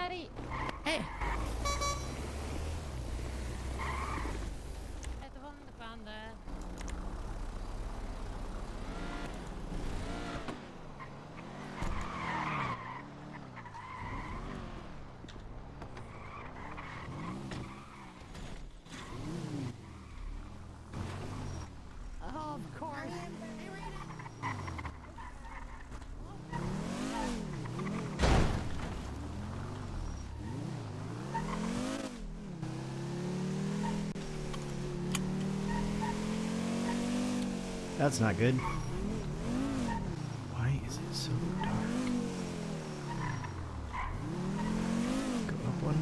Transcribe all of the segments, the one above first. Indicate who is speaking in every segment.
Speaker 1: Teddy.
Speaker 2: Hey.
Speaker 1: Vet du vad det bandet?
Speaker 2: Oh, of course. That's not good. Why is it so dark? Go up one.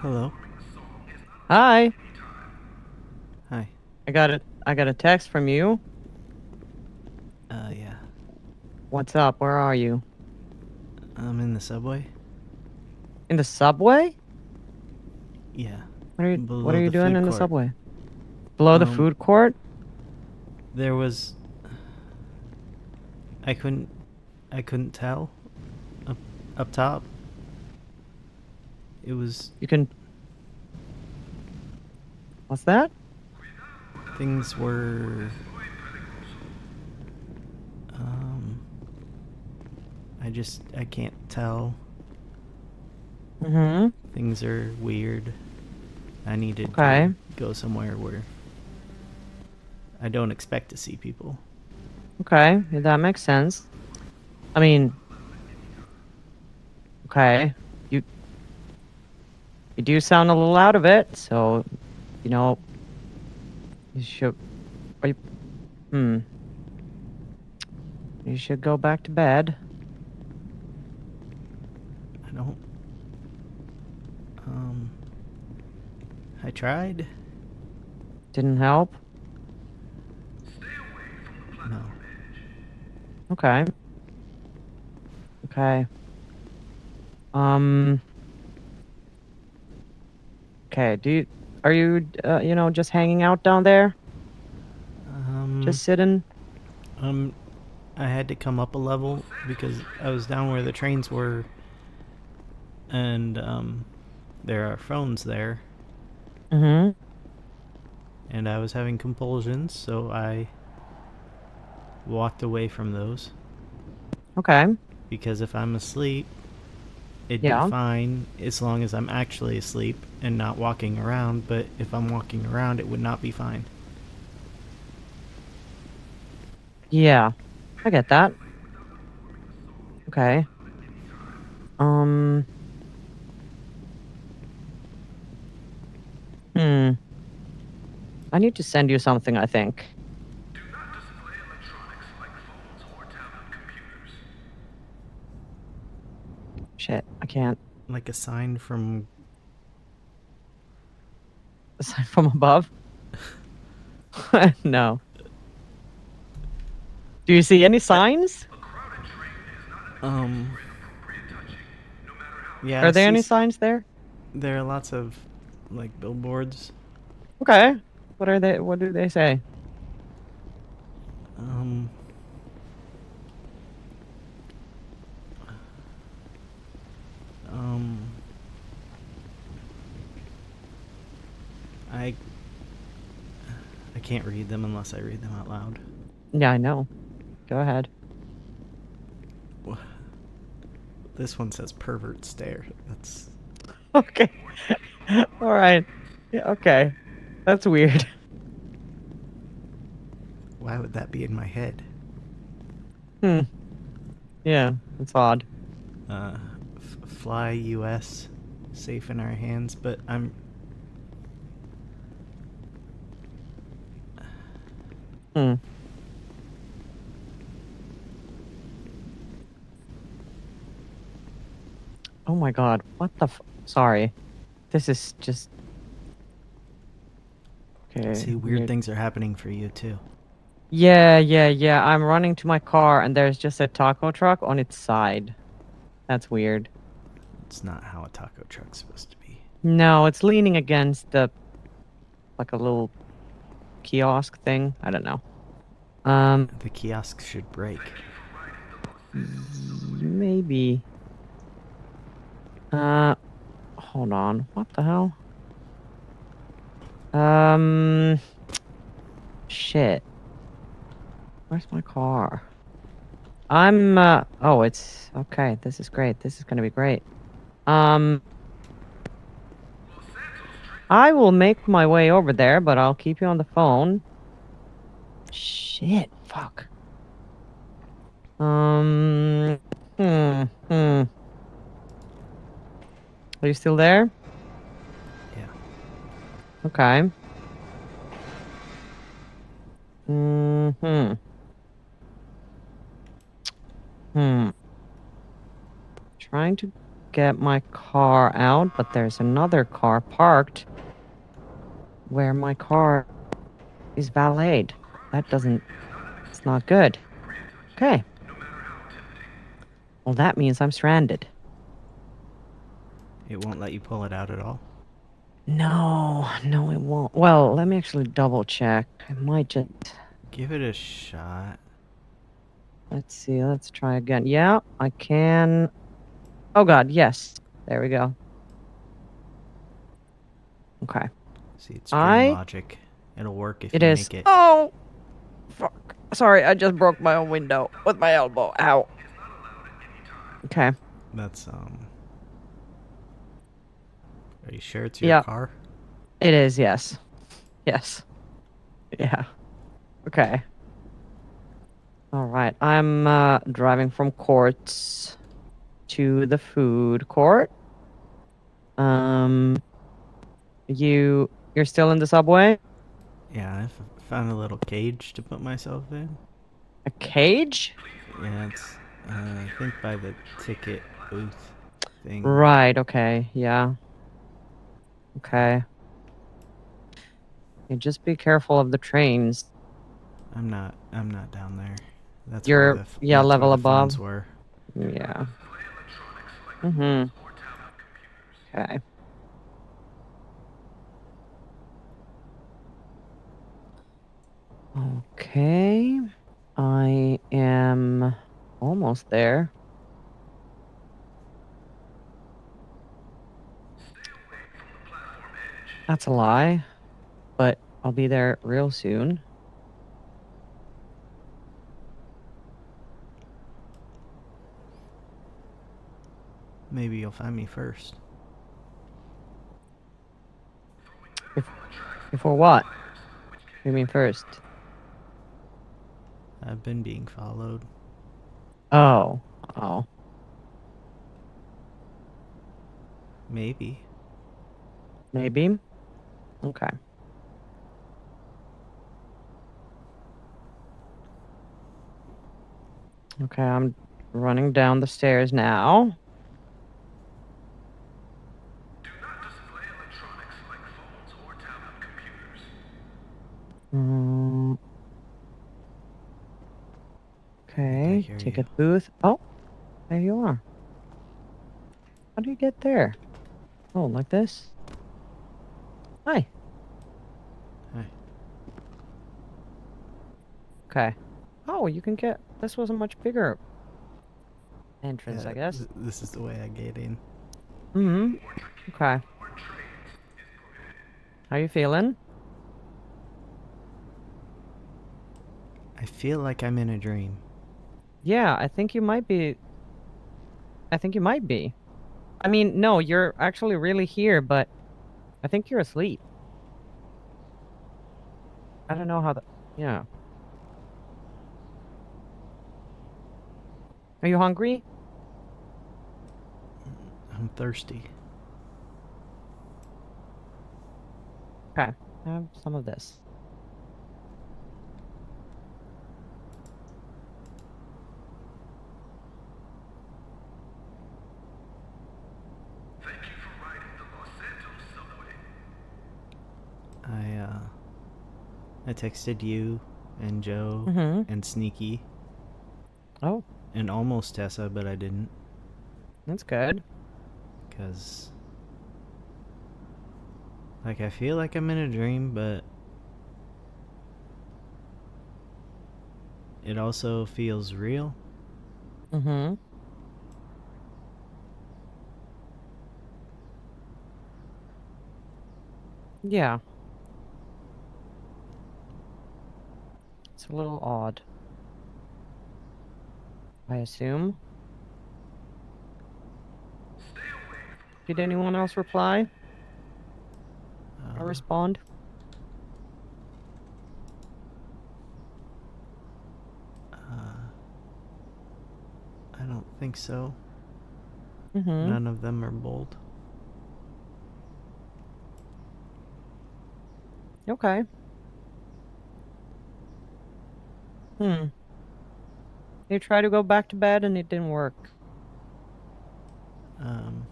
Speaker 2: Hello.
Speaker 3: Hi.
Speaker 2: Hi.
Speaker 3: I got a text from you.
Speaker 2: Yeah.
Speaker 3: What's up? Where are you?
Speaker 2: I'm in the subway.
Speaker 3: In the subway?
Speaker 2: Yeah.
Speaker 3: What are
Speaker 2: Below
Speaker 3: you
Speaker 2: the
Speaker 3: doing
Speaker 2: food
Speaker 3: in the
Speaker 2: court.
Speaker 3: subway? Below the food court?
Speaker 2: There was... I couldn't tell. Up top. It was...
Speaker 3: You can... What's that?
Speaker 2: Things were... I can't tell.
Speaker 3: Mm-hmm.
Speaker 2: Things are weird. I needed
Speaker 3: Okay.
Speaker 2: to go somewhere where I don't expect to see people.
Speaker 3: Okay, yeah, that makes sense. I mean... Okay. You do sound a little out of it, so... You know... You should... Are you... You should go back to bed.
Speaker 2: I don't... I tried.
Speaker 3: Didn't help?
Speaker 2: No.
Speaker 3: Okay. Okay. Okay, are you, just hanging out down there? Just sitting.
Speaker 2: Um, I had to come up a level because I was down where the trains were, and there are phones there,
Speaker 3: Mm-hmm.
Speaker 2: and I was having compulsions, so I walked away from those.
Speaker 3: Okay.
Speaker 2: Because if I'm asleep, it'd be
Speaker 3: Yeah.
Speaker 2: fine as long as I'm actually asleep and not walking around, but if I'm walking around, it would not be fine.
Speaker 3: Yeah. I get that. Okay. Um. Hmm. I need to send you something, I think.
Speaker 1: Do not display electronics like phones or tablet computers.
Speaker 3: Shit, I can't.
Speaker 2: Like a sign from.
Speaker 3: Aside from above? No. Do you see any signs?
Speaker 1: A crowded train is not an
Speaker 2: Um.
Speaker 1: excuse for inappropriate touching, no matter how
Speaker 2: Yeah, I
Speaker 3: Are there
Speaker 2: see.
Speaker 3: any signs there?
Speaker 2: There are lots of, like, billboards.
Speaker 3: Okay. What are they? What do they say?
Speaker 2: Um. Um. I. I can't read them unless I read them out loud.
Speaker 3: Yeah, I know. Go ahead.
Speaker 2: This one says pervert stare. That's.
Speaker 3: Okay. All right. Yeah, okay. That's weird.
Speaker 2: Why would that be in my head?
Speaker 3: Hmm. Yeah, that's odd.
Speaker 2: Fly US, safe in our hands, but I'm.
Speaker 3: Hmm. Oh my God. What the Sorry. This is just okay.
Speaker 2: See, weird
Speaker 3: Weird.
Speaker 2: things are happening for you too.
Speaker 3: Yeah. I'm running to my car and there's just a taco truck on its side. That's weird.
Speaker 2: It's not how a taco truck's supposed to be.
Speaker 3: No, it's leaning against like a little kiosk thing. I don't know.
Speaker 2: The kiosk should break.
Speaker 3: Maybe. Uh, Hold on. What the hell? Um, Shit. Where's my car? Oh, it's okay. This is great. This is gonna be great. Um, I will make my way over there, but I'll keep you on the phone. Shit. Fuck. Um, hmm, hmm. Are you still there?
Speaker 2: Yeah.
Speaker 3: Okay. Hmm. Hmm. Trying to get my car out, but there's another car parked where my car is valeted. That doesn't, it's not good. Okay. Well, that means I'm stranded.
Speaker 2: It won't let you pull it out at all.
Speaker 3: No, it won't. Well, let me actually double check. I might just,
Speaker 2: Give it a shot.
Speaker 3: let's see, let's try again. Yeah, I can. Oh God, yes. There we go. Okay.
Speaker 2: See, it's dream
Speaker 3: I,
Speaker 2: logic. It'll work if
Speaker 3: it
Speaker 2: you
Speaker 3: is.
Speaker 2: make it.
Speaker 3: Oh, fuck. Sorry, I just broke my own window with my elbow. Ow. Okay.
Speaker 2: That's Are you sure it's your
Speaker 3: Yeah,
Speaker 2: car?
Speaker 3: it is. Yes. Yes. Yeah. Okay. All right. I'm driving from courts to the food court. Um, you're still in the subway?
Speaker 2: Yeah, found a little cage to put myself in.
Speaker 3: A cage?
Speaker 2: Yeah, it's I think by the ticket booth thing.
Speaker 3: Right. Okay. Yeah. Okay. Yeah, just be careful of the trains.
Speaker 2: I'm not down there.
Speaker 3: You're yeah,
Speaker 2: That's where
Speaker 3: level
Speaker 2: the
Speaker 3: above.
Speaker 2: phones were.
Speaker 3: Yeah. Mm-hmm. Okay. Okay. I am almost there. That's a lie, but I'll be there real soon.
Speaker 2: Maybe you'll find me first.
Speaker 3: Before what? What do you mean first?
Speaker 2: I've been being followed.
Speaker 3: Oh. Oh.
Speaker 2: Maybe.
Speaker 3: Maybe? Okay. Okay, I'm running down the stairs now.
Speaker 1: Do not display electronics like phones or tablet computers.
Speaker 3: Mm,
Speaker 2: I think I
Speaker 3: okay,
Speaker 2: hear you.
Speaker 3: ticket booth. Oh, there you are. How do you get there? Oh, like this? Hi.
Speaker 2: Hi.
Speaker 3: Okay. Oh, you can get. This was a much bigger entrance,
Speaker 2: Yeah,
Speaker 3: I guess.
Speaker 2: this is the way I get in.
Speaker 3: Mm-hmm. Okay. How you feeling?
Speaker 2: I feel like I'm in a dream.
Speaker 3: Yeah, I think you might be. I think you might be. I mean, no, you're actually really here, but I think you're asleep. I don't know how the. Yeah. Are you hungry?
Speaker 2: I'm thirsty.
Speaker 3: Okay. Have some of this.
Speaker 1: Thank you for riding the Los Santos subway.
Speaker 2: I texted you and Joe
Speaker 3: Mm-hmm.
Speaker 2: and Sneaky
Speaker 3: Oh,
Speaker 2: and almost Tessa, but I didn't
Speaker 3: that's good.
Speaker 2: because like I feel like I'm in a dream, but it also feels real.
Speaker 3: Mm-hmm. Yeah, it's a little odd, I assume. Did anyone else reply or
Speaker 2: Uh,
Speaker 3: respond?
Speaker 2: uh, I don't think so.
Speaker 3: Mm-hmm.
Speaker 2: None of them are bold.
Speaker 3: Okay. Hmm. You tried to go back to bed and it didn't work.
Speaker 2: Um,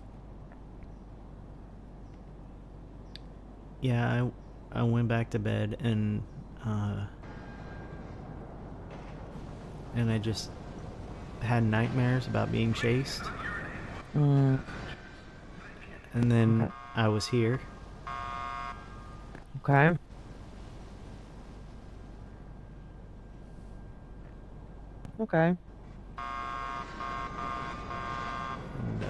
Speaker 2: yeah, I went back to bed uh, and I just had nightmares about being chased,
Speaker 3: Mm,
Speaker 2: and then
Speaker 3: okay.
Speaker 2: I was here.
Speaker 3: Okay. Okay.
Speaker 2: And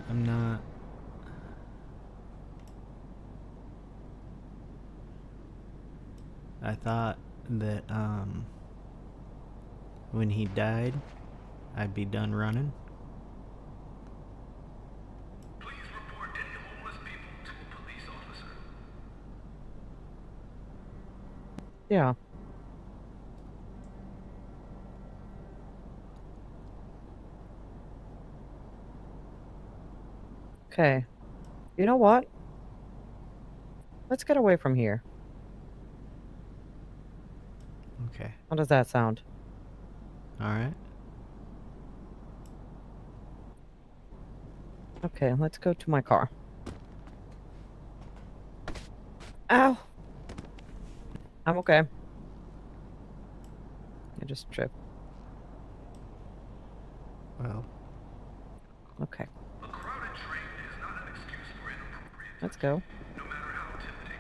Speaker 2: I'm not. I thought that when he died, I'd be done running.
Speaker 1: Please report any homeless people to a police officer.
Speaker 3: Yeah. Okay. You know what? Let's get away from here.
Speaker 2: Okay.
Speaker 3: How does that sound?
Speaker 2: All right.
Speaker 3: Okay, let's go to my car. Ow! I'm okay. I just tripped.
Speaker 2: Well,
Speaker 3: Okay.
Speaker 1: A crowded train is not an excuse for inappropriate
Speaker 3: Let's go.
Speaker 1: no matter how tempting.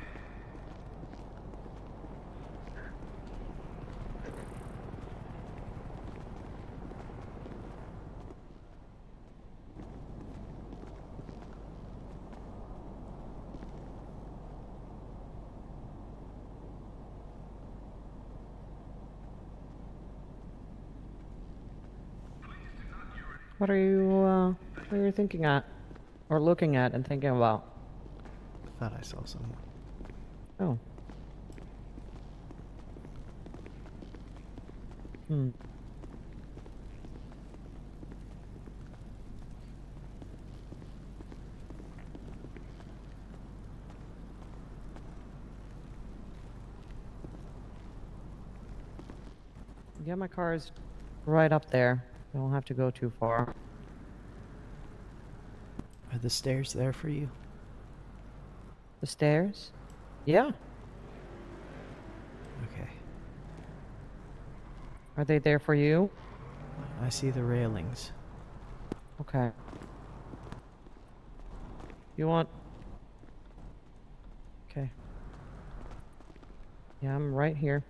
Speaker 3: What are you thinking at? Or looking at and thinking about?
Speaker 2: Thought I saw someone.
Speaker 3: Oh. Hmm. Yeah, my car is right up there. You don't have to go too far.
Speaker 2: Are the stairs there for you?
Speaker 3: The stairs? Yeah.
Speaker 2: Okay.
Speaker 3: Are they there for you?
Speaker 2: I see the railings.
Speaker 3: Okay. You want... Okay. Yeah, I'm right here.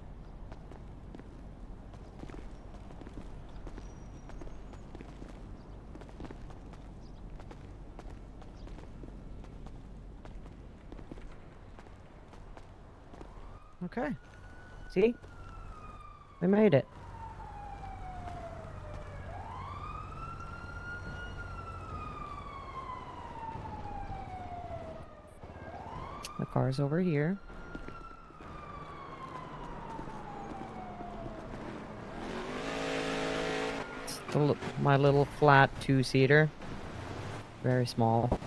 Speaker 3: Okay. See? We made it. The car's over here. It's my little flat two-seater. Very small.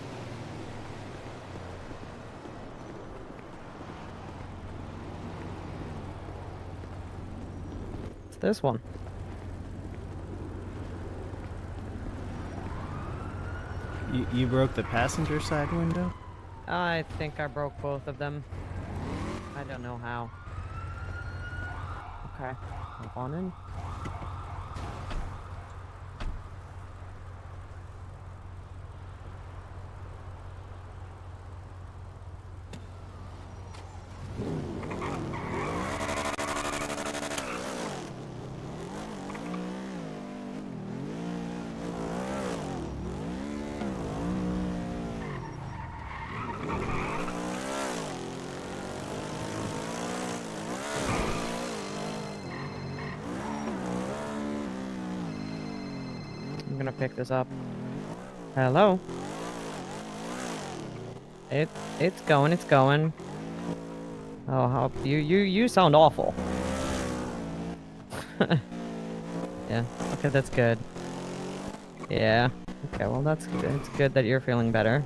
Speaker 3: It's this one.
Speaker 2: You broke the passenger side window?
Speaker 3: I think I broke both of them. I don't know how. Okay, hop on in. I'm gonna pick this up. Hello? It's going, it's going. Oh, how you sound awful. Yeah, okay, that's good. Yeah. Okay, well that's good. It's good that you're feeling better.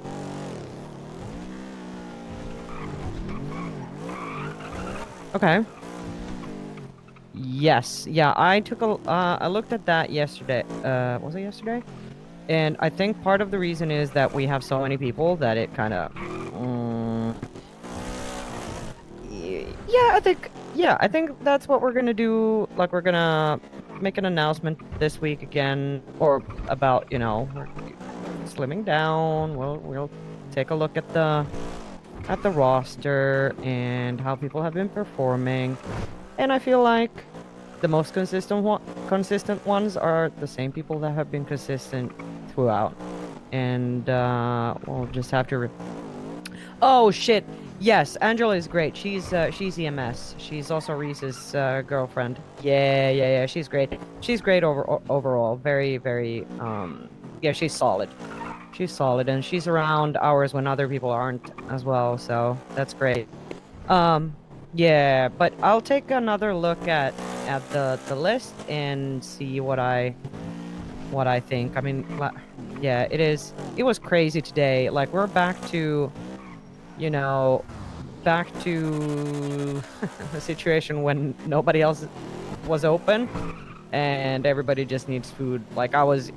Speaker 3: Okay. Yes. Yeah, I took a I looked at that yesterday. Was it yesterday? And I think part of the reason is that we have so many people that it kind of yeah, I think that's what we're gonna do. Like, we're gonna make an announcement this week again, or about, you know, we're slimming down. We'll take a look at the roster and how people have been performing. And I feel like the most consistent ones are the same people that have been consistent throughout. And we'll just have to oh shit. Yes, Angela is great. She's EMS. She's also Reese's girlfriend. Yeah. She's great. She's great overall. Very yeah, she's solid. She's solid, and she's around hours when other people aren't as well, so that's great. Um yeah, but I'll take another look at the list and see what I think. I mean, yeah, it was crazy today. Like, we're back to, you know, back to a situation when nobody else was open and everybody just needs food. Like, I was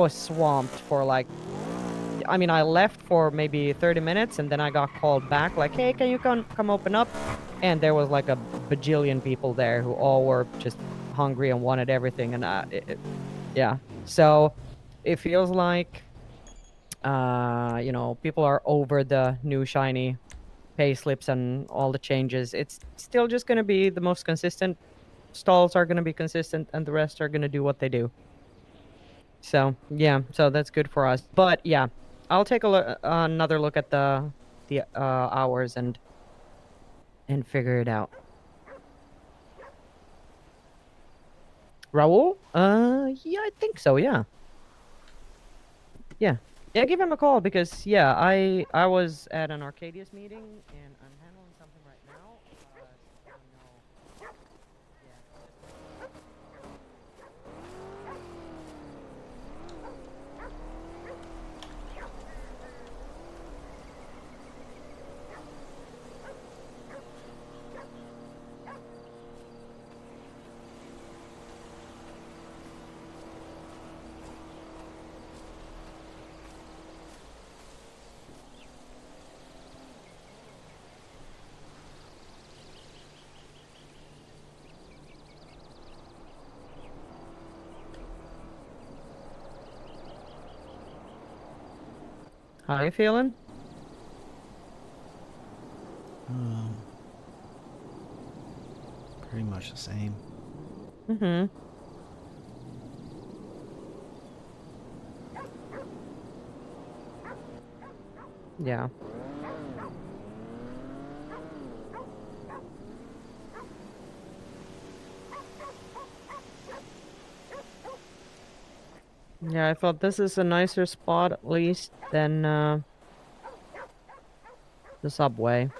Speaker 3: swamped for like, I mean, I left for maybe 30 minutes and then I got called back like, hey, can you come open up? And there was like a bajillion people there who all were just hungry and wanted everything. And yeah, so it feels like You know, people are over the new shiny pay slips and all the changes. It's still just going to be the most consistent. Stalls are going to be consistent, and the rest are going to do what they do. So yeah, so that's good for us. But yeah, I'll take another look at the hours and figure it out. Raul? Yeah, I think so. Yeah, yeah, yeah. Give him a call because yeah, I was at an Arcadius meeting and I'm handling something right now. I don't know. Yeah. How you feeling?
Speaker 2: Um, pretty much the same.
Speaker 3: Mm-hmm. Yeah. Yeah, I thought this is a nicer spot at least than the subway.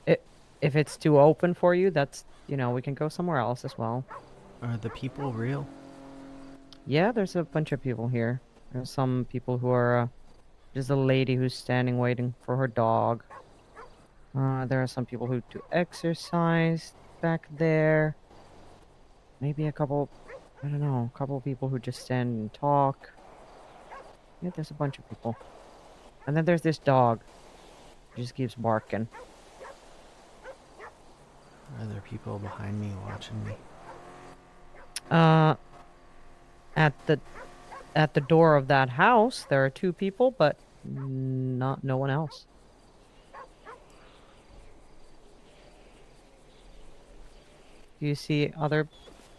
Speaker 3: It, if it's too open for you, that's, you know, we can go somewhere else as well.
Speaker 2: Are the people real?
Speaker 3: Yeah, there's a bunch of people here. There's some people who are, there's a lady who's standing waiting for her dog. There are some people who do exercise back there. Maybe a couple, I don't know, a couple of people who just stand and talk. Yeah, there's a bunch of people. And then there's this dog. He just keeps barking.
Speaker 2: Are there people behind me watching me?
Speaker 3: Uh, at the door of that house, there are two people, but no one else. Do you see other?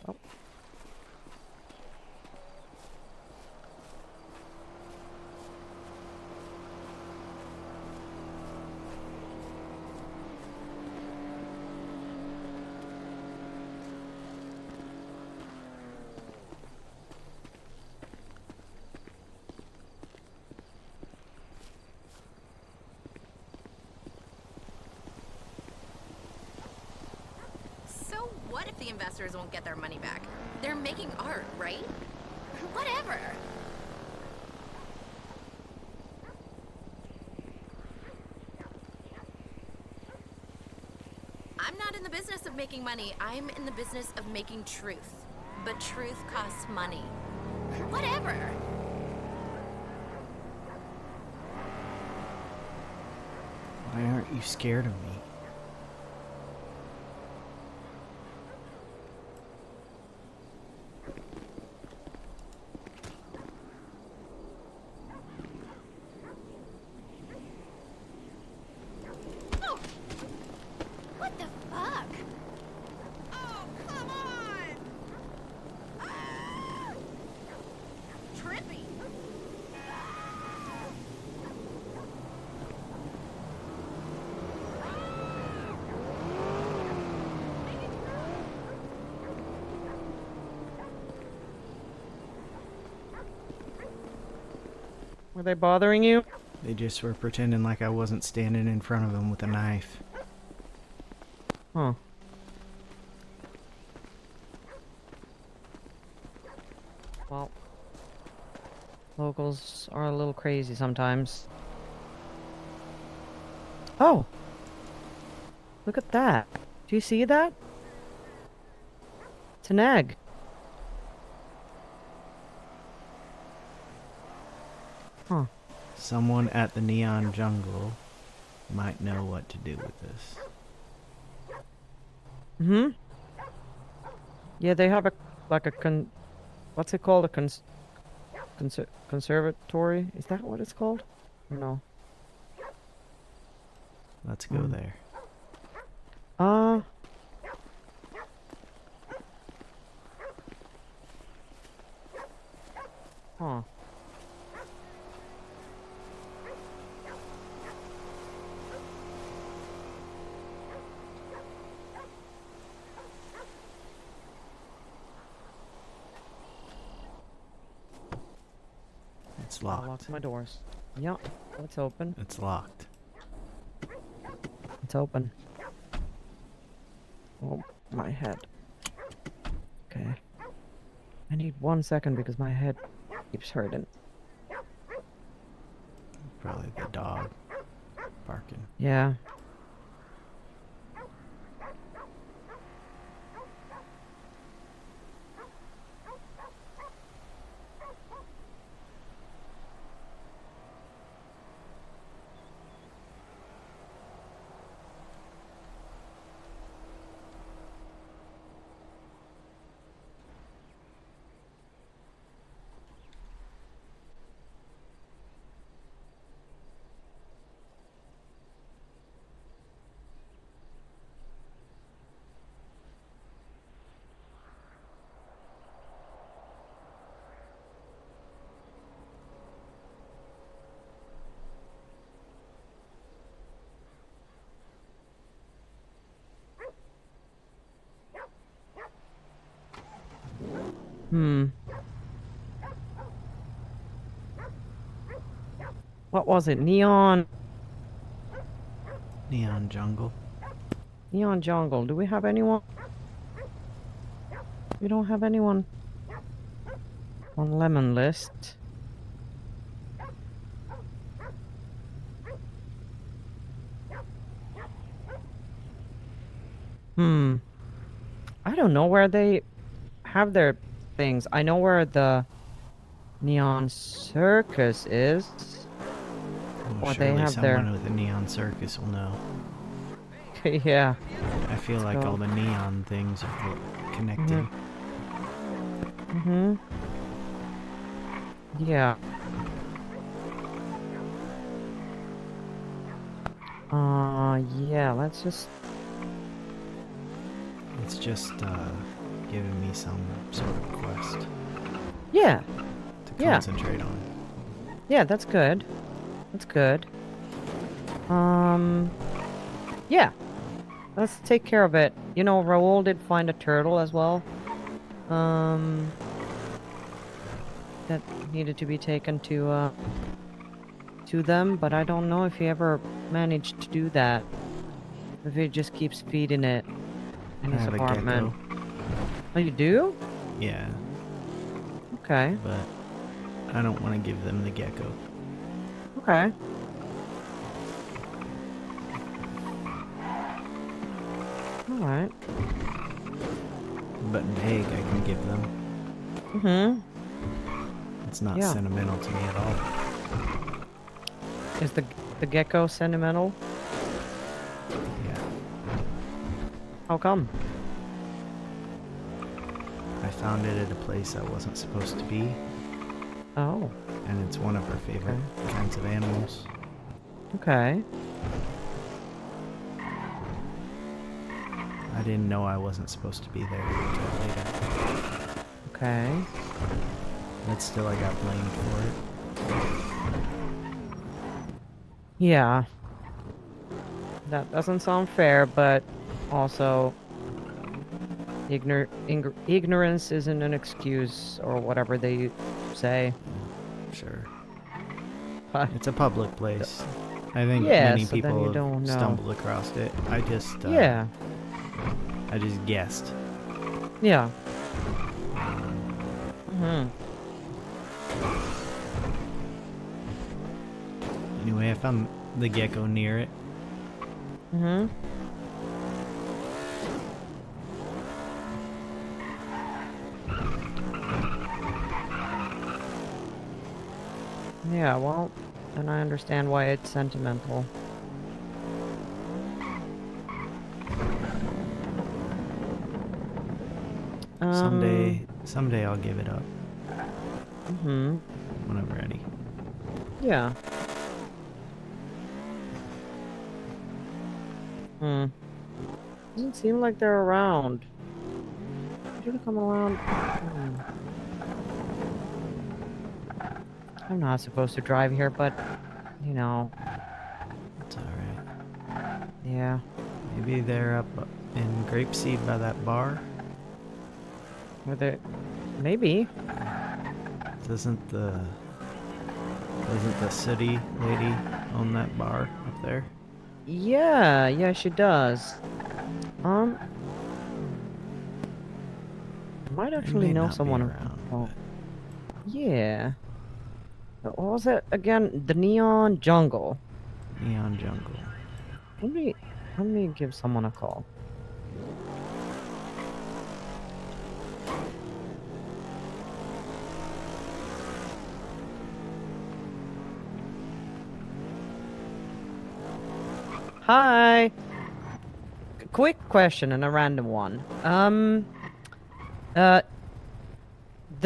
Speaker 3: Oh,
Speaker 4: So what if the investors won't get their money back? They're making art, right? Whatever. I'm not in the business of making money. I'm in the business of making truth. But truth costs money. Whatever.
Speaker 2: Why aren't you scared of me?
Speaker 4: Oh! What the fuck? Oh, come on! Ah! Trippy!
Speaker 3: were they bothering you?
Speaker 2: They just were pretending like I wasn't standing in front of them with a knife.
Speaker 3: Huh. Well, locals are a little crazy sometimes. Oh, look at that. Do you see that? It's an egg. Huh.
Speaker 2: Someone at the Neon Jungle might know what to do with this.
Speaker 3: Hmm? Yeah, they have a like a what's it called? A conservatory? Is that what it's called? Or no.
Speaker 2: Let's go there.
Speaker 3: Uh, huh.
Speaker 2: It's
Speaker 3: I
Speaker 2: locked.
Speaker 3: locked my doors. Yep, it's open.
Speaker 2: It's locked.
Speaker 3: It's open. Oh, my head. Okay. I need 1 second because my head keeps hurting.
Speaker 2: Probably the dog barking.
Speaker 3: Yeah. Hmm. What was it? Neon.
Speaker 2: Neon jungle.
Speaker 3: Neon jungle. Do we have anyone? We don't have anyone on lemon list. Hmm. I don't know where they have their things. I know where the neon circus is.
Speaker 2: Well,
Speaker 3: Or they
Speaker 2: surely
Speaker 3: have
Speaker 2: someone
Speaker 3: their...
Speaker 2: with a neon circus will know.
Speaker 3: Yeah.
Speaker 2: I feel
Speaker 3: Let's
Speaker 2: like
Speaker 3: go.
Speaker 2: all the neon things are connected.
Speaker 3: Mm-hmm. Yeah. Yeah, let's just...
Speaker 2: It's just giving me some sort of quest
Speaker 3: Yeah.
Speaker 2: to
Speaker 3: Yeah.
Speaker 2: concentrate on.
Speaker 3: Yeah, that's good. That's good. Yeah. Let's take care of it. You know, Raoul did find a turtle as well. That needed to be taken to them, but I don't know if he ever managed to do that. If he just keeps feeding it in
Speaker 2: I
Speaker 3: his
Speaker 2: have a
Speaker 3: apartment.
Speaker 2: gecko.
Speaker 3: Oh, you do?
Speaker 2: Yeah,
Speaker 3: Okay.
Speaker 2: but I don't want to give them the gecko.
Speaker 3: Okay. Alright.
Speaker 2: But an egg I can give them.
Speaker 3: Mm-hmm.
Speaker 2: It's not
Speaker 3: Yeah.
Speaker 2: sentimental to me at all.
Speaker 3: Is the gecko sentimental?
Speaker 2: Yeah.
Speaker 3: How come?
Speaker 2: I found it at a place I wasn't supposed to be,
Speaker 3: Oh.
Speaker 2: and it's one of her favorite kinds of animals.
Speaker 3: Okay.
Speaker 2: I didn't know I wasn't supposed to be there until later.
Speaker 3: Okay.
Speaker 2: But still, I got blamed for it.
Speaker 3: Yeah. That doesn't sound fair, but also ignorance isn't an excuse or whatever they say.
Speaker 2: Sure.
Speaker 3: But
Speaker 2: It's a public place. I think
Speaker 3: yeah,
Speaker 2: many
Speaker 3: so then you
Speaker 2: people
Speaker 3: don't
Speaker 2: have
Speaker 3: know.
Speaker 2: stumbled across it. I just
Speaker 3: Yeah.
Speaker 2: I just guessed.
Speaker 3: Yeah. Mm-hmm.
Speaker 2: Anyway, I found the gecko near it.
Speaker 3: Mm-hmm. Yeah, well, then I understand why it's sentimental.
Speaker 2: Someday I'll give it up
Speaker 3: Mm-hmm.
Speaker 2: when I'm ready.
Speaker 3: Yeah. Doesn't seem like they're around. Should have come around. I'm not supposed to drive here, but you know,
Speaker 2: It's alright.
Speaker 3: yeah.
Speaker 2: Maybe they're up in Grapeseed by that bar.
Speaker 3: Whether maybe.
Speaker 2: Doesn't the city lady own that bar up there?
Speaker 3: Yeah, she does. I might
Speaker 2: They
Speaker 3: actually
Speaker 2: may
Speaker 3: know
Speaker 2: not be
Speaker 3: someone.
Speaker 2: around.
Speaker 3: Oh, yeah. What was it again? The Neon Jungle.
Speaker 2: Neon Jungle.
Speaker 3: Let me give someone a call. Hi. Quick question and a random one. The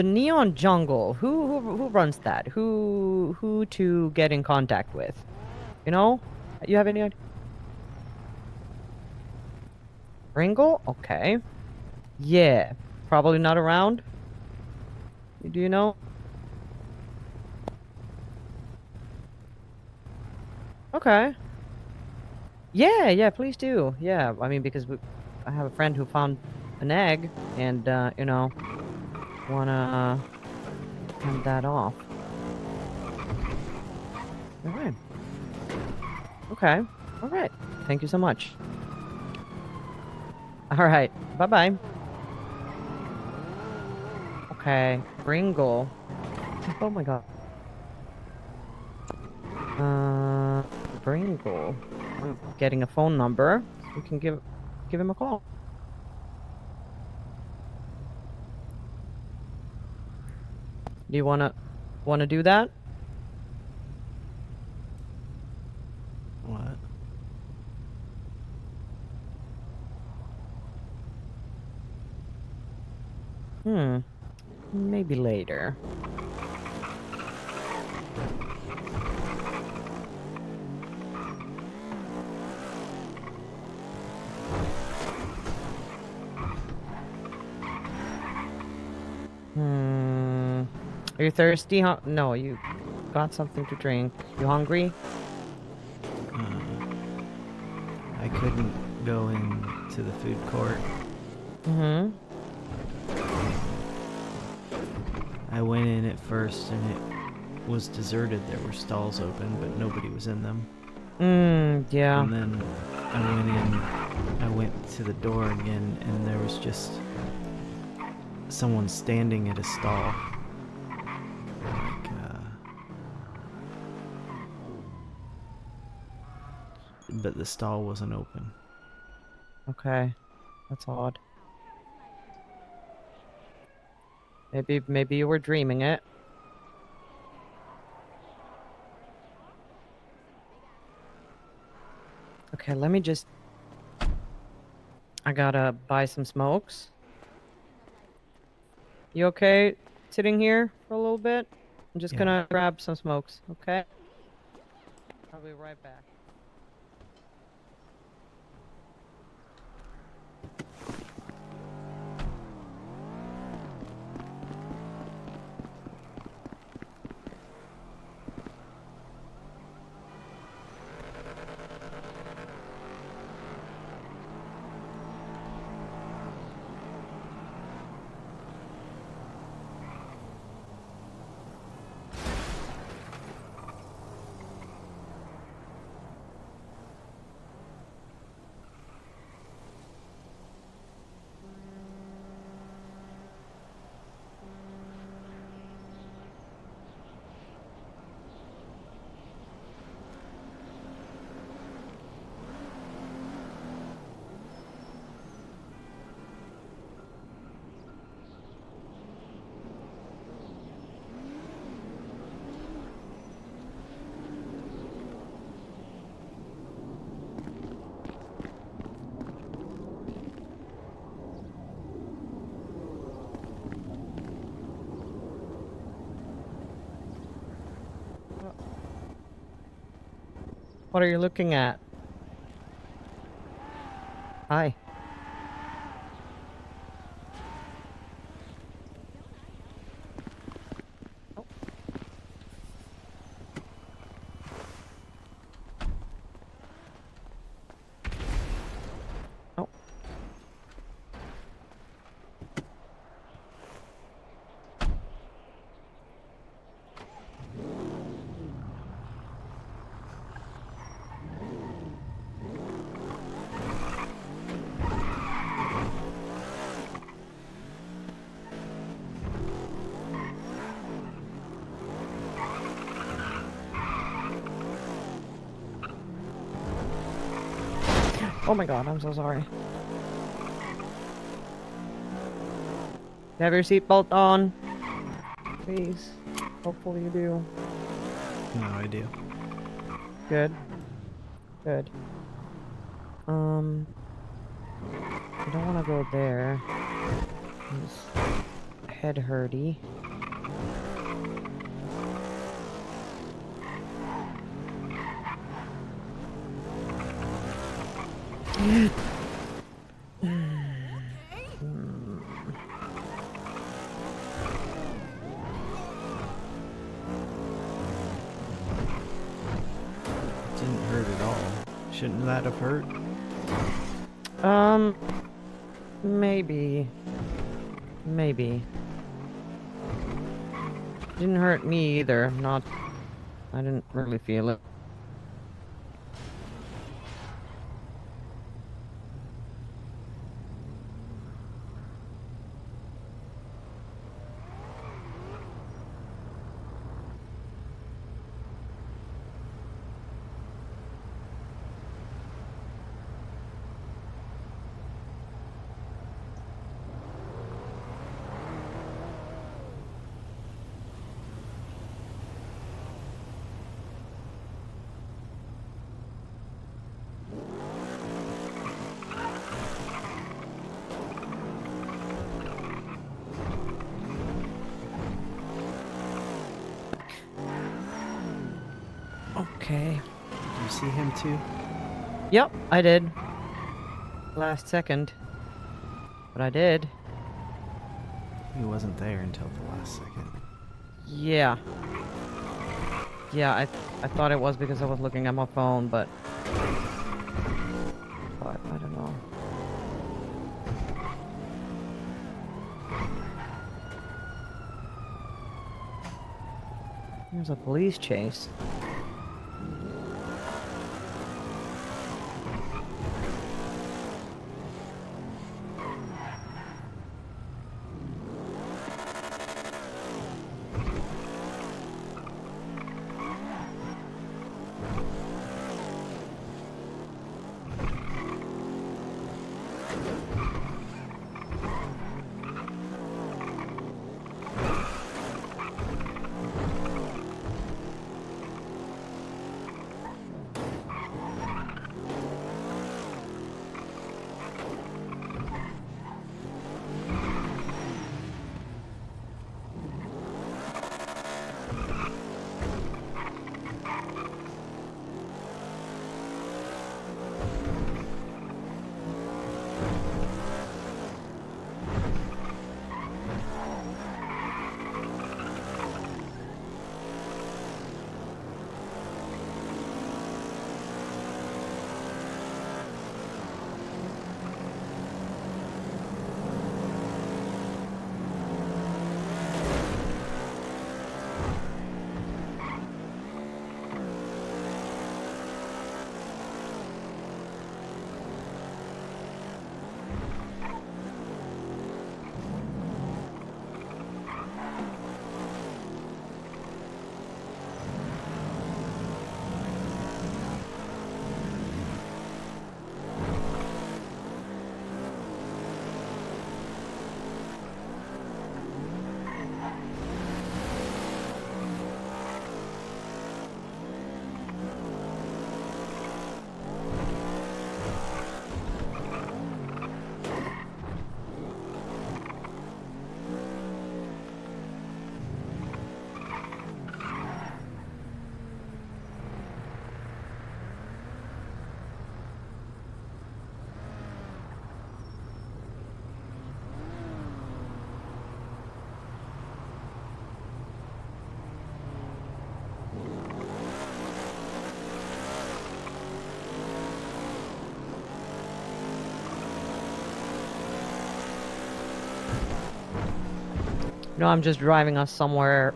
Speaker 3: Neon Jungle. Who runs that? Who to get in contact with? You know? You have any idea? Ringle? Okay. Yeah. Probably not around. Do you know? Okay. Yeah, please do. Yeah, I mean, because I have a friend who found an egg, and, you know, wanna hand that off. Alright. Okay. Alright. Thank you so much. Alright. Bye-bye. Okay. Bringle. Oh my god. Bringle. I'm getting a phone number. We can give him a call. Do you wanna do that?
Speaker 2: What?
Speaker 3: Maybe later. Are you thirsty? No, you got something to drink. You hungry?
Speaker 2: I couldn't go into the food court.
Speaker 3: Mm-hmm.
Speaker 2: I went in at first and it was deserted. There were stalls open, but nobody was in them.
Speaker 3: Yeah.
Speaker 2: And then I went to the door again and there was just someone standing at a stall. Like, but the stall wasn't open.
Speaker 3: Okay. That's odd. Maybe you were dreaming it. Okay, let me just... I gotta buy some smokes. You okay sitting here for a little bit? I'm just
Speaker 2: Yeah.
Speaker 3: gonna grab some smokes, okay? I'll be right back. What are you looking at? Hi. Oh. Oh. Oh my god, I'm so sorry. You have your seatbelt on? Please. Hopefully you do.
Speaker 2: No, I do.
Speaker 3: Good. Good. I don't want to go there. It's head hurty.
Speaker 2: Didn't hurt at all. Shouldn't that have hurt?
Speaker 3: Maybe. Maybe. Didn't hurt me either. Not. I didn't really feel it. Okay.
Speaker 2: Did you see him too?
Speaker 3: Yep, I did. Last second. But I did.
Speaker 2: He wasn't there until the last second.
Speaker 3: Yeah. Yeah, I thought it was because I was looking at my phone, but I don't know. There's a police chase. No, I'm just driving us somewhere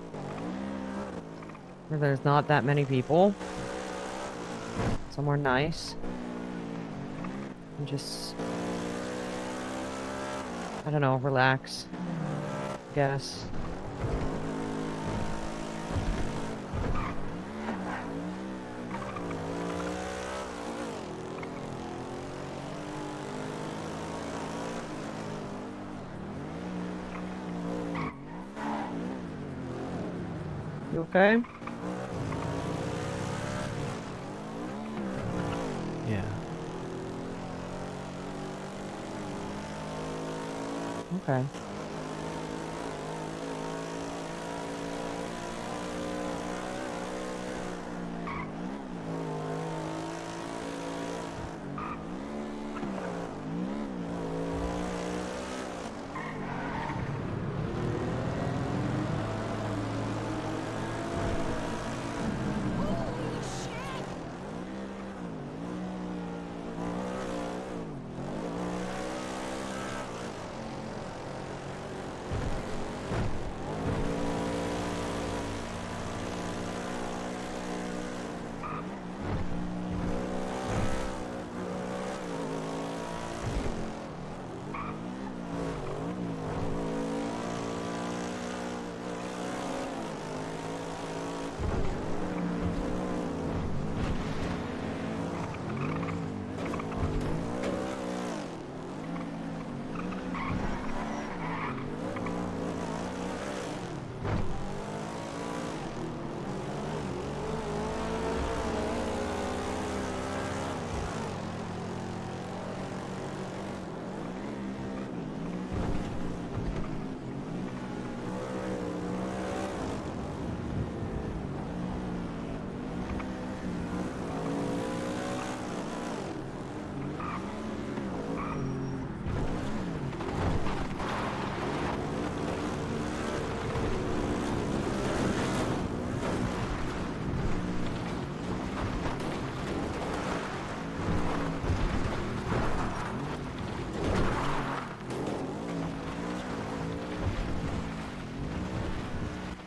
Speaker 3: where there's not that many people. Somewhere nice. And just, I don't know, relax. Guess. You okay?
Speaker 2: Yeah.
Speaker 3: Okay.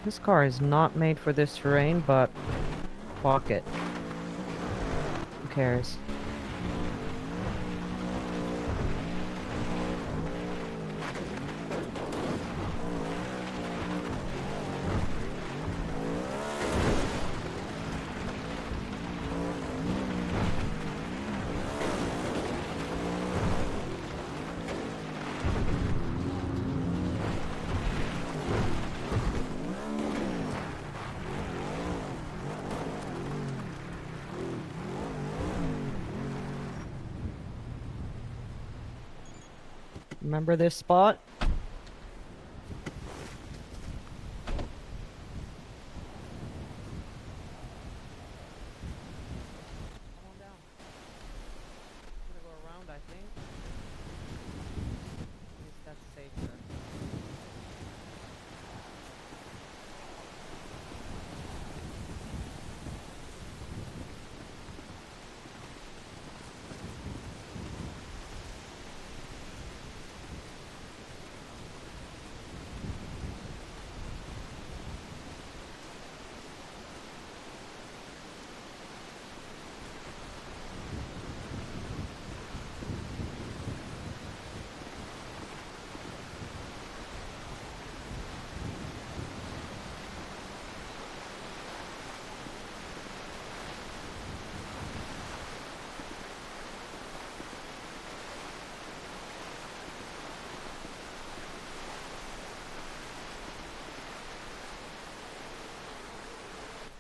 Speaker 3: This car is not made for this terrain, but fuck it. Who cares? Remember this spot? Come on down. I'm gonna go around, I think. At least that's safer.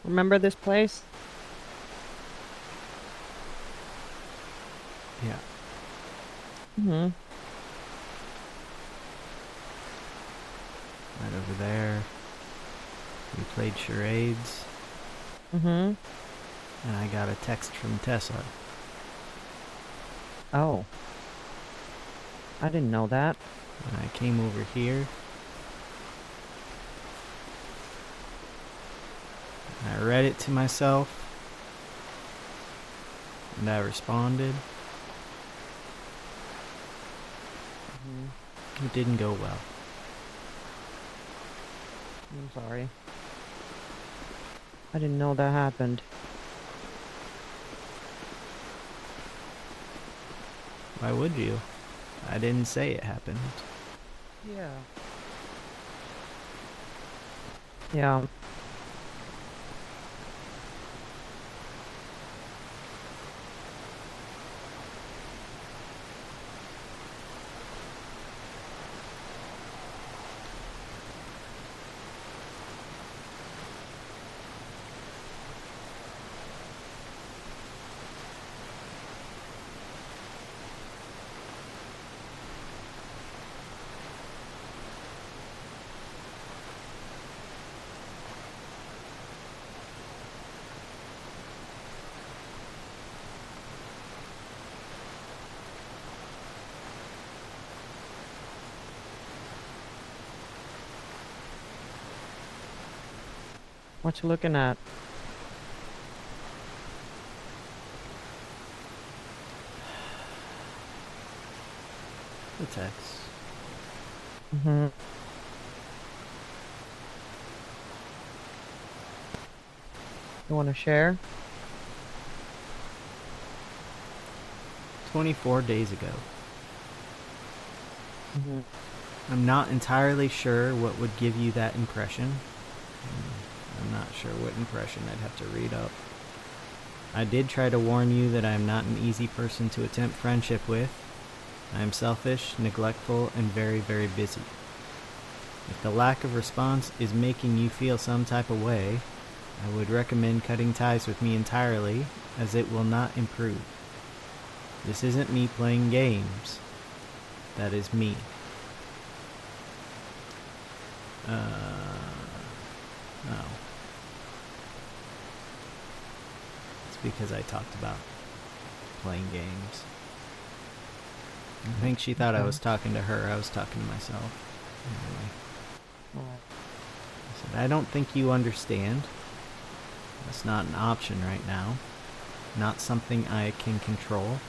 Speaker 3: Remember this place?
Speaker 2: Yeah.
Speaker 3: Mm-hmm.
Speaker 2: Right over there. We played charades,
Speaker 3: Mm-hmm.
Speaker 2: and I got a text from Tessa.
Speaker 3: Oh. I didn't know that.
Speaker 2: And I came over here. I read it to myself. And I responded.
Speaker 3: Mm-hmm.
Speaker 2: It didn't go well.
Speaker 3: I'm sorry. I didn't know that happened.
Speaker 2: Why would you? I didn't say it happened.
Speaker 3: Yeah. Yeah. What you looking at?
Speaker 2: The text.
Speaker 3: Mm-hmm. You want to share?
Speaker 2: 24 days ago.
Speaker 3: Mm-hmm.
Speaker 2: I'm not entirely sure what would give you that impression. I'm not sure what impression I'd have to read up. I did try to warn you that I am not an easy person to attempt friendship with. I am selfish, neglectful, and very, very busy. If the lack of response is making you feel some type of way, I would recommend cutting ties with me entirely, as it will not improve. This isn't me playing games. That is me. No. It's because I talked about playing games. I think she thought I was talking to her. I was talking to myself. Anyway. I said, I don't think you understand. That's not an option right now. Not something I can control.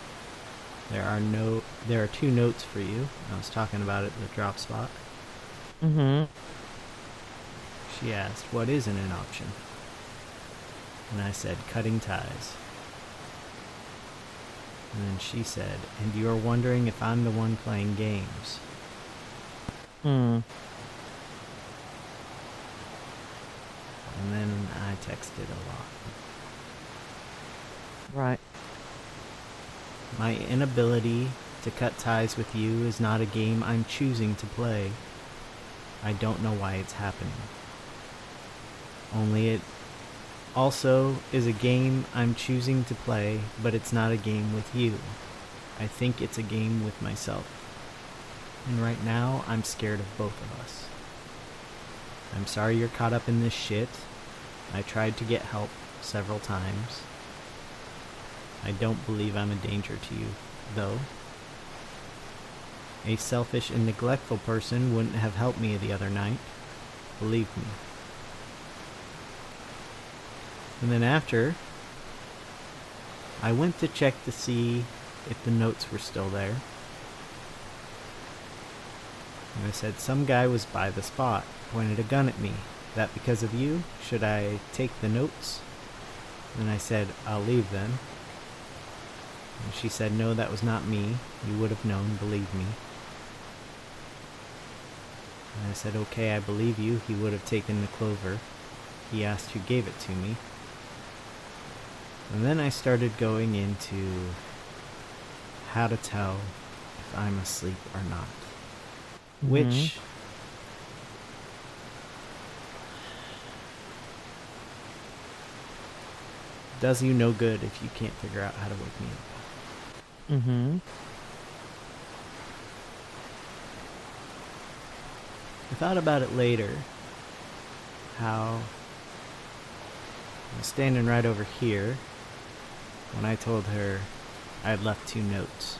Speaker 2: There are 2 notes for you. I was talking about it at the drop spot.
Speaker 3: Mm-hmm.
Speaker 2: She asked, what isn't an option? And I said, cutting ties. And then she said, and you're wondering if I'm the one playing games.
Speaker 3: Hmm.
Speaker 2: And then I texted a lot.
Speaker 3: Right.
Speaker 2: My inability to cut ties with you is not a game I'm choosing to play. I don't know why it's happening. Only it also is a game I'm choosing to play, but it's not a game with you. I think it's a game with myself. And right now, I'm scared of both of us. I'm sorry you're caught up in this shit. I tried to get help several times. I don't believe I'm a danger to you, though. A selfish and neglectful person wouldn't have helped me the other night. Believe me. And then after, I went to check to see if the notes were still there. And I said, some guy was by the spot, pointed a gun at me. That because of you? Should I take the notes? And I said, I'll leave then. And she said, no, that was not me. You would have known, believe me. And I said, okay, I believe you. He would have taken the clover. He asked who gave it to me. And then I started going into how to tell if I'm asleep or not.
Speaker 3: Mhm.
Speaker 2: Which does you no good if you can't figure out how to wake me up.
Speaker 3: Mm-hmm.
Speaker 2: I thought about it later, how I was standing right over here when I told her I'd left 2 notes.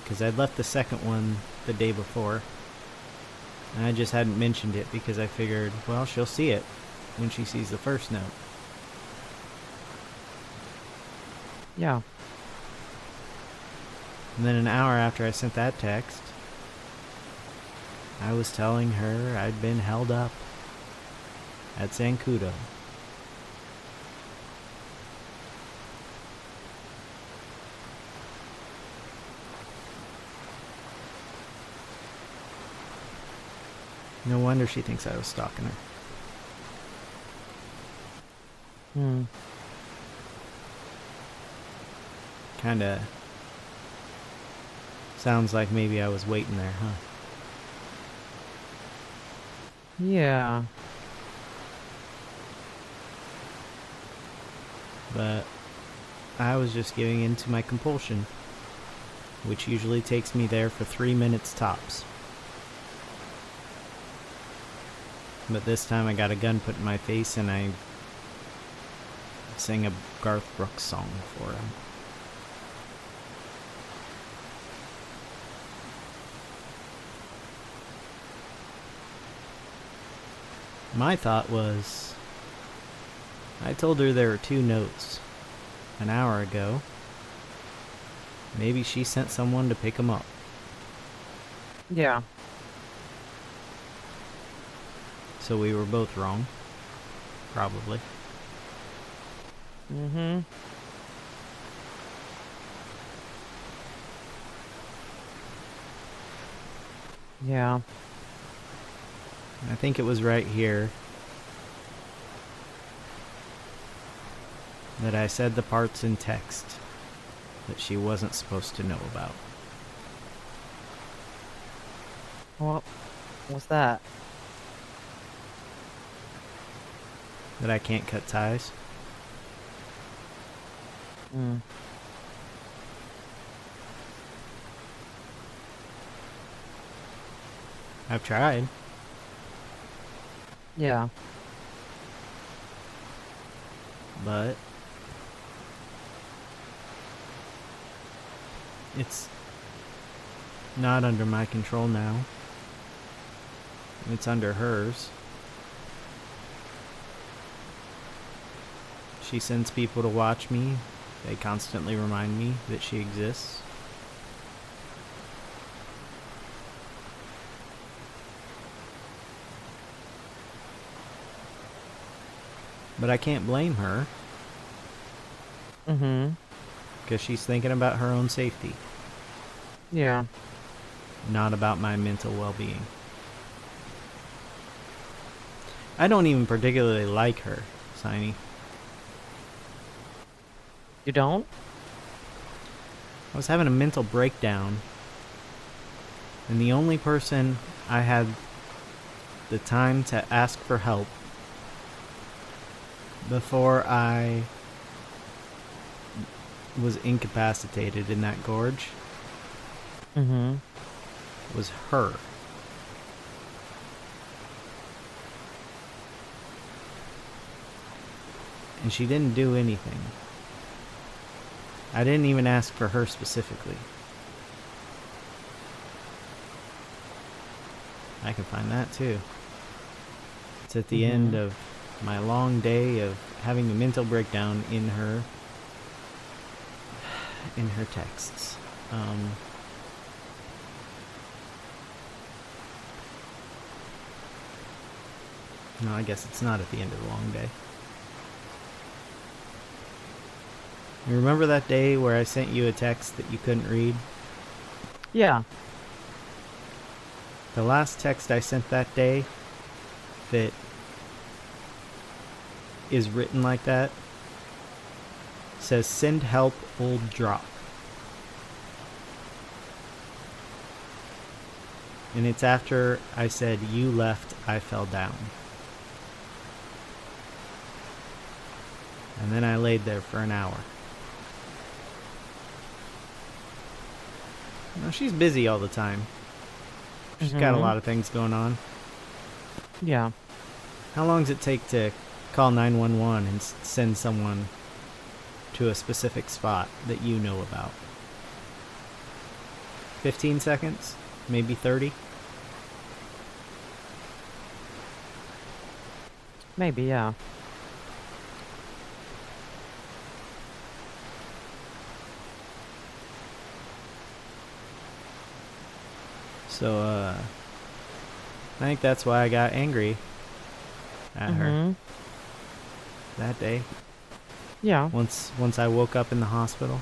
Speaker 2: Because I'd left the second one the day before, and I just hadn't mentioned it because I figured, well, she'll see it when she sees the first note.
Speaker 3: Yeah.
Speaker 2: And then an hour after I sent that text, I was telling her I'd been held up at Zancudo. No wonder she thinks I was stalking her.
Speaker 3: Hmm.
Speaker 2: Kinda sounds like maybe I was waiting there, huh?
Speaker 3: Yeah.
Speaker 2: But I was just giving in to my compulsion, which usually takes me there for 3 minutes tops. But this time I got a gun put in my face and I sang a Garth Brooks song for him. My thought was, I told her there were 2 notes an hour ago. Maybe she sent someone to pick them up.
Speaker 3: Yeah.
Speaker 2: So we were both wrong. Probably.
Speaker 3: Mm-hmm. Yeah.
Speaker 2: I think it was right here that I said the parts in text that she wasn't supposed to know about.
Speaker 3: What was that?
Speaker 2: That I can't cut ties.
Speaker 3: Mm.
Speaker 2: I've tried.
Speaker 3: Yeah.
Speaker 2: But it's not under my control now. It's under hers. She sends people to watch me. They constantly remind me that she exists. But I can't blame her,
Speaker 3: Mm-hmm.
Speaker 2: because she's thinking about her own safety,
Speaker 3: Yeah.
Speaker 2: not about my mental well-being. I don't even particularly like her, Signy.
Speaker 3: You don't?
Speaker 2: I was having a mental breakdown, and the only person I had the time to ask for help before I was incapacitated in that gorge
Speaker 3: Mm-hmm.
Speaker 2: was her. And she didn't do anything. I didn't even ask for her specifically. I can find that too. It's at the end of my long day of having a mental breakdown in her texts. No, I guess it's not at the end of the long day. You remember that day where I sent you a text that you couldn't read?
Speaker 3: Yeah.
Speaker 2: The last text I sent that day that is written like that says, "Send help, old drop." And it's after I said, "You left, I fell down." And then I laid there for an hour. Now, she's busy all the time. She's got a lot of things going on.
Speaker 3: Yeah.
Speaker 2: How long does it take to call 911 and send someone to a specific spot that you know about? 15 seconds? Maybe 30?
Speaker 3: Maybe, yeah.
Speaker 2: So, I think that's why I got angry at her that day.
Speaker 3: Yeah.
Speaker 2: Once I woke up in the hospital.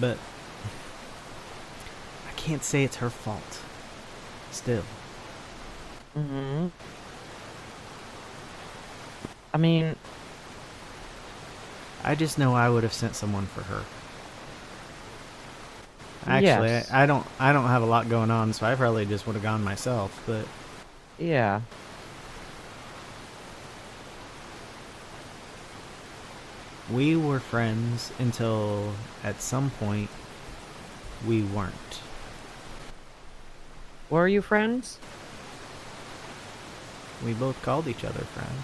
Speaker 2: But I can't say it's her fault. Still.
Speaker 3: I mean,
Speaker 2: I just know I would have sent someone for her. Actually,
Speaker 3: yes.
Speaker 2: I don't have a lot going on, so I probably just would have gone myself, but
Speaker 3: Yeah.
Speaker 2: we were friends until at some point we weren't.
Speaker 3: Were you friends?
Speaker 2: We both called each other friend.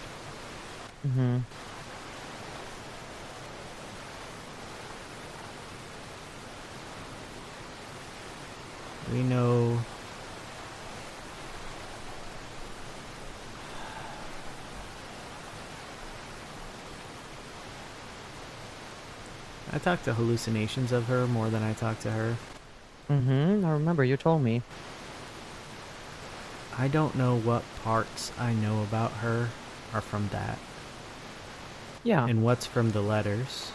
Speaker 2: We know I talk to hallucinations of her more than I talk to her.
Speaker 3: I remember you told me.
Speaker 2: I don't know what parts I know about her are from that.
Speaker 3: Yeah.
Speaker 2: And what's from the letters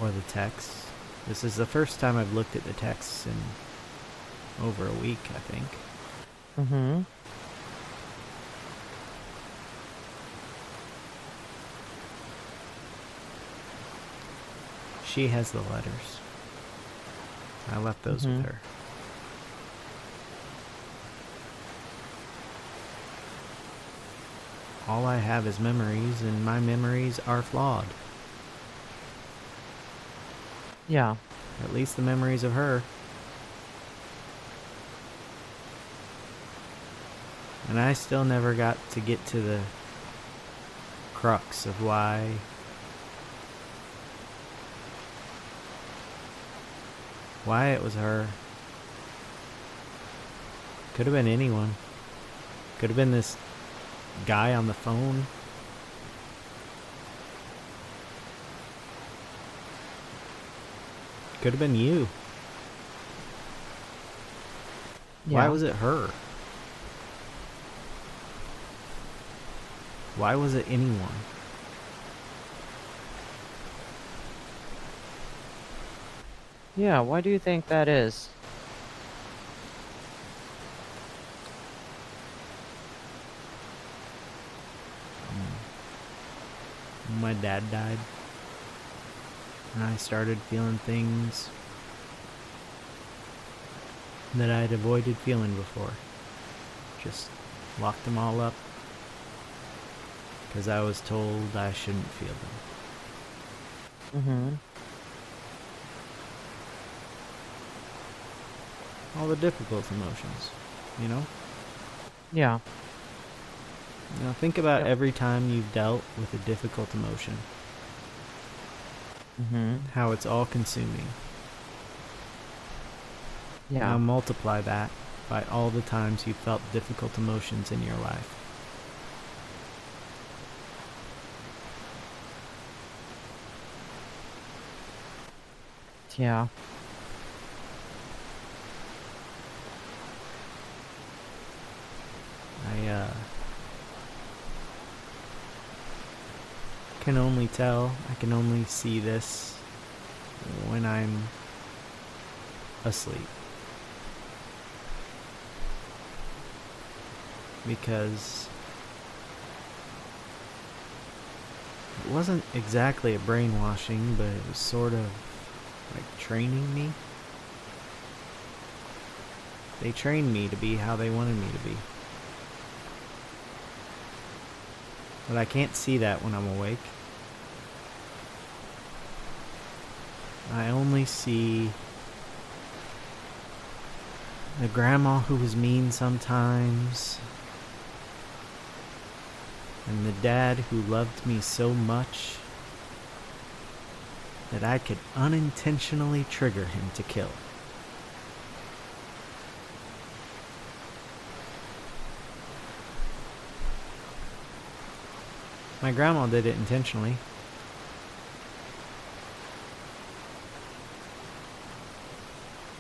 Speaker 2: or the texts. This is the first time I've looked at the texts in over a week, I think. She has the letters. I left those with her. All I have is memories, and my memories are flawed.
Speaker 3: Yeah.
Speaker 2: At least the memories of her. And I still never got to get to the crux of why it was her. Could have been anyone. Could have been this guy on the phone. Could have been you.
Speaker 3: Yeah.
Speaker 2: Why was it her? Why was it anyone?
Speaker 3: Yeah, why do you think that is?
Speaker 2: My dad died, and I started feeling things that I'd avoided feeling before. Just locked them all up because I was told I shouldn't feel them. All the difficult emotions, you know?
Speaker 3: Yeah.
Speaker 2: Now think about
Speaker 3: Yep.
Speaker 2: every time you've dealt with a difficult emotion. How it's all consuming.
Speaker 3: Yeah.
Speaker 2: Now multiply that by all the times you felt difficult emotions in your life.
Speaker 3: Yeah.
Speaker 2: I can only tell, I can only see this when I'm asleep. Because it wasn't exactly a brainwashing, but it was sort of like training me. They trained me to be how they wanted me to be. But I can't see that when I'm awake. I only see the grandma who was mean sometimes, and the dad who loved me so much that I could unintentionally trigger him to kill. My grandma did it intentionally.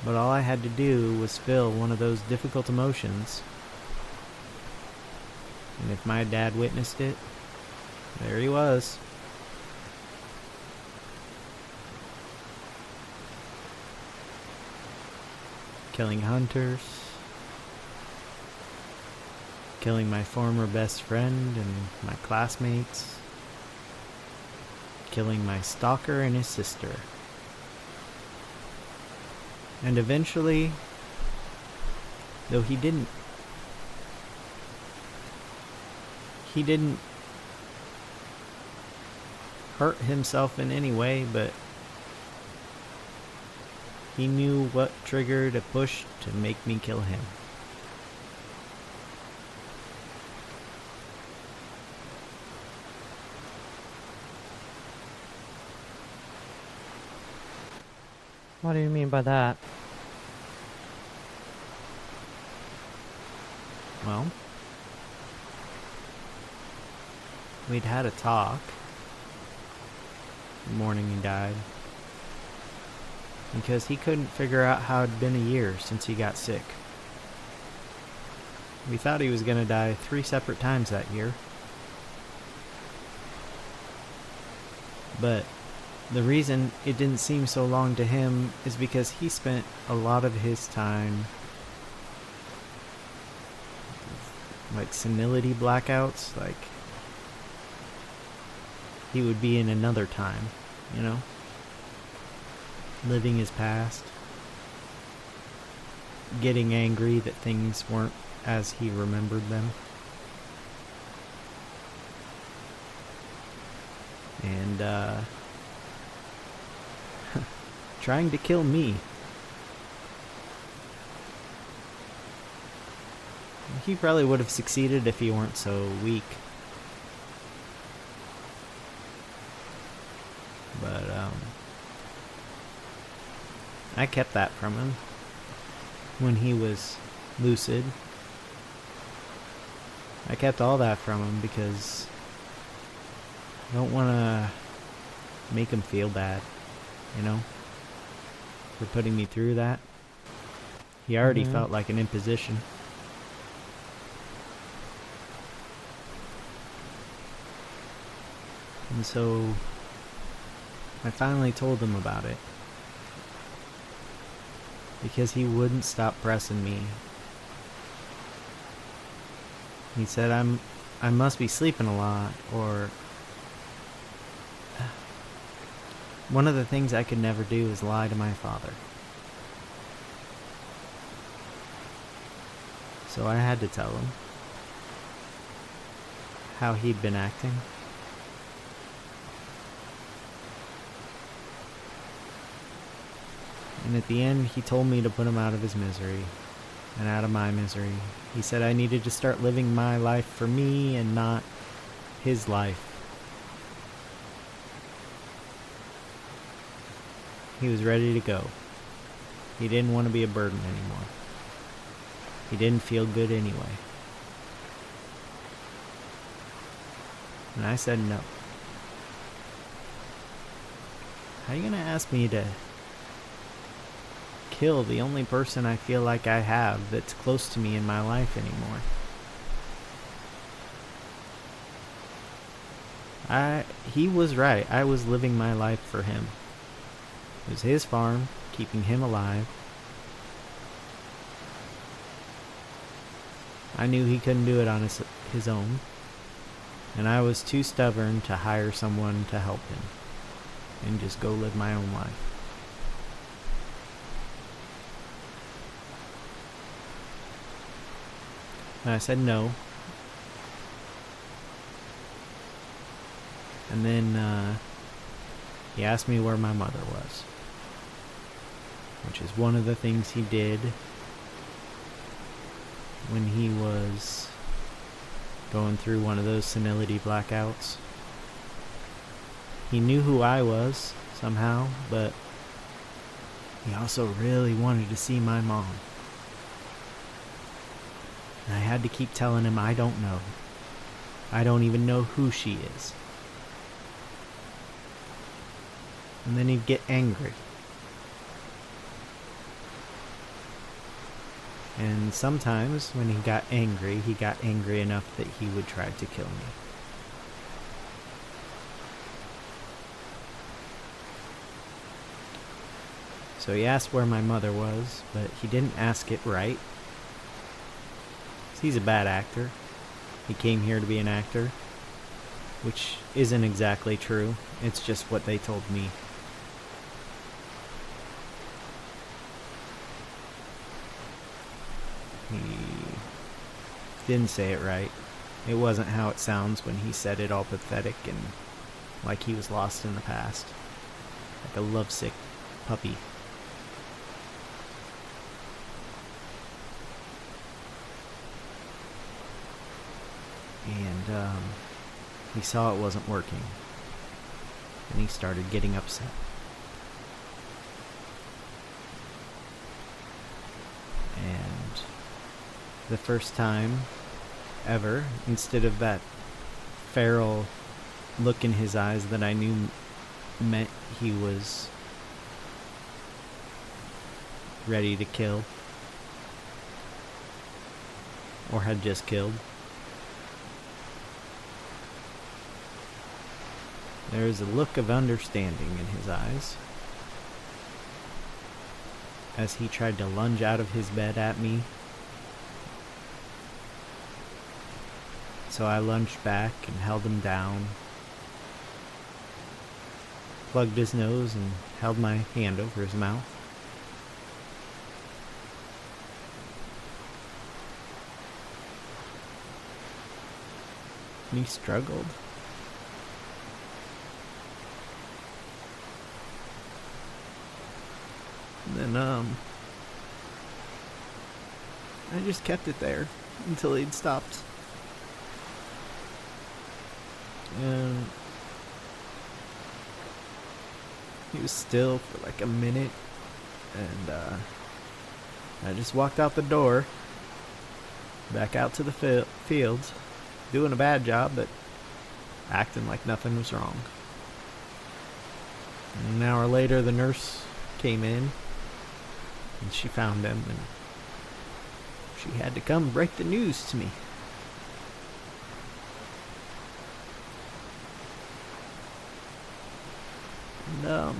Speaker 2: But all I had to do was feel one of those difficult emotions. And if my dad witnessed it, there he was. Killing hunters. Killing my former best friend and my classmates. Killing my stalker and his sister. And eventually, though he didn't hurt himself in any way, but he knew what triggered a push to make me kill him.
Speaker 3: What do you mean by that?
Speaker 2: Well, we'd had a talk the morning he died, because he couldn't figure out how it'd been a year since he got sick. We thought he was gonna die 3 separate times that year. But the reason it didn't seem so long to him is because he spent a lot of his time like senility blackouts, like he would be in another time, you know? Living his past. Getting angry that things weren't as he remembered them. And, trying to kill me. He probably would have succeeded if he weren't so weak. But, I kept that from him when he was lucid. I kept all that from him because I don't want to make him feel bad, you know, for putting me through that. He already felt like an imposition. And so I finally told him about it, because he wouldn't stop pressing me. He said I must be sleeping a lot, or one of the things I could never do is lie to my father. So I had to tell him how he'd been acting. And at the end, he told me to put him out of his misery and out of my misery. He said I needed to start living my life for me and not his life. He was ready to go. He didn't want to be a burden anymore. He didn't feel good anyway. And I said no. How are you going to ask me to kill the only person I feel like I have that's close to me in my life anymore? He was right. I was living my life for him. It was his farm, keeping him alive. I knew he couldn't do it on his own, and I was too stubborn to hire someone to help him and just go live my own life. And I said no. And then he asked me where my mother was, which is one of the things he did when he was going through one of those senility blackouts. He knew who I was somehow, but he also really wanted to see my mom. And I had to keep telling him I don't know. I don't even know who she is. And then he'd get angry. And sometimes when he got angry enough that he would try to kill me. So he asked where my mother was, but he didn't ask it right. He's a bad actor. He came here to be an actor, which isn't exactly true. It's just what they told me. He didn't say it right. It wasn't how it sounds when he said it, all pathetic and like he was lost in the past. Like a lovesick puppy. And he saw it wasn't working. And he started getting upset. And the first time ever, instead of that feral look in his eyes that I knew meant he was ready to kill, or had just killed, there is a look of understanding in his eyes as he tried to lunge out of his bed at me. So I lunged back and held him down, plugged his nose and held my hand over his mouth. And he struggled. And then, I just kept it there until he'd stopped. And he was still for like a minute, and I just walked out the door, back out to the fields, doing a bad job, but acting like nothing was wrong. And an hour later, the nurse came in, and she found him, and she had to come break the news to me. And,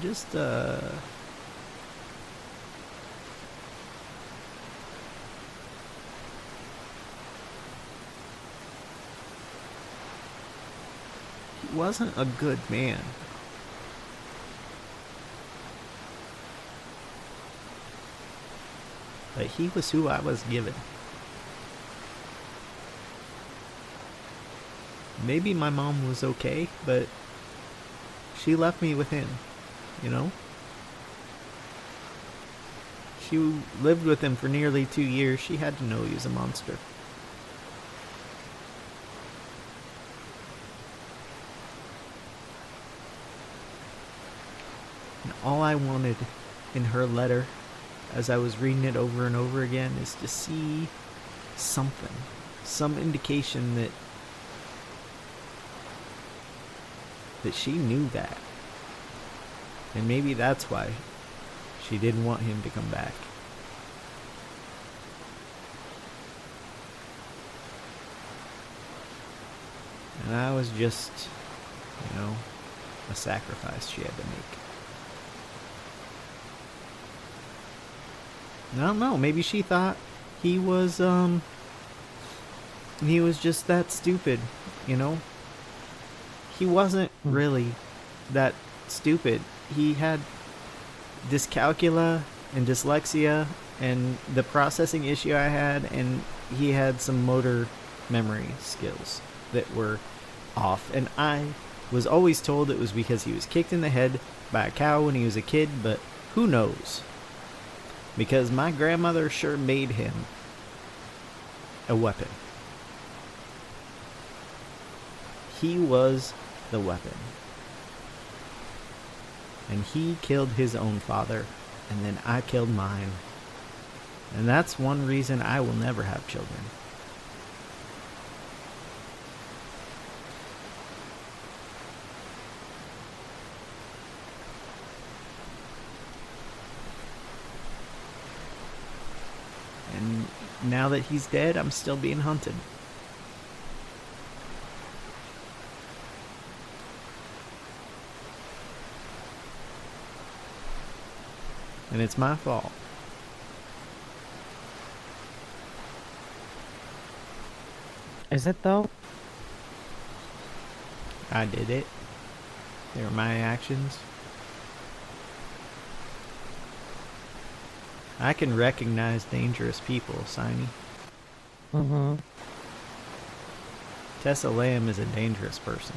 Speaker 2: just, he wasn't a good man. But he was who I was given. Maybe my mom was okay, but she left me with him, you know? She lived with him for nearly 2 years. She had to know he was a monster. And all I wanted in her letter, as I was reading it over and over again, is to see something, some indication that she knew that. And maybe that's why she didn't want him to come back. And I was just, a sacrifice she had to make. I don't know, maybe she thought he was just that stupid, He wasn't really that stupid. He had dyscalculia and dyslexia and the processing issue I had, and he had some motor memory skills that were off. And I was always told it was because he was kicked in the head by a cow when he was a kid, but who knows? Because my grandmother sure made him a weapon. He was the weapon. And he killed his own father, and then I killed mine. And that's one reason I will never have children. now that he's dead, I'm still being hunted. And it's my fault.
Speaker 3: Is it though?
Speaker 2: I did it. They were my actions. I can recognize dangerous people, Signy.
Speaker 3: Mm-hmm.
Speaker 2: Tessa Lamb is a dangerous person.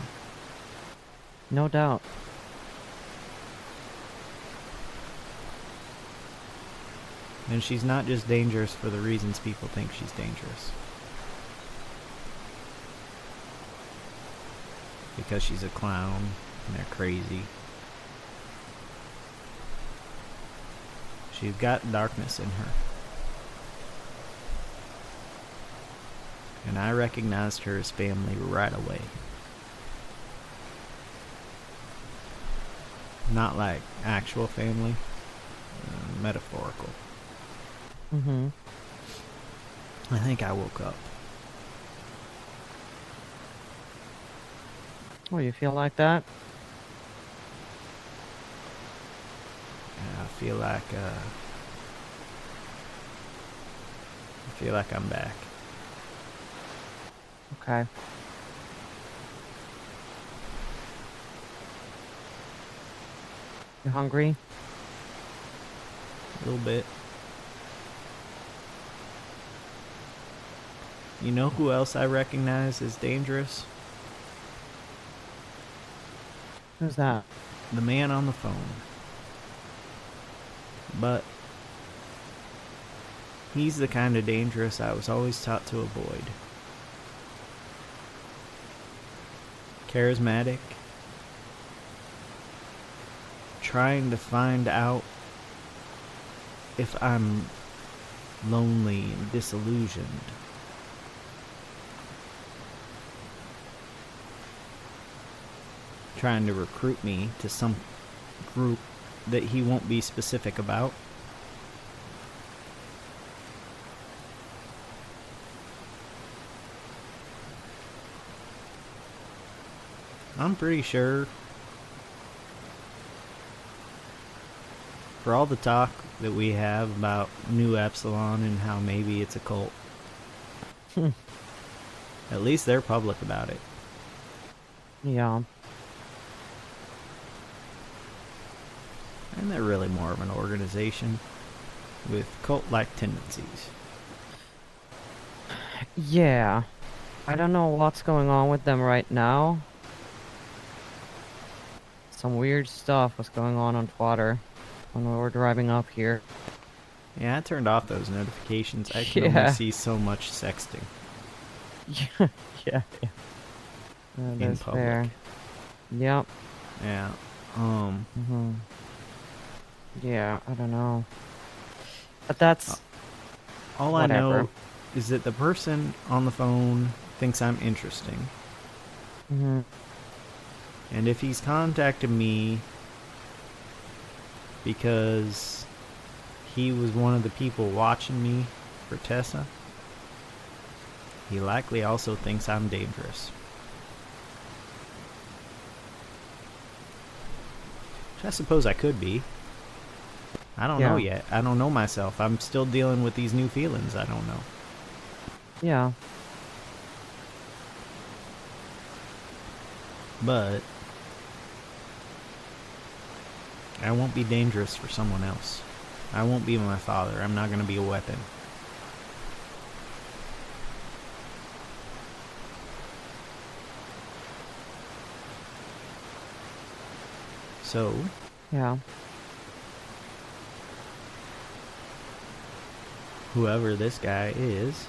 Speaker 3: No doubt.
Speaker 2: And she's not just dangerous for the reasons people think she's dangerous. Because she's a clown and they're crazy. She's got darkness in her. And I recognized her as family right away. Not like actual family, metaphorical.
Speaker 3: Mm-hmm.
Speaker 2: I think I woke up.
Speaker 3: Oh, you feel like that?
Speaker 2: And I feel like I'm back.
Speaker 3: Okay. You hungry?
Speaker 2: A little bit. You know who else I recognize as dangerous?
Speaker 3: Who's that?
Speaker 2: The man on the phone. But he's the kind of dangerous I was always taught to avoid. Charismatic. Trying to find out if I'm lonely and disillusioned. Trying to recruit me to some group that he won't be specific about. I'm pretty sure for all the talk that we have about New Epsilon and how maybe it's a cult, at least they're public about it.
Speaker 3: Yeah.
Speaker 2: And they're really more of an organization with cult-like tendencies.
Speaker 3: Yeah. I don't know what's going on with them right now. Some weird stuff was going on Twitter when we were driving up here.
Speaker 2: Yeah, I turned off those notifications. I can
Speaker 3: Yeah.
Speaker 2: only see so much sexting
Speaker 3: Yeah, yeah. That
Speaker 2: in
Speaker 3: is
Speaker 2: public.
Speaker 3: fair. Yep.
Speaker 2: Yeah.
Speaker 3: Mm-hmm. Yeah, I don't know. But that's
Speaker 2: All
Speaker 3: whatever.
Speaker 2: I know is that the person on the phone thinks I'm interesting.
Speaker 3: Mm-hmm.
Speaker 2: And if he's contacted me because he was one of the people watching me for Tessa, he likely also thinks I'm dangerous. Which I suppose I could be. I don't know
Speaker 3: Yeah.
Speaker 2: yet. I don't know myself. I'm still dealing with these new feelings I don't know.
Speaker 3: Yeah.
Speaker 2: But I won't be dangerous for someone else. I won't be my father. I'm not going to be a weapon. So,
Speaker 3: Yeah.
Speaker 2: whoever this guy is,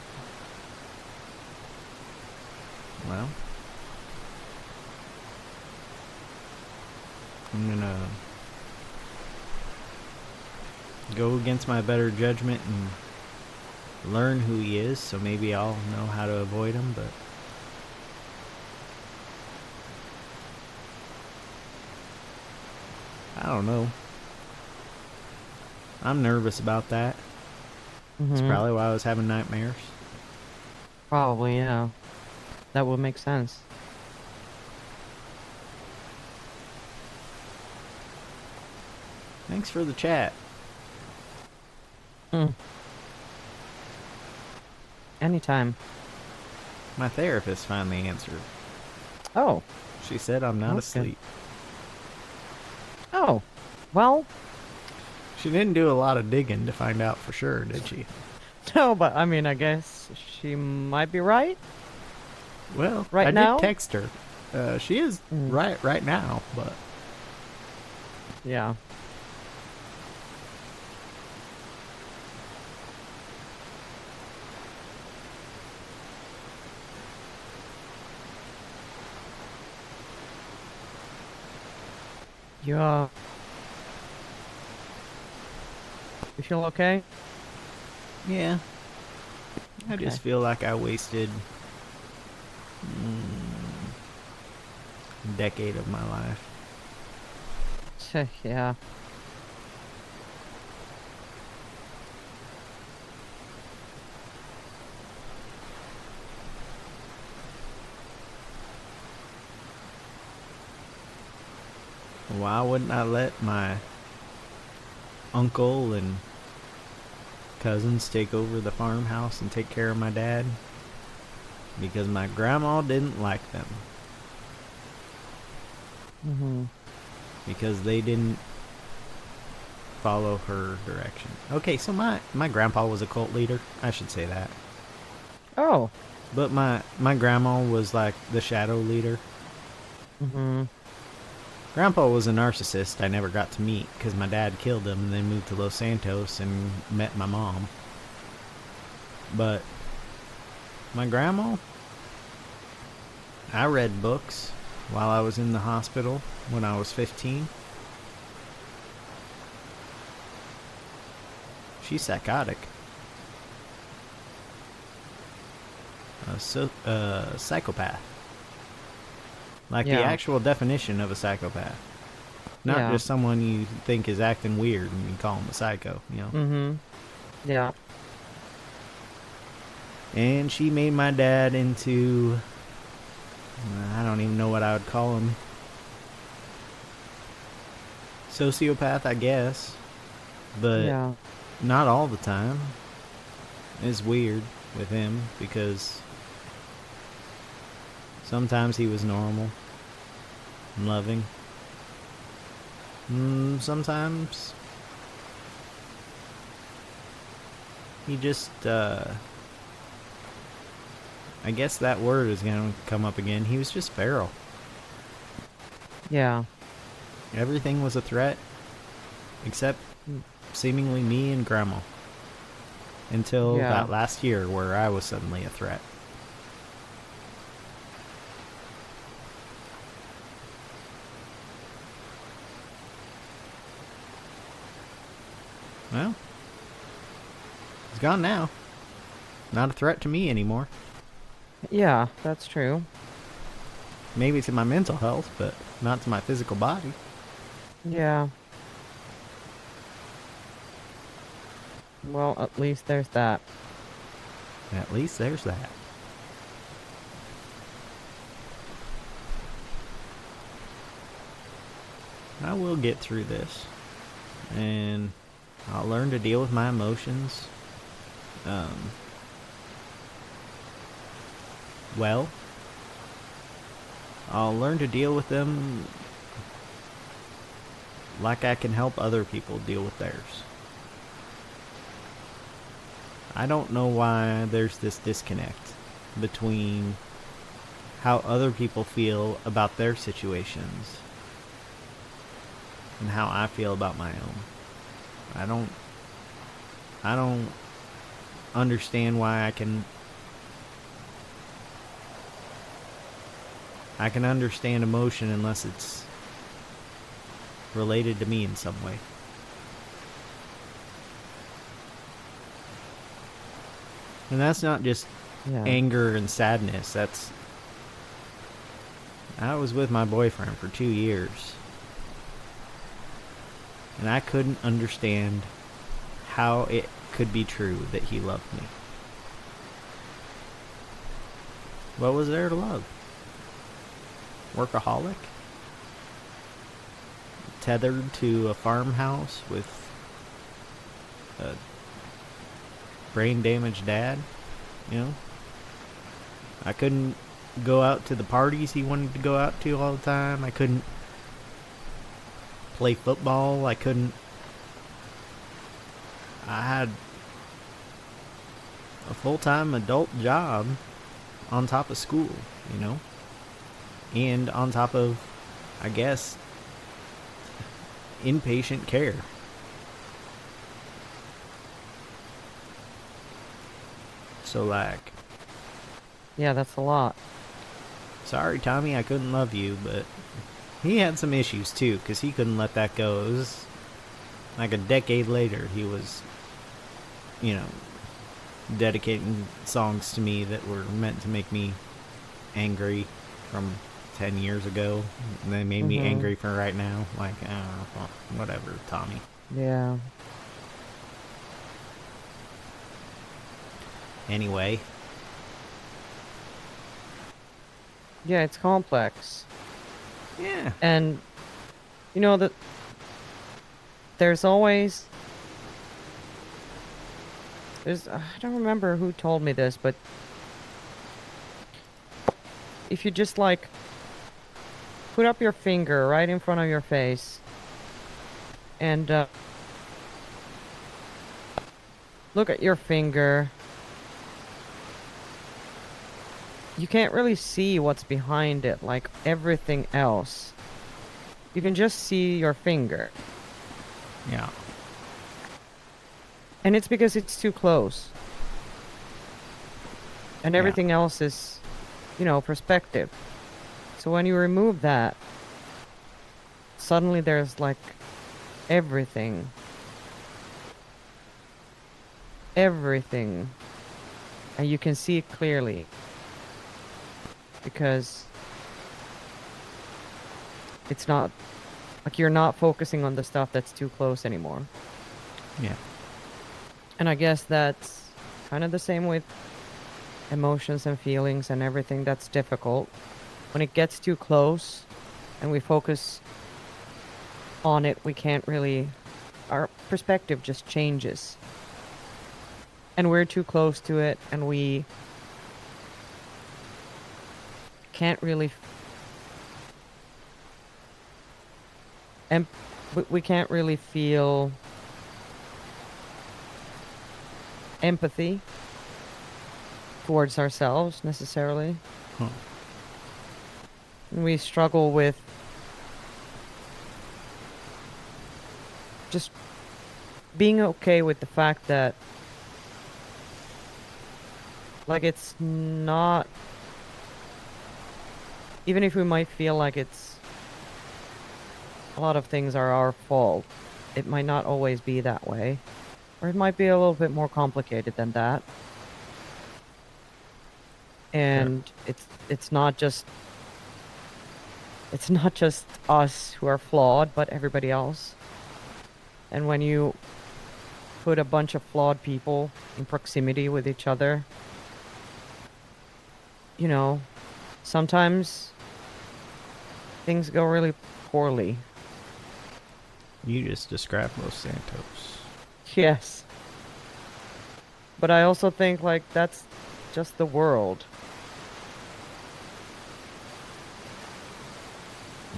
Speaker 2: well, I'm gonna go against my better judgment and learn who he is, so maybe I'll know how to avoid him, but I don't know. I'm nervous about that. That's
Speaker 3: Mhm.
Speaker 2: probably why I was having nightmares.
Speaker 3: Probably, yeah. That would make sense.
Speaker 2: Thanks for the chat.
Speaker 3: Hmm. Anytime.
Speaker 2: My therapist finally answered.
Speaker 3: Oh.
Speaker 2: She said I'm not
Speaker 3: Okay.
Speaker 2: asleep.
Speaker 3: Oh. Well,
Speaker 2: She didn't do a lot of digging to find out for sure, did she?
Speaker 3: no, but I mean, I guess she might be right.
Speaker 2: Well,
Speaker 3: Right
Speaker 2: I
Speaker 3: now?
Speaker 2: did text her. She is
Speaker 3: Mm.
Speaker 2: right now, but
Speaker 3: Yeah. Yeah. You feel okay?
Speaker 2: yeah. I just
Speaker 3: Okay.
Speaker 2: feel like I wasted a decade of my life.
Speaker 3: Yeah.
Speaker 2: Why wouldn't I let my uncle and cousins take over the farmhouse and take care of my dad? Because my grandma didn't like them.
Speaker 3: Mhm.
Speaker 2: Because they didn't follow her direction. Okay, so my grandpa was a cult leader. I should say that.
Speaker 3: Oh.
Speaker 2: But my grandma was like the shadow leader.
Speaker 3: Mhm.
Speaker 2: Grandpa was a narcissist I never got to meet because my dad killed him and then moved to Los Santos and met my mom. But my grandma, I read books while I was in the hospital when I was 15. She's psychotic. Psychopath. Like the
Speaker 3: Yeah.
Speaker 2: actual definition of a psychopath. Not
Speaker 3: Yeah.
Speaker 2: just someone you think is acting weird and you call him a psycho, you know?
Speaker 3: Mhm. Yeah.
Speaker 2: And she made my dad into, I don't even know what I would call him. Sociopath, I guess. But
Speaker 3: Yeah.
Speaker 2: not all the time. It's weird with him because sometimes he was normal and loving. Sometimes he just, I guess that word is going to come up again. He was just feral.
Speaker 3: Yeah.
Speaker 2: Everything was a threat except seemingly me and Grandma. Until
Speaker 3: Yeah.
Speaker 2: that last year where I was suddenly a threat. Well, he's gone now. Not a threat to me anymore.
Speaker 3: Yeah, that's true.
Speaker 2: Maybe to my mental health, but not to my physical body.
Speaker 3: Yeah. Well, at least there's that.
Speaker 2: At least there's that. I will get through this. And I'll learn to deal with my emotions. Well, I'll learn to deal with them like I can help other people deal with theirs. I don't know why there's this disconnect between how other people feel about their situations and how I feel about my own. I don't understand why I can understand emotion unless it's related to me in some way. And that's not just
Speaker 3: Yeah.
Speaker 2: anger and sadness. I was with my boyfriend for 2 years. And I couldn't understand how it could be true that he loved me. What was there to love? Workaholic? Tethered to a farmhouse with a brain damaged dad? You know? I couldn't go out to the parties he wanted to go out to all the time. I couldn't play football. I had a full-time adult job on top of school, you know? And on top of, I guess, inpatient care. So, like...
Speaker 3: Yeah, that's a lot.
Speaker 2: Sorry, Tommy, I couldn't love you, but... He had some issues, too, because he couldn't let that go. It was like a decade later, he was, you know, dedicating songs to me that were meant to make me angry from 10 years ago. And they made me angry for right now. Like, whatever, Tommy.
Speaker 3: Yeah.
Speaker 2: Anyway.
Speaker 3: Yeah, it's complex.
Speaker 2: Yeah.
Speaker 3: And, you know, that there's always... I don't remember who told me this, but if you just, like, put up your finger right in front of your face and look at your finger, you can't really see what's behind it, like everything else. You can just see your finger.
Speaker 2: Yeah.
Speaker 3: And it's because it's too close. And everything else is, you know, perspective. So when you remove that, suddenly there's like everything. Everything. And you can see it clearly. Because it's not, like you're not focusing on the stuff that's too close anymore.
Speaker 2: Yeah.
Speaker 3: And I guess that's kind of the same with emotions and feelings and everything that's difficult. When it gets too close and we focus on it, we can't really... Our perspective just changes. And we're too close to it, and we can't really... we can't really feel empathy towards ourselves necessarily. We struggle with just being okay with the fact that, like, it's not, even if we might feel like it's, a lot of things are our fault, it might not always be that way. Or it might be a little bit more complicated than that. And it's not just us who are flawed, but everybody else. And when you put a bunch of flawed people in proximity with each other, you know, sometimes things go really poorly.
Speaker 2: You just described Los Santos.
Speaker 3: Yes. But I also think, like, that's just the world.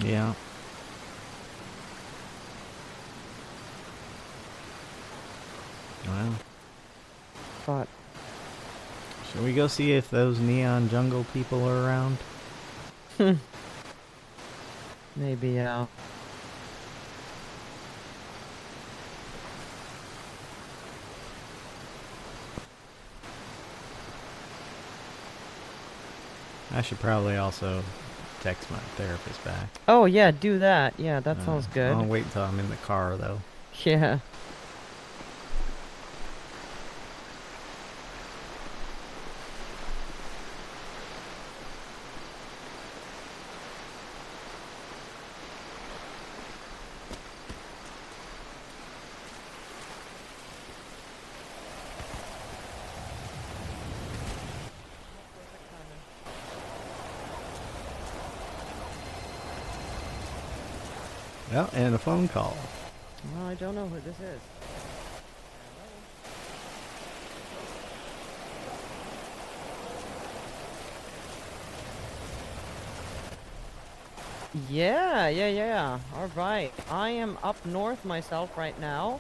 Speaker 2: Yeah. Well.
Speaker 3: But
Speaker 2: Shall we go see if those neon jungle people are around?
Speaker 3: maybe,
Speaker 2: I should probably also text my therapist back.
Speaker 3: Oh, yeah, do that. Yeah, that sounds good.
Speaker 2: I'll wait until I'm in the car, though.
Speaker 3: Yeah.
Speaker 2: Oh, and a phone call.
Speaker 3: Well, I don't know who this is. Yeah. All right. I am up north myself right now.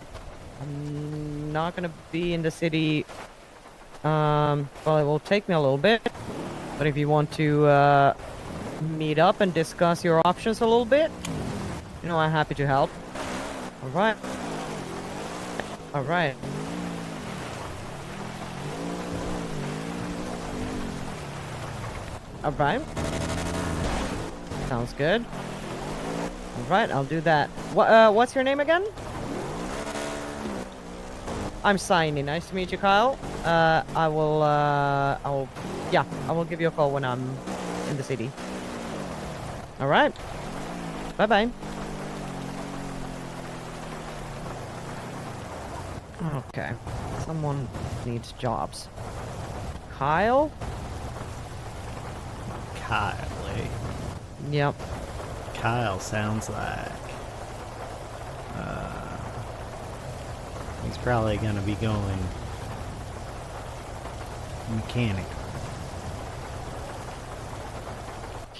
Speaker 3: I'm not gonna be in the city. Well, it will take me a little bit. But if you want to meet up and discuss your options a little bit, you know, I'm happy to help. All right. All right. All right. Sounds good. All right, I'll do that. What's your name again? I'm Signy. Nice to meet you, Kyle. I will give you a call when I'm in the city. All right. Bye-bye. Okay. Someone needs jobs. Kyle?
Speaker 2: Kyle, eh?
Speaker 3: Yep.
Speaker 2: Kyle sounds like he's probably gonna be going mechanic.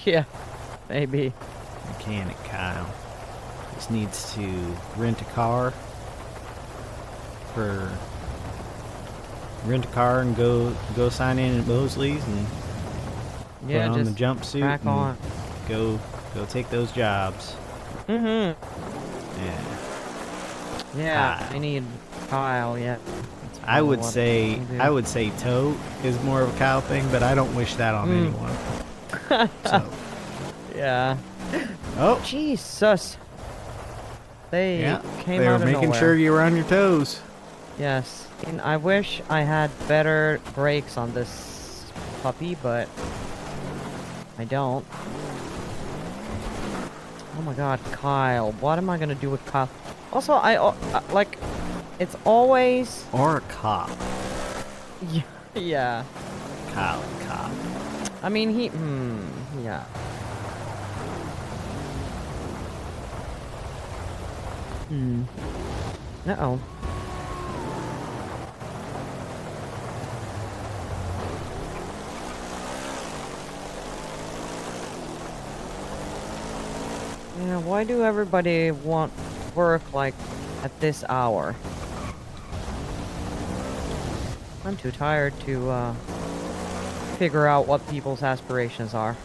Speaker 3: Yeah, maybe.
Speaker 2: Mechanic Kyle just needs to rent a car and go sign in at Mosley's and
Speaker 3: Yeah,
Speaker 2: put on the
Speaker 3: just
Speaker 2: jumpsuit
Speaker 3: crack
Speaker 2: and
Speaker 3: on.
Speaker 2: go take those jobs.
Speaker 3: Mm-hmm.
Speaker 2: Yeah.
Speaker 3: Yeah,
Speaker 2: Kyle.
Speaker 3: I need Kyle, yeah.
Speaker 2: I would
Speaker 3: what
Speaker 2: say
Speaker 3: I'll do.
Speaker 2: tote is more of a Kyle thing, but I don't wish that on anyone. So.
Speaker 3: Yeah.
Speaker 2: Oh,
Speaker 3: Jesus. They
Speaker 2: yeah.
Speaker 3: came
Speaker 2: They were
Speaker 3: out of
Speaker 2: making
Speaker 3: nowhere.
Speaker 2: sure you were on your toes.
Speaker 3: Yes. And I wish I had better brakes on this puppy, but I don't. Oh my god, Kyle. What am I gonna do with Kyle? Also, like, it's always...
Speaker 2: Or a cop.
Speaker 3: Yeah.
Speaker 2: Kyle, cop.
Speaker 3: I mean, yeah. Uh-oh. Yeah, why do everybody want work, like, at this hour? I'm too tired to, figure out what people's aspirations are.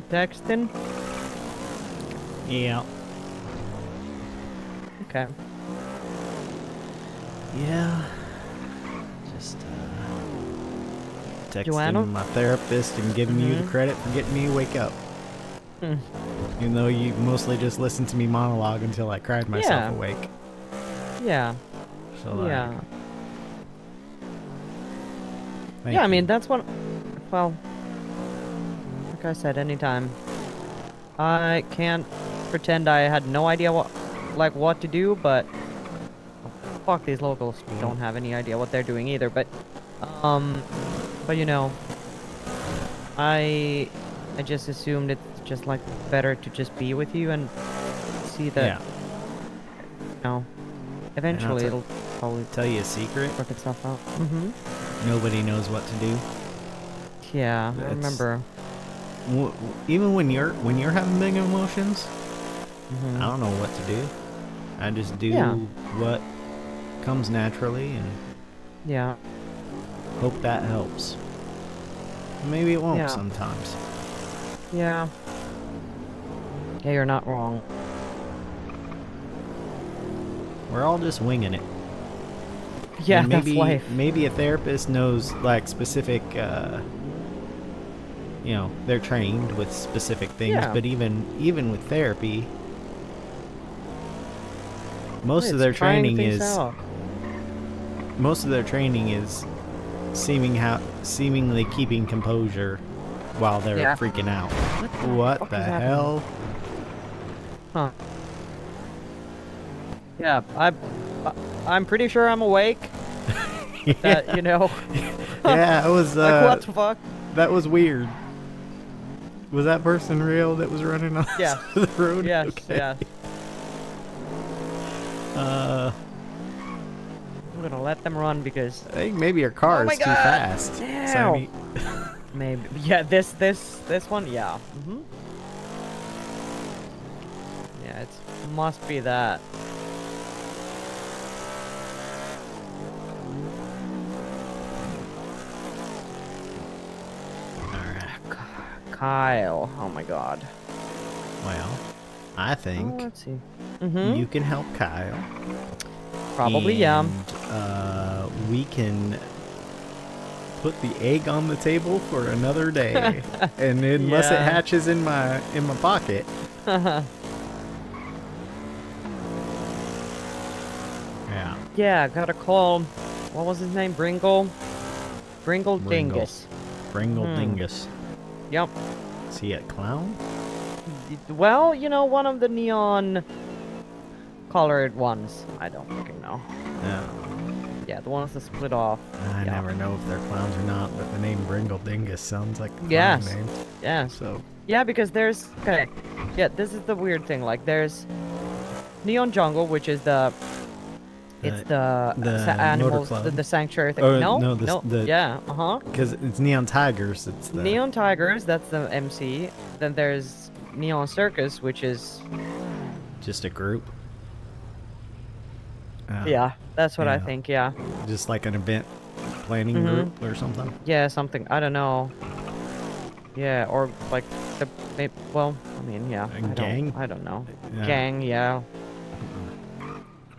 Speaker 3: Texting?
Speaker 2: Yeah.
Speaker 3: Okay.
Speaker 2: Yeah. Just texting
Speaker 3: Joanna?
Speaker 2: my therapist and giving you the credit for getting me to wake up. Even though you mostly just listened to me monologue until I cried myself
Speaker 3: Yeah.
Speaker 2: awake.
Speaker 3: Yeah.
Speaker 2: So like,
Speaker 3: Yeah.
Speaker 2: thank
Speaker 3: Yeah, I
Speaker 2: you.
Speaker 3: mean, that's what... Well... Like I said, anytime. I can't pretend I had no idea what to do, but... Fuck, these locals don't have any idea what they're doing either, but... But you know... I just assumed it's just, like, better to just be with you and see that...
Speaker 2: Yeah.
Speaker 3: You know... Eventually
Speaker 2: And I'll
Speaker 3: it'll probably
Speaker 2: tell you a secret.
Speaker 3: work itself out.
Speaker 2: Nobody knows what to do.
Speaker 3: Yeah, I
Speaker 2: That's-
Speaker 3: remember.
Speaker 2: Even when you're having big emotions,
Speaker 3: Mhm.
Speaker 2: I don't know what to do. I just do
Speaker 3: Yeah.
Speaker 2: what comes naturally and
Speaker 3: Yeah.
Speaker 2: hope that helps. Maybe it won't
Speaker 3: Yeah.
Speaker 2: sometimes.
Speaker 3: Yeah. Yeah, you're not wrong.
Speaker 2: We're all just winging it.
Speaker 3: Yeah,
Speaker 2: And maybe,
Speaker 3: that's life.
Speaker 2: Maybe a therapist knows like specific, you know, they're trained with specific things.
Speaker 3: Yeah.
Speaker 2: But even with therapy, most of
Speaker 3: It's
Speaker 2: their
Speaker 3: trying
Speaker 2: training
Speaker 3: things
Speaker 2: is
Speaker 3: out.
Speaker 2: seemingly keeping composure while they're
Speaker 3: Yeah.
Speaker 2: freaking out.
Speaker 3: What
Speaker 2: What
Speaker 3: fuck
Speaker 2: the
Speaker 3: is happening?
Speaker 2: hell?
Speaker 3: Huh. Yeah, I'm pretty sure I'm awake. That, you know.
Speaker 2: Yeah, it was.
Speaker 3: Like, what the fuck?
Speaker 2: That was weird. Was that person real that was running on the
Speaker 3: Yeah.
Speaker 2: side of the road?
Speaker 3: Yes,
Speaker 2: Okay.
Speaker 3: yes.
Speaker 2: Uh,
Speaker 3: I'm gonna let them run because
Speaker 2: I think maybe your car
Speaker 3: Oh my
Speaker 2: is too
Speaker 3: God!
Speaker 2: fast. So
Speaker 3: Damn.
Speaker 2: I mean-
Speaker 3: maybe. Yeah, this one. Yeah. Yeah, it must be that. Kyle. Oh my God.
Speaker 2: well, I think
Speaker 3: Oh, let's see.
Speaker 2: you can help Kyle.
Speaker 3: Probably, yeah.
Speaker 2: And, we can put the egg on the table for another day. And unless it
Speaker 3: Yeah.
Speaker 2: hatches in my pocket. Yeah.
Speaker 3: Yeah, gotta call. What was his name? Bringle Dingus.
Speaker 2: Bringle Dingus.
Speaker 3: Yep.
Speaker 2: Is he a clown?
Speaker 3: Well, you know, one of the neon colored ones. I don't fucking know.
Speaker 2: Yeah.
Speaker 3: Yeah, the ones that split off.
Speaker 2: I
Speaker 3: Yeah.
Speaker 2: never know if they're clowns or not, but the name Bringle Dingus sounds like a clown
Speaker 3: Yes.
Speaker 2: name.
Speaker 3: Yes.
Speaker 2: So,
Speaker 3: Yeah, because there's okay. Yeah, this is the weird thing. Like, there's Neon Jungle, which is the it's the
Speaker 2: the
Speaker 3: animals,
Speaker 2: motor club.
Speaker 3: the sanctuary thing.
Speaker 2: Or,
Speaker 3: no,
Speaker 2: no, the-
Speaker 3: yeah,
Speaker 2: because it's Neon Tigers. It's the
Speaker 3: Neon Tigers, that's the MC. Then there's Neon Circus, which is
Speaker 2: just a group.
Speaker 3: yeah, that's what I
Speaker 2: yeah.
Speaker 3: think. Yeah,
Speaker 2: Just like an event planning group or something.
Speaker 3: yeah, something. I don't know. Yeah, or like well, I mean, yeah,
Speaker 2: gang?
Speaker 3: I don't know.
Speaker 2: Yeah.
Speaker 3: Gang, yeah.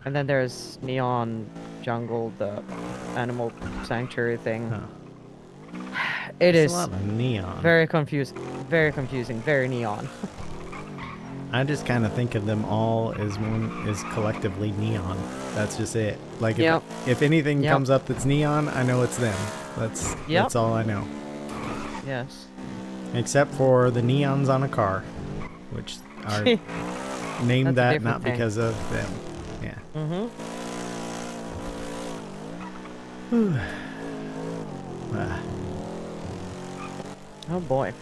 Speaker 3: And then there's Neon Jungle, the animal sanctuary thing.
Speaker 2: Huh.
Speaker 3: It
Speaker 2: There's
Speaker 3: is
Speaker 2: a lot of neon.
Speaker 3: very confusing, very neon.
Speaker 2: I just kind of think of them all as collectively neon. That's just it. Like if,
Speaker 3: Yep.
Speaker 2: if anything
Speaker 3: Yep.
Speaker 2: comes up that's neon, I know it's them. That's all I know.
Speaker 3: Yes.
Speaker 2: Except for the neons on a car, which are named
Speaker 3: That's a
Speaker 2: that
Speaker 3: different
Speaker 2: not
Speaker 3: thing.
Speaker 2: because of them. Yeah. Ah.
Speaker 3: Oh boy.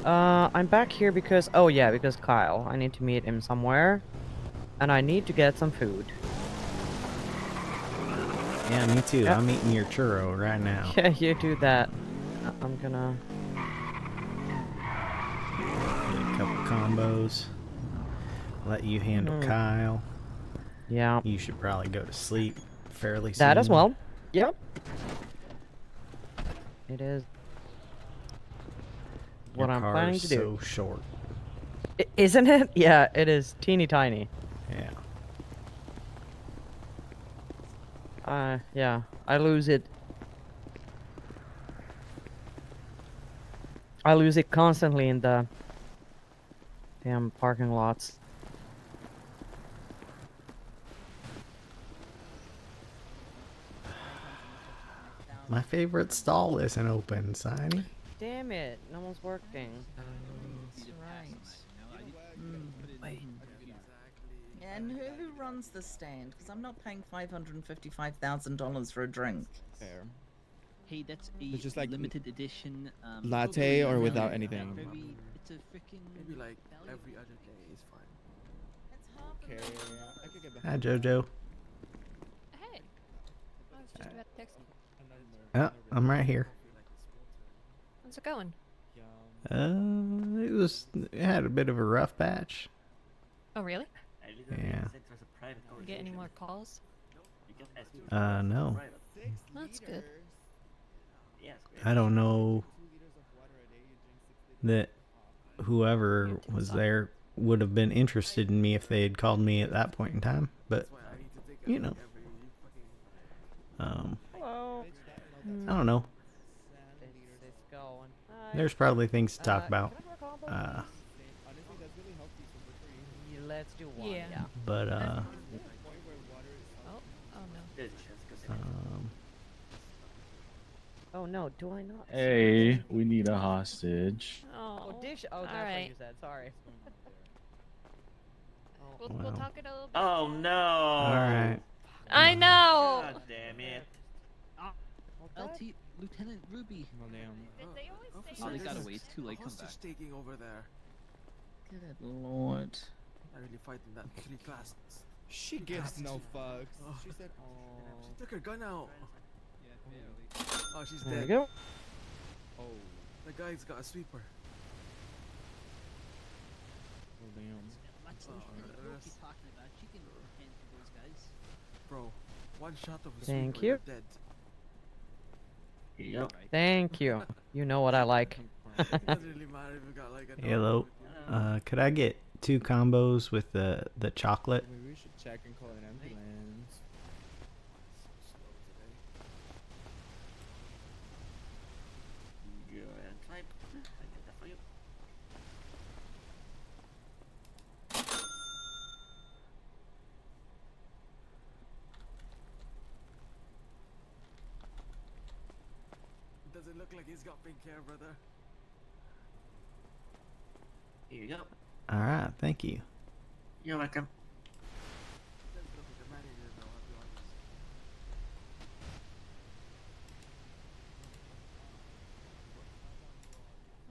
Speaker 3: I'm back here because because Kyle. I need to meet him somewhere, and I need to get some food.
Speaker 2: Yeah, me too.
Speaker 3: Yep.
Speaker 2: I'm eating your churro right now.
Speaker 3: Yeah, you do that. I'm gonna.
Speaker 2: Get a couple combos. Let you handle Kyle.
Speaker 3: Yeah.
Speaker 2: You should probably go to sleep fairly soon.
Speaker 3: That as well. Yep. It is what
Speaker 2: Your
Speaker 3: I'm
Speaker 2: car
Speaker 3: planning
Speaker 2: is
Speaker 3: to do.
Speaker 2: so short.
Speaker 3: Isn't it? Yeah, it is teeny tiny.
Speaker 2: Yeah.
Speaker 3: Yeah. I lose it. I lose it constantly in the damn parking lots.
Speaker 2: My favorite stall isn't open, Signy.
Speaker 3: Damn it! No one's working.
Speaker 5: And who runs the stand? Because I'm not paying $555,000 for a drink.
Speaker 6: Fair.
Speaker 7: Hey, that's a
Speaker 6: It's just like
Speaker 7: limited edition.
Speaker 6: Latte or without anything?
Speaker 7: It's a freaking.
Speaker 8: Maybe like every other day is fine.
Speaker 6: Okay, I could get the
Speaker 2: Hi, Jojo.
Speaker 9: Hey. I was just about to text you.
Speaker 2: Oh, I'm right here.
Speaker 9: How's it going?
Speaker 2: It had a bit of a rough patch.
Speaker 9: Oh, really?
Speaker 2: Yeah.
Speaker 9: You get any more calls?
Speaker 2: No.
Speaker 9: That's good.
Speaker 2: I don't know that whoever was there would have been interested in me if they had called me at that point in time, but you know.
Speaker 3: Hello.
Speaker 2: I don't know.
Speaker 3: It's going.
Speaker 2: There's probably things to talk about.
Speaker 3: Let's do one.
Speaker 9: Yeah.
Speaker 2: But
Speaker 9: Oh, oh no.
Speaker 3: Oh no, do I not?
Speaker 10: Hey, we need a hostage.
Speaker 9: Oh.
Speaker 3: Oh, dish. Oh, that's what
Speaker 9: Alright.
Speaker 3: you said. Sorry.
Speaker 9: We'll
Speaker 2: Well.
Speaker 9: talk it a little bit.
Speaker 10: Oh no!
Speaker 2: Alright.
Speaker 9: I know!
Speaker 10: God damn it!
Speaker 7: LT Lieutenant Ruby.
Speaker 6: Well, damn.
Speaker 9: They always say
Speaker 7: Oh, they
Speaker 9: that.
Speaker 7: gotta wait. It's too late. Come back.
Speaker 8: Hostage taking over there.
Speaker 5: Good lord.
Speaker 8: I really fighting that 3 class.
Speaker 6: She gives no fucks.
Speaker 8: Oh.
Speaker 6: She said,
Speaker 8: She
Speaker 6: "Oh."
Speaker 8: took her gun out. Oh, she's
Speaker 3: There we
Speaker 8: dead.
Speaker 3: go.
Speaker 6: Oh.
Speaker 8: The guy's got a sweeper.
Speaker 6: Well, damn.
Speaker 7: What's
Speaker 8: Oh,
Speaker 7: Lieutenant Ruby
Speaker 8: that's-
Speaker 7: talking about? She can handle those guys.
Speaker 8: Bro, one shot of a
Speaker 3: Thank
Speaker 8: sweeper,
Speaker 3: you.
Speaker 8: you're dead.
Speaker 10: Yep.
Speaker 3: Thank you. You know what I like.
Speaker 8: It doesn't really matter if you got like a dog
Speaker 2: Hello.
Speaker 8: with you.
Speaker 2: Could I get 2 combos with the chocolate?
Speaker 6: Maybe we should check and call an ambulance.
Speaker 8: So slow today.
Speaker 10: Go ahead and type. I get that for you.
Speaker 8: Does it look like he's got pink hair, brother?
Speaker 10: Here you go.
Speaker 2: Alright, thank you.
Speaker 10: You're welcome.
Speaker 8: Does look like a manager though, I'll be honest.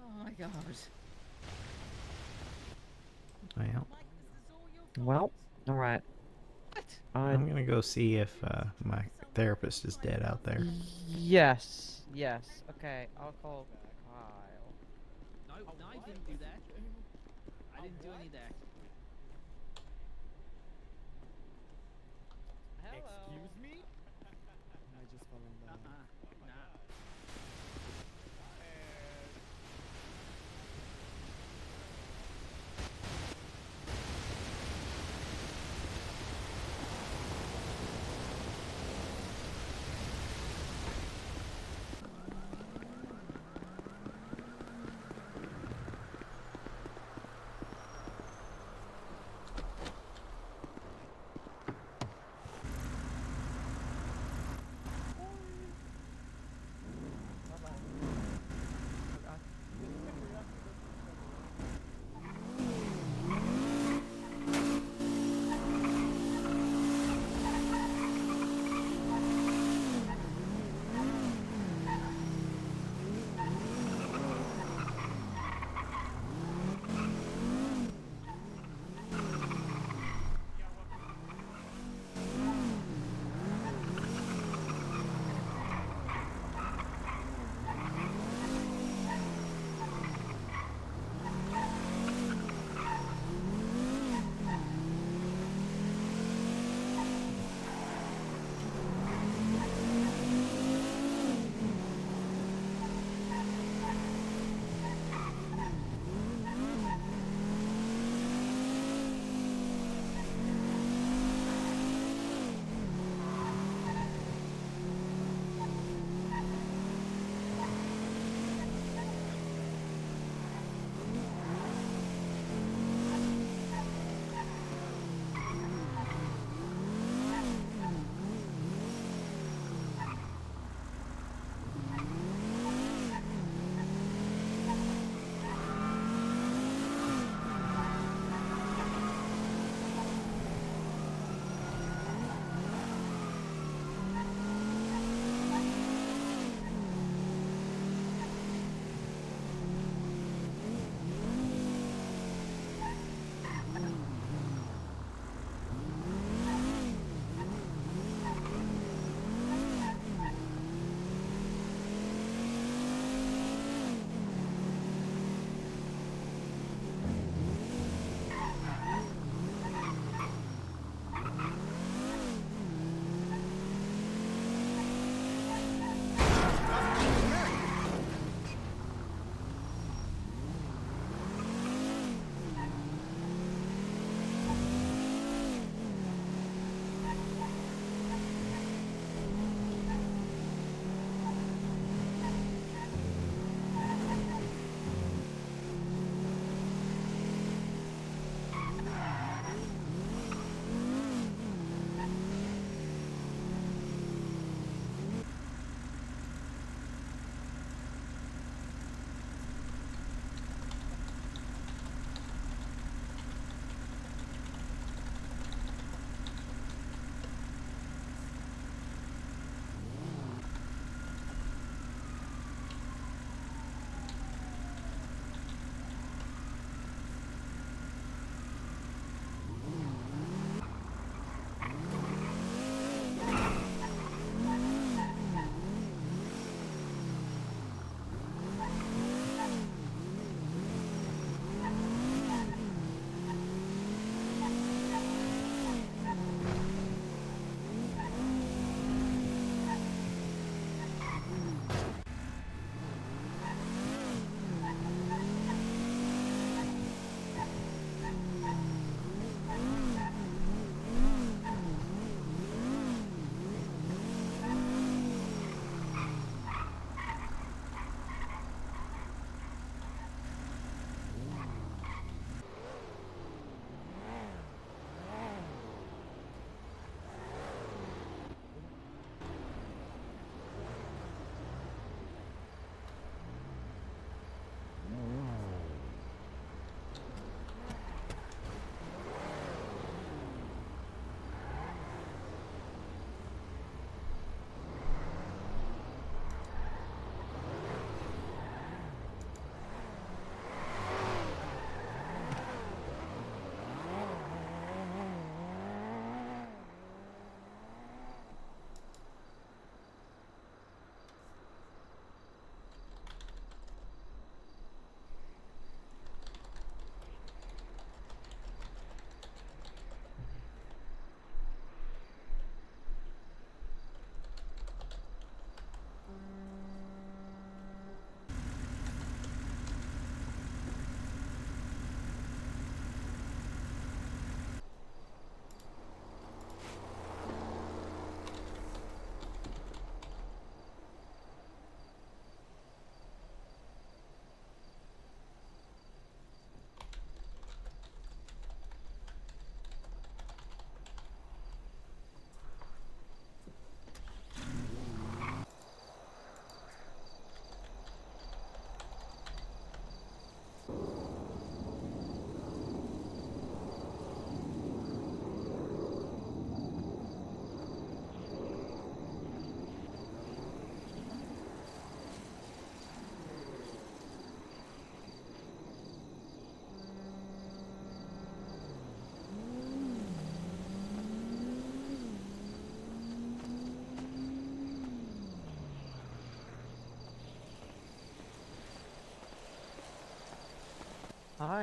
Speaker 5: Oh my god.
Speaker 2: Well,
Speaker 5: Mike, this is all your fault.
Speaker 3: Well, all right.
Speaker 2: I'm gonna go see if my therapist is dead out there.
Speaker 3: Yes. Yes. Okay. I'll call Kyle.
Speaker 7: No, I didn't do that. I didn't do any of that.
Speaker 6: Excuse me? I just fell in the.
Speaker 7: Nah.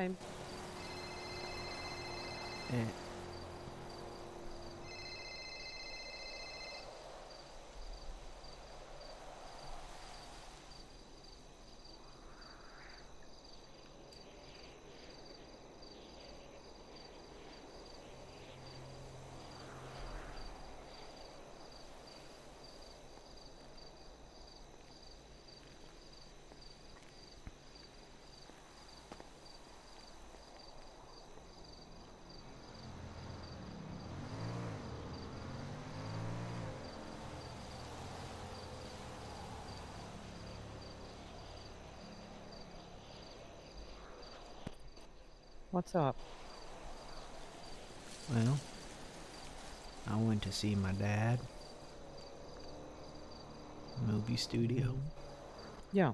Speaker 3: fine.
Speaker 2: Eh.
Speaker 3: What's up?
Speaker 2: Well, I went to see my dad. Movie studio.
Speaker 3: Yeah.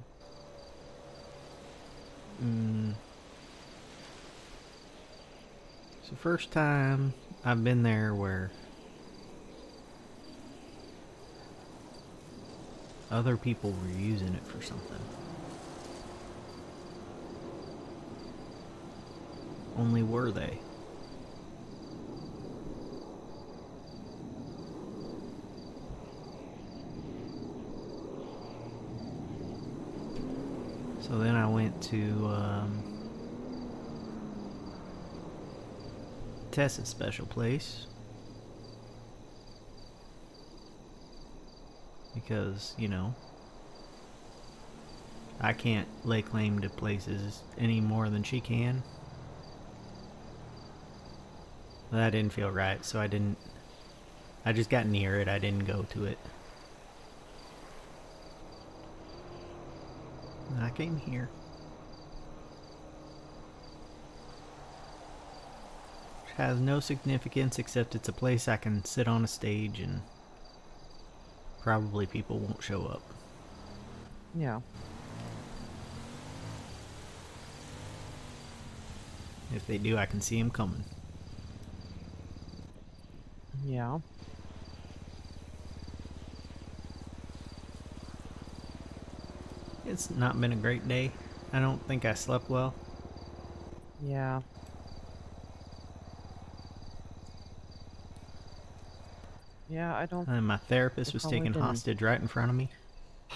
Speaker 2: It's the first time I've been there where other people were using it for something. Only were they? So then I went to Tessa's special place. Because, you know, I can't lay claim to places any more than she can. That didn't feel right, so I just got near it, I didn't go to it. And I came here. It has no significance except it's a place I can sit on a stage and probably people won't show up.
Speaker 3: Yeah.
Speaker 2: If they do, I can see them coming.
Speaker 3: Yeah.
Speaker 2: It's not been a great day. I don't think I slept well.
Speaker 3: Yeah. Yeah, I don't...
Speaker 2: And my therapist
Speaker 3: You
Speaker 2: was
Speaker 3: probably
Speaker 2: taken
Speaker 3: didn't.
Speaker 2: hostage right in front of me.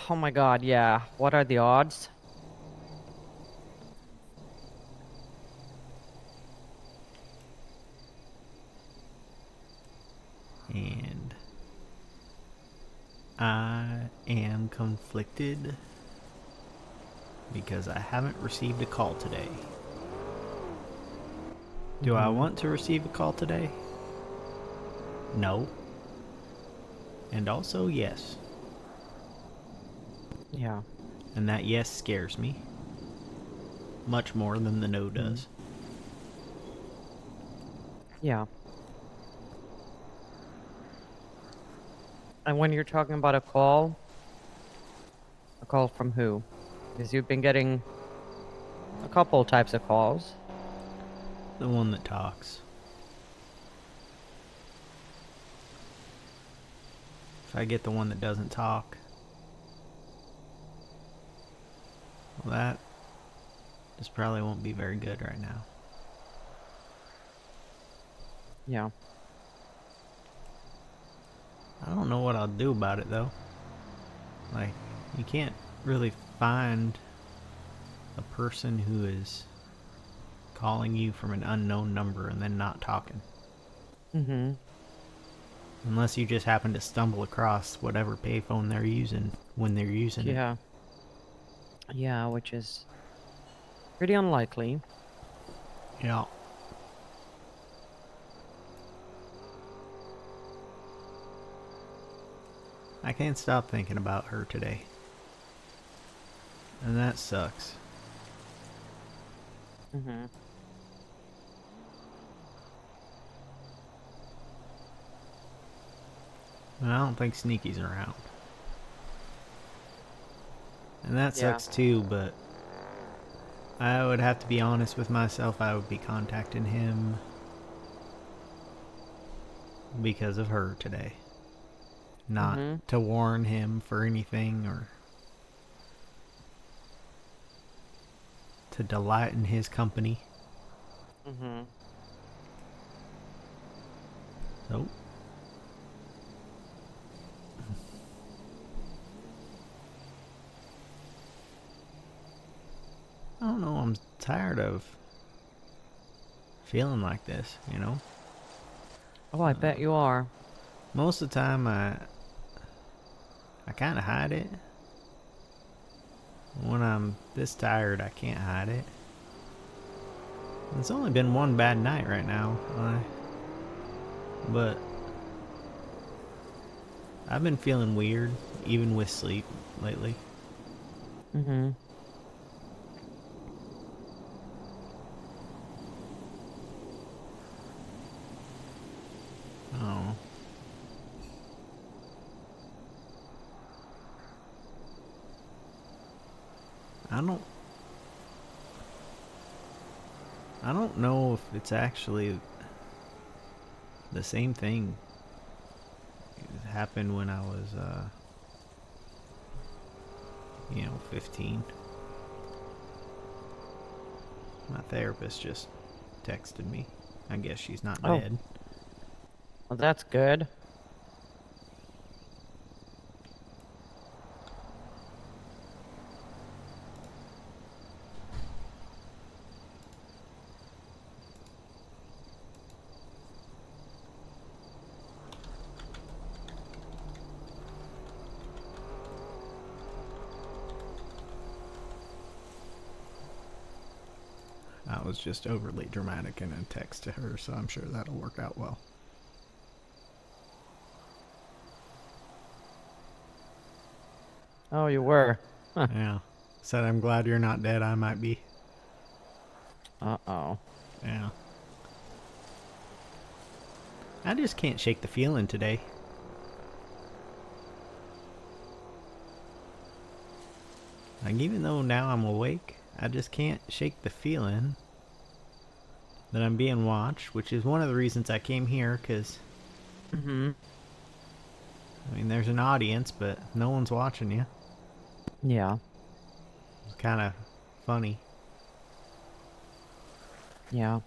Speaker 3: Oh my god, yeah. What are the odds?
Speaker 2: And I am conflicted because I haven't received a call today. Do I want to receive a call today? No. And also yes.
Speaker 3: Yeah.
Speaker 2: And that yes scares me. Much more than the no does.
Speaker 3: Yeah. And when you're talking about a call from who? Because you've been getting a couple types of calls.
Speaker 2: The one that talks. If I get the one that doesn't talk, well, that just probably won't be very good right now.
Speaker 3: Yeah.
Speaker 2: I don't know what I'll do about it though. Like, you can't really find a person who is calling you from an unknown number and then not talking.
Speaker 3: Mm-hmm.
Speaker 2: Unless you just happen to stumble across whatever payphone they're using when they're using it.
Speaker 3: Yeah. Yeah, which is pretty unlikely.
Speaker 2: Yeah. I can't stop thinking about her today. And that sucks.
Speaker 3: Mm-hmm.
Speaker 2: And I don't think Sneaky's around. And that
Speaker 3: Yeah.
Speaker 2: sucks too, but I would have to be honest with myself. I would be contacting him because of her today. Not to warn him for anything or to delight in his company.
Speaker 3: Mm-hmm.
Speaker 2: So. I don't know, I'm tired of feeling like this, you know?
Speaker 3: Oh, I bet you are.
Speaker 2: Most of the time I kind of hide it. When I'm this tired, I can't hide it. It's only been one bad night right now, but I've been feeling weird, even with sleep, lately.
Speaker 3: Mm-hmm.
Speaker 2: Oh. I don't know if it's actually the same thing. It happened when I was, 15. My therapist just texted me. I guess she's not
Speaker 3: Oh.
Speaker 2: dead.
Speaker 3: Well, that's good.
Speaker 2: I was just overly dramatic in a text to her, so I'm sure that'll work out well.
Speaker 3: Oh, you were. Huh.
Speaker 2: Yeah. Said I'm glad you're not dead, I might be.
Speaker 3: Uh-oh.
Speaker 2: Yeah. I just can't shake the feeling today. Like, even though now I'm awake, I just can't shake the feeling that I'm being watched, which is one of the reasons I came here, because,
Speaker 3: Mm-hmm.
Speaker 2: I mean, there's an audience, but no one's watching you.
Speaker 3: Yeah.
Speaker 2: It's kind of funny.
Speaker 3: Yeah.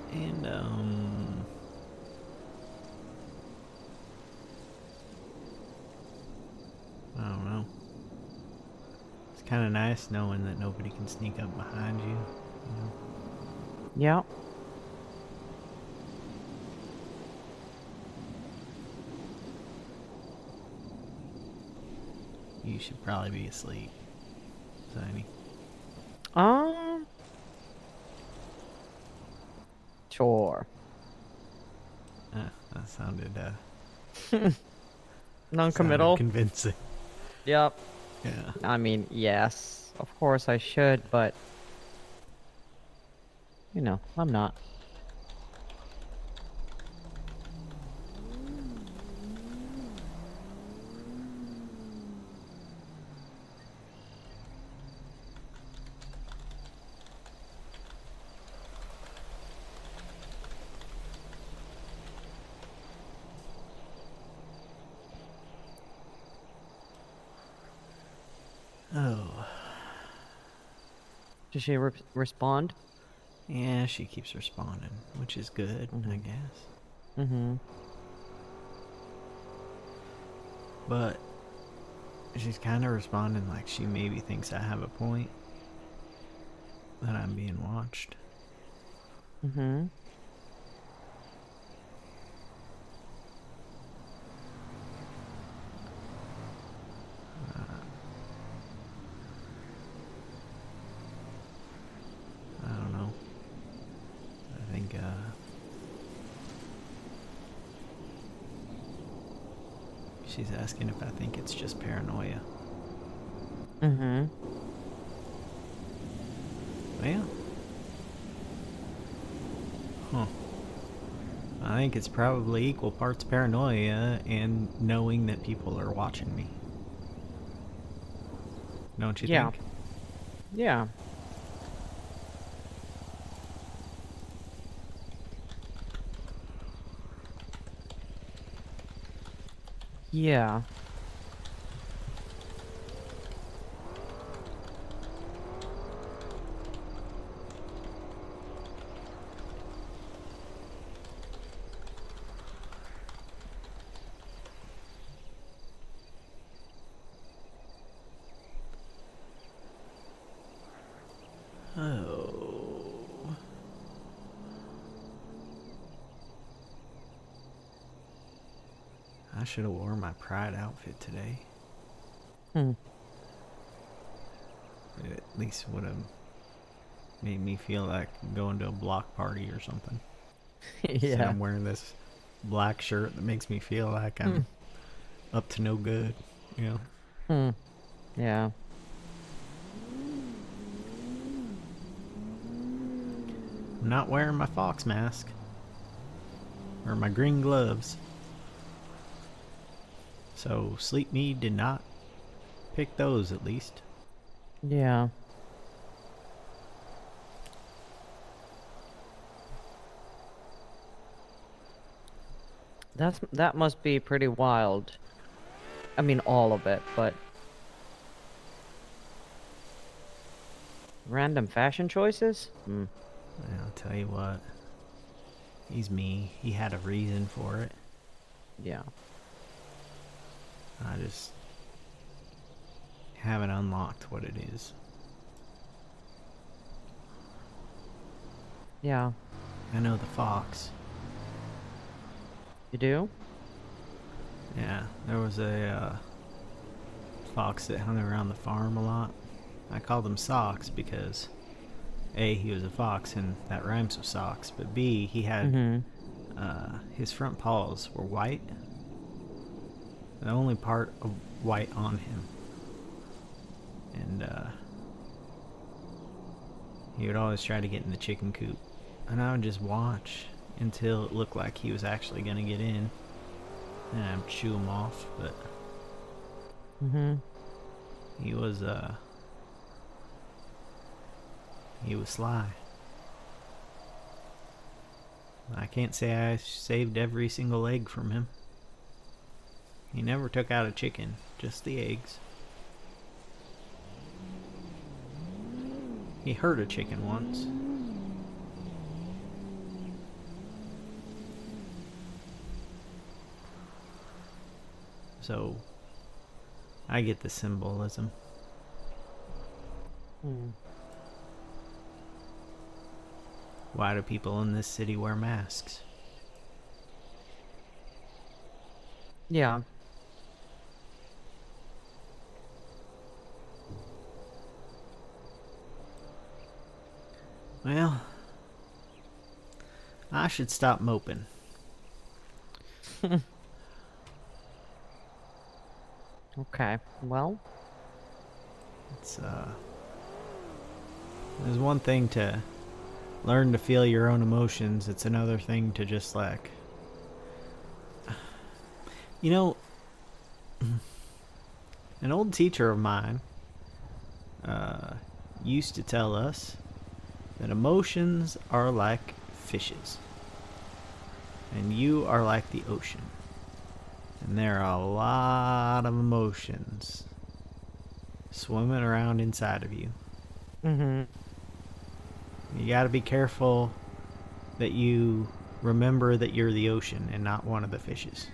Speaker 2: And, I don't know. It's kind of nice knowing that nobody can sneak up behind you, you know?
Speaker 3: Yeah.
Speaker 2: You should probably be asleep, Tiny.
Speaker 3: Sure.
Speaker 2: That sounded,
Speaker 3: Non-committal.
Speaker 2: convincing.
Speaker 3: Yep.
Speaker 2: Yeah.
Speaker 3: I mean, yes. Of course I should, but... You know, I'm not.
Speaker 2: Oh.
Speaker 3: Did she respond?
Speaker 2: Yeah, she keeps responding, which is good, I guess.
Speaker 3: Mm-hmm.
Speaker 2: But she's kind of responding like she maybe thinks I have a point. That I'm being watched.
Speaker 3: Mm-hmm.
Speaker 2: I don't know. I think, she's asking if I think it's just paranoia.
Speaker 3: Mm-hmm.
Speaker 2: Well. Huh. I think it's probably equal parts paranoia and knowing that people are watching me. don't you
Speaker 3: Yeah.
Speaker 2: think?
Speaker 3: Yeah. Yeah.
Speaker 2: Oh. I should have worn my pride outfit today.
Speaker 3: Hmm.
Speaker 2: It at least would have made me feel like going to a block party or something. Instead,
Speaker 3: Yeah.
Speaker 2: I'm wearing this black shirt that makes me feel like I'm up to no good, you know?
Speaker 3: Hmm. Yeah.
Speaker 2: I'm not wearing my fox mask. Or my green gloves. So, Sleep Me did not pick those, at least.
Speaker 3: Yeah. That must be pretty wild. I mean, all of it, but random fashion choices? Hmm.
Speaker 2: I'll tell you what. He's me. He had a reason for it.
Speaker 3: Yeah.
Speaker 2: I just haven't unlocked what it is.
Speaker 3: Yeah.
Speaker 2: I know the fox.
Speaker 3: You do?
Speaker 2: Yeah, there was a fox that hung around the farm a lot. I called him Socks because A, he was a fox and that rhymes with socks, but B, he had his front paws were white. The only part of white on him. And he would always try to get in the chicken coop. And I would just watch until it looked like he was actually going to get in. And I'd shoo him off, but he was sly. I can't say I saved every single egg from him. He never took out a chicken, just the eggs. He hurt a chicken once. So, I get the symbolism. Why do people in this city wear masks?
Speaker 3: Yeah.
Speaker 2: Well, I should stop moping.
Speaker 3: Okay. Well,
Speaker 2: It's there's one thing to learn to feel your own emotions. It's another thing to just like, you know, an old teacher of mine used to tell us that emotions are like fishes, and you are like the ocean, and there are a lot of emotions swimming around inside of you. You gotta be careful that you remember that you're the ocean and not one of the fishes.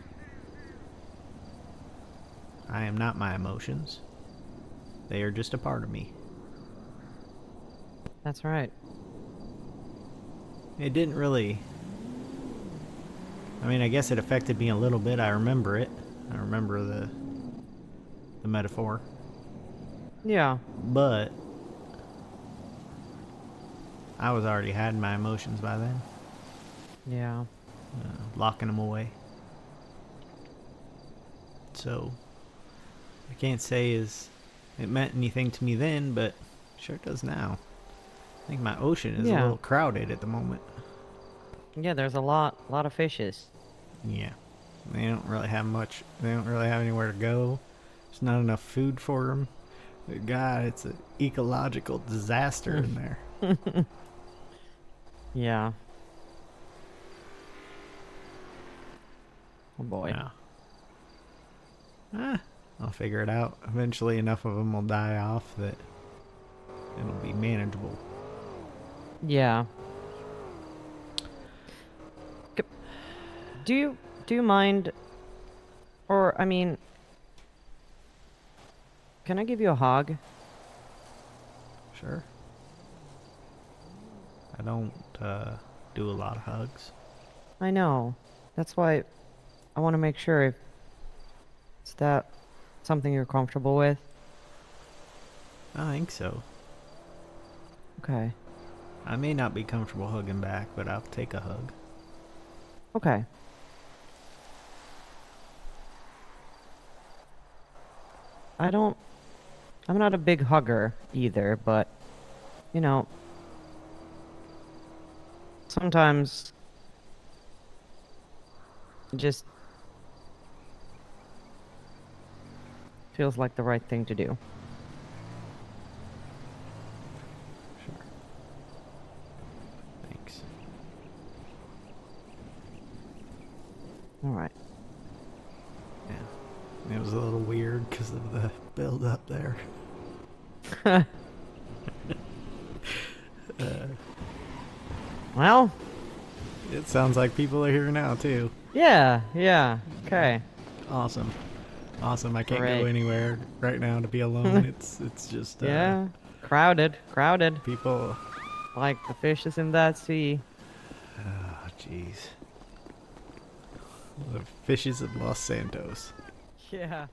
Speaker 2: I am not my emotions. They are just a part of me.
Speaker 3: that's right.
Speaker 2: It didn't really... I mean, I guess it affected me a little bit. I remember it. I remember the metaphor.
Speaker 3: Yeah.
Speaker 2: But I was already hiding my emotions by then.
Speaker 3: Yeah.
Speaker 2: Locking them away. So, I can't say it meant anything to me then, but sure it does now. I think my ocean is a little crowded at the moment.
Speaker 3: Yeah, there's a lot of fishes.
Speaker 2: Yeah. They don't really have much. They don't really have anywhere to go. There's not enough food for them. God, it's an ecological disaster in there.
Speaker 3: Yeah. Oh boy.
Speaker 2: Yeah. I'll figure it out. Eventually, enough of them will die off that it'll be manageable.
Speaker 3: Yeah. Do you mind, or I mean, can I give you a hug?
Speaker 2: Sure. I don't do a lot of hugs.
Speaker 3: I know. That's why I want to make sure if is that something you're comfortable with.
Speaker 2: I think so.
Speaker 3: Okay.
Speaker 2: I may not be comfortable hugging back, but I'll take a hug.
Speaker 3: Okay. I'm not a big hugger either, but, you know, sometimes it just feels like the right thing to do.
Speaker 2: Sure. Thanks.
Speaker 3: All right.
Speaker 2: Yeah. It was a little weird because of the build up there.
Speaker 3: Well,
Speaker 2: It sounds like people are here now, too.
Speaker 3: yeah, okay.
Speaker 2: Awesome. Awesome. I can't
Speaker 3: Great.
Speaker 2: go anywhere right now to be alone. It's just
Speaker 3: Yeah, crowded.
Speaker 2: people.
Speaker 3: Like the fishes in that sea.
Speaker 2: Oh, jeez. The fishes of Los Santos.
Speaker 3: Yeah.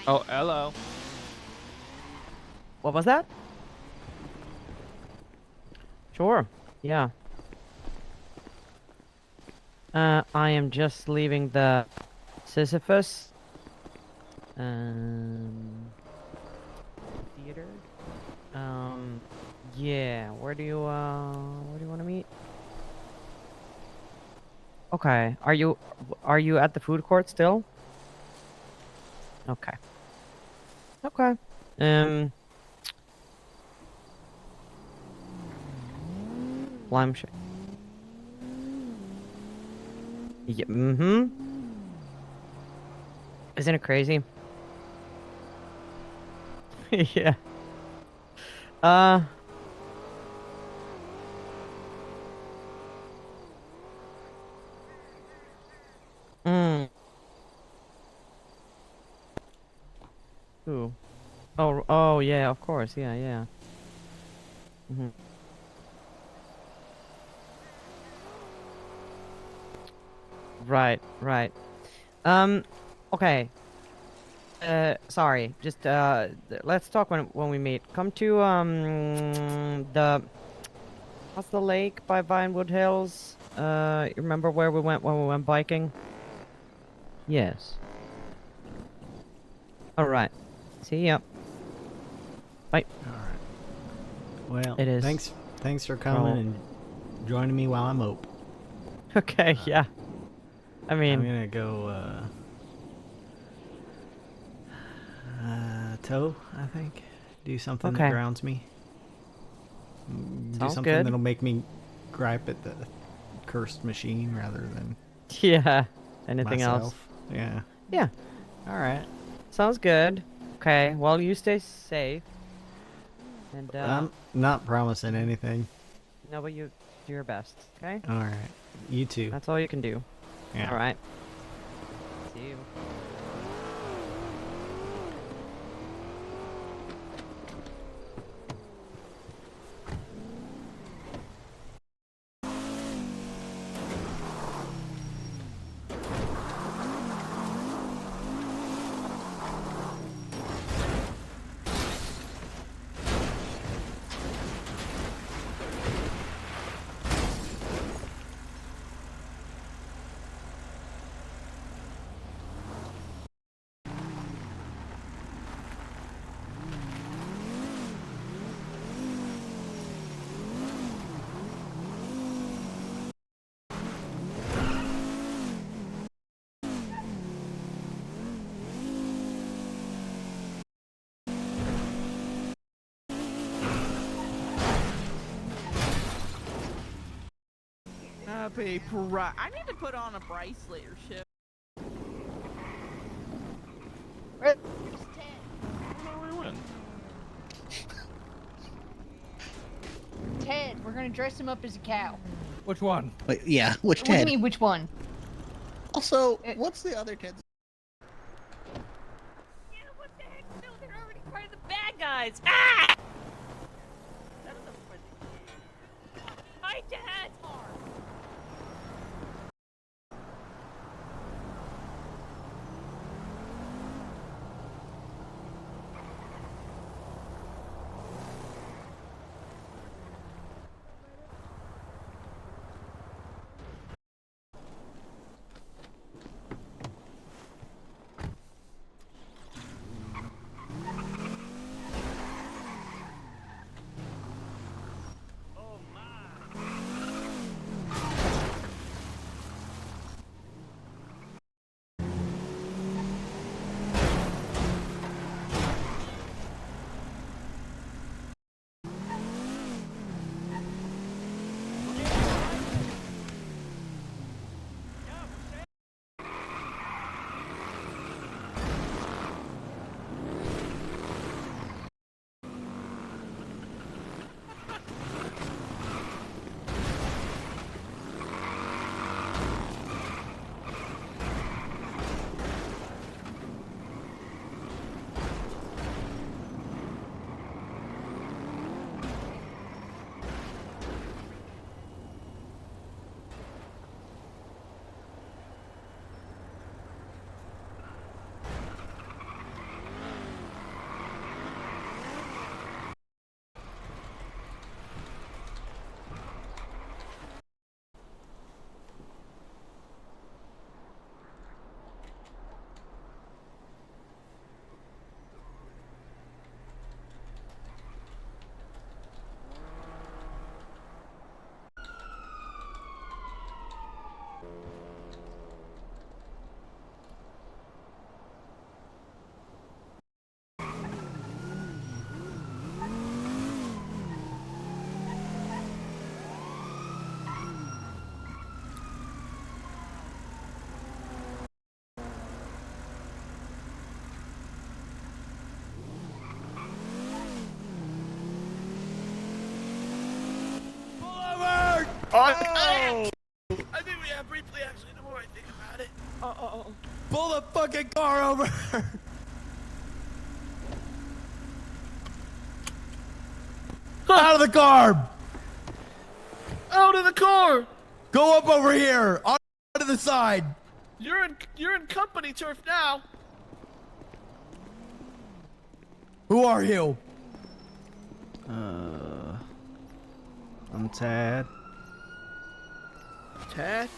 Speaker 7: Oh, hello.
Speaker 3: What was that? Sure. Yeah. I am just leaving the Sisyphus theater. Yeah. Where do you want to meet? Okay. Are you at the food court still? Okay. Okay. Lime shake. Yeah, mm-hmm. Isn't it crazy? Yeah. Mm. Who? Oh, yeah, of course. Yeah. Mm-hmm. Right. Okay. Sorry. Just let's talk when we meet. Come to what's the lake by Vinewood Hills? You remember where we went when we went biking? Yes. All right. See ya. Bye.
Speaker 2: All right. Well,
Speaker 3: It is.
Speaker 2: Thanks for coming
Speaker 3: Oh.
Speaker 2: and joining me while I'm ope.
Speaker 3: Okay. Yeah. I mean,
Speaker 2: I'm gonna go tow, I think. Do something that
Speaker 3: Okay.
Speaker 2: grounds me. Do
Speaker 3: Sounds
Speaker 2: something
Speaker 3: good.
Speaker 2: that'll make me gripe at the cursed machine rather than
Speaker 3: yeah. Anything
Speaker 2: myself.
Speaker 3: else?
Speaker 2: Yeah.
Speaker 3: Yeah.
Speaker 2: All right.
Speaker 3: Sounds good. Okay. Well, you stay safe. And
Speaker 2: I'm not promising anything.
Speaker 3: no, but you do your best. Okay.
Speaker 2: All right. You too.
Speaker 3: That's all you can do.
Speaker 2: Yeah.
Speaker 3: All right. See you.
Speaker 7: happy pride. I need to put on a bracelet or shit.
Speaker 9: Where's Ted?
Speaker 11: I don't know where he went.
Speaker 9: Ted, we're gonna dress him up as a cow.
Speaker 6: Which one?
Speaker 10: Wait, yeah, which
Speaker 9: What do you
Speaker 10: Ted?
Speaker 9: mean, which one?
Speaker 10: Also, what's the other Ted?
Speaker 7: Yeah, what the heck? No, they're already part of the bad guys. Ah! Hi, Dad.
Speaker 8: I think we have briefly, actually, the more I think about it.
Speaker 6: Pull the fucking car over! Out of the car!
Speaker 8: Out of the car!
Speaker 6: Go up over here! On to the side!
Speaker 8: You're in company turf now.
Speaker 6: Who are you?
Speaker 2: I'm Tad.
Speaker 8: Tad?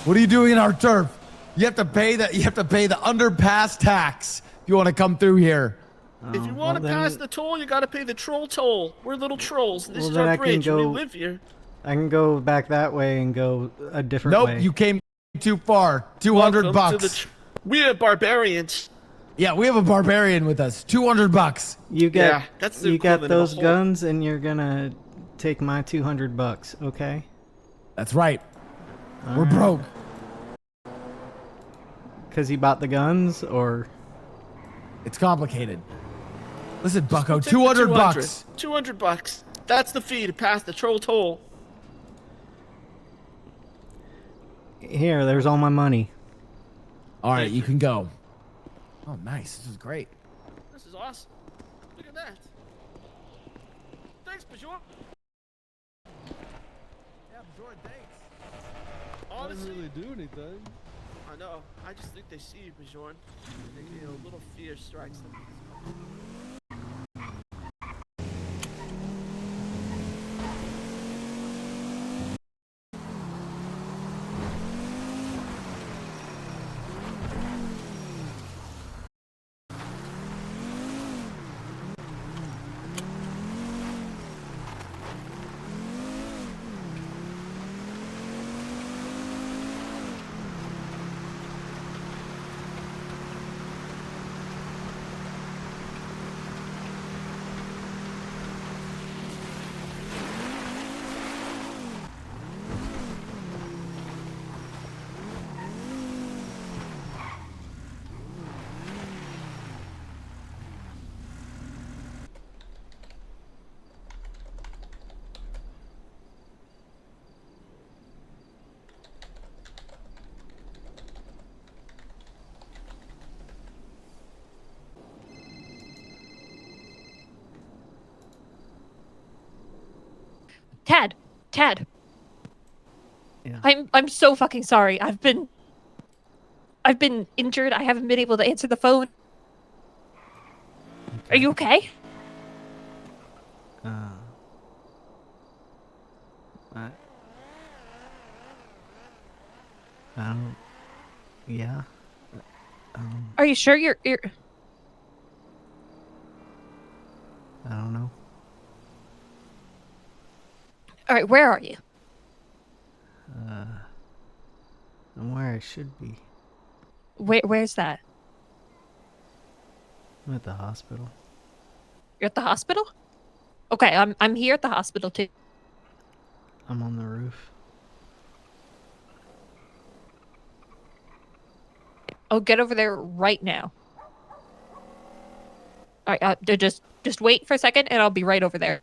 Speaker 6: What are you doing in our turf? You have to pay the underpass tax if you want to come through here.
Speaker 8: If you want to pass the toll, you gotta pay the troll toll. We're little trolls. This
Speaker 2: Well,
Speaker 8: is
Speaker 2: then
Speaker 8: our
Speaker 2: I can
Speaker 8: bridge. We
Speaker 2: go-
Speaker 8: live here.
Speaker 2: I can go back that way and go a different
Speaker 6: Nope,
Speaker 2: way.
Speaker 6: you came too far. 200
Speaker 8: Welcome to
Speaker 6: bucks.
Speaker 8: we are barbarians.
Speaker 6: Yeah, we have a barbarian with us. 200 bucks.
Speaker 2: You got
Speaker 8: Yeah, that's the
Speaker 2: you got
Speaker 8: equivalent of a
Speaker 2: those
Speaker 8: hole.
Speaker 2: guns, and you're gonna take my $200, okay?
Speaker 6: That's right. We're
Speaker 2: Alright.
Speaker 6: broke.
Speaker 2: Cause you bought the guns, or
Speaker 6: It's complicated. Listen, Bucko,
Speaker 8: We'll take the
Speaker 6: 200 bucks.
Speaker 8: 200 bucks. That's the fee to pass the troll toll.
Speaker 2: here, there's all my money.
Speaker 6: All right,
Speaker 8: Thank
Speaker 6: you
Speaker 8: you.
Speaker 6: can go. Oh, nice. This is great.
Speaker 8: This is awesome. Look at that. Thanks, Bajor.
Speaker 6: Yeah, sure, thanks.
Speaker 8: Honestly,
Speaker 6: really do anything.
Speaker 8: I know. I just think they see you, Bajorn. A little fear strikes them.
Speaker 9: Tad.
Speaker 2: Yeah.
Speaker 9: I'm so fucking sorry. I've been injured. I haven't been able to answer the phone. Are you okay?
Speaker 2: I don't. Yeah.
Speaker 9: Are you sure you're
Speaker 2: I don't know.
Speaker 9: All right, where are you?
Speaker 2: I'm where I should be.
Speaker 9: Where's that?
Speaker 2: I'm at the hospital.
Speaker 9: You're at the hospital? Okay, I'm here at the hospital too.
Speaker 2: I'm on the roof.
Speaker 9: I'll get over there right now. All right, just wait for a second, and I'll be right over there.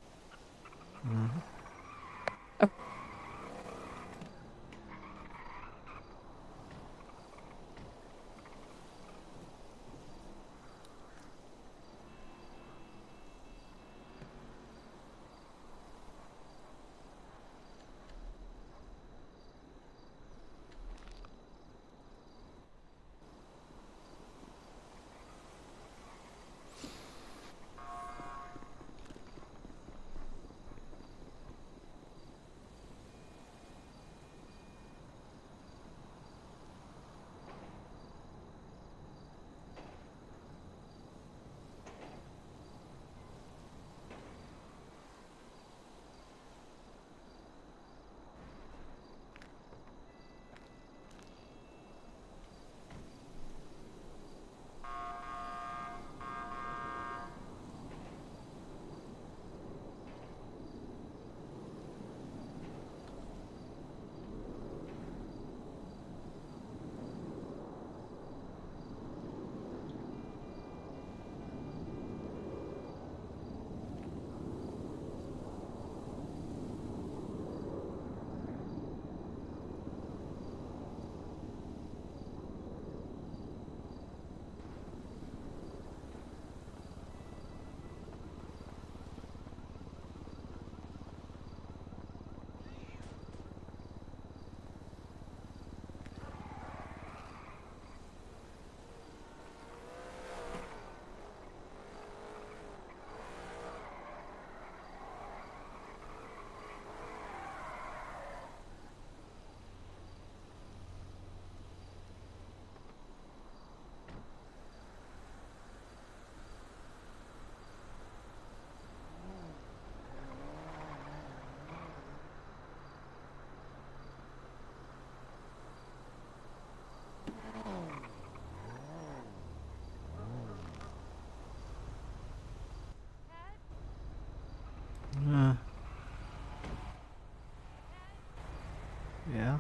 Speaker 2: Yeah.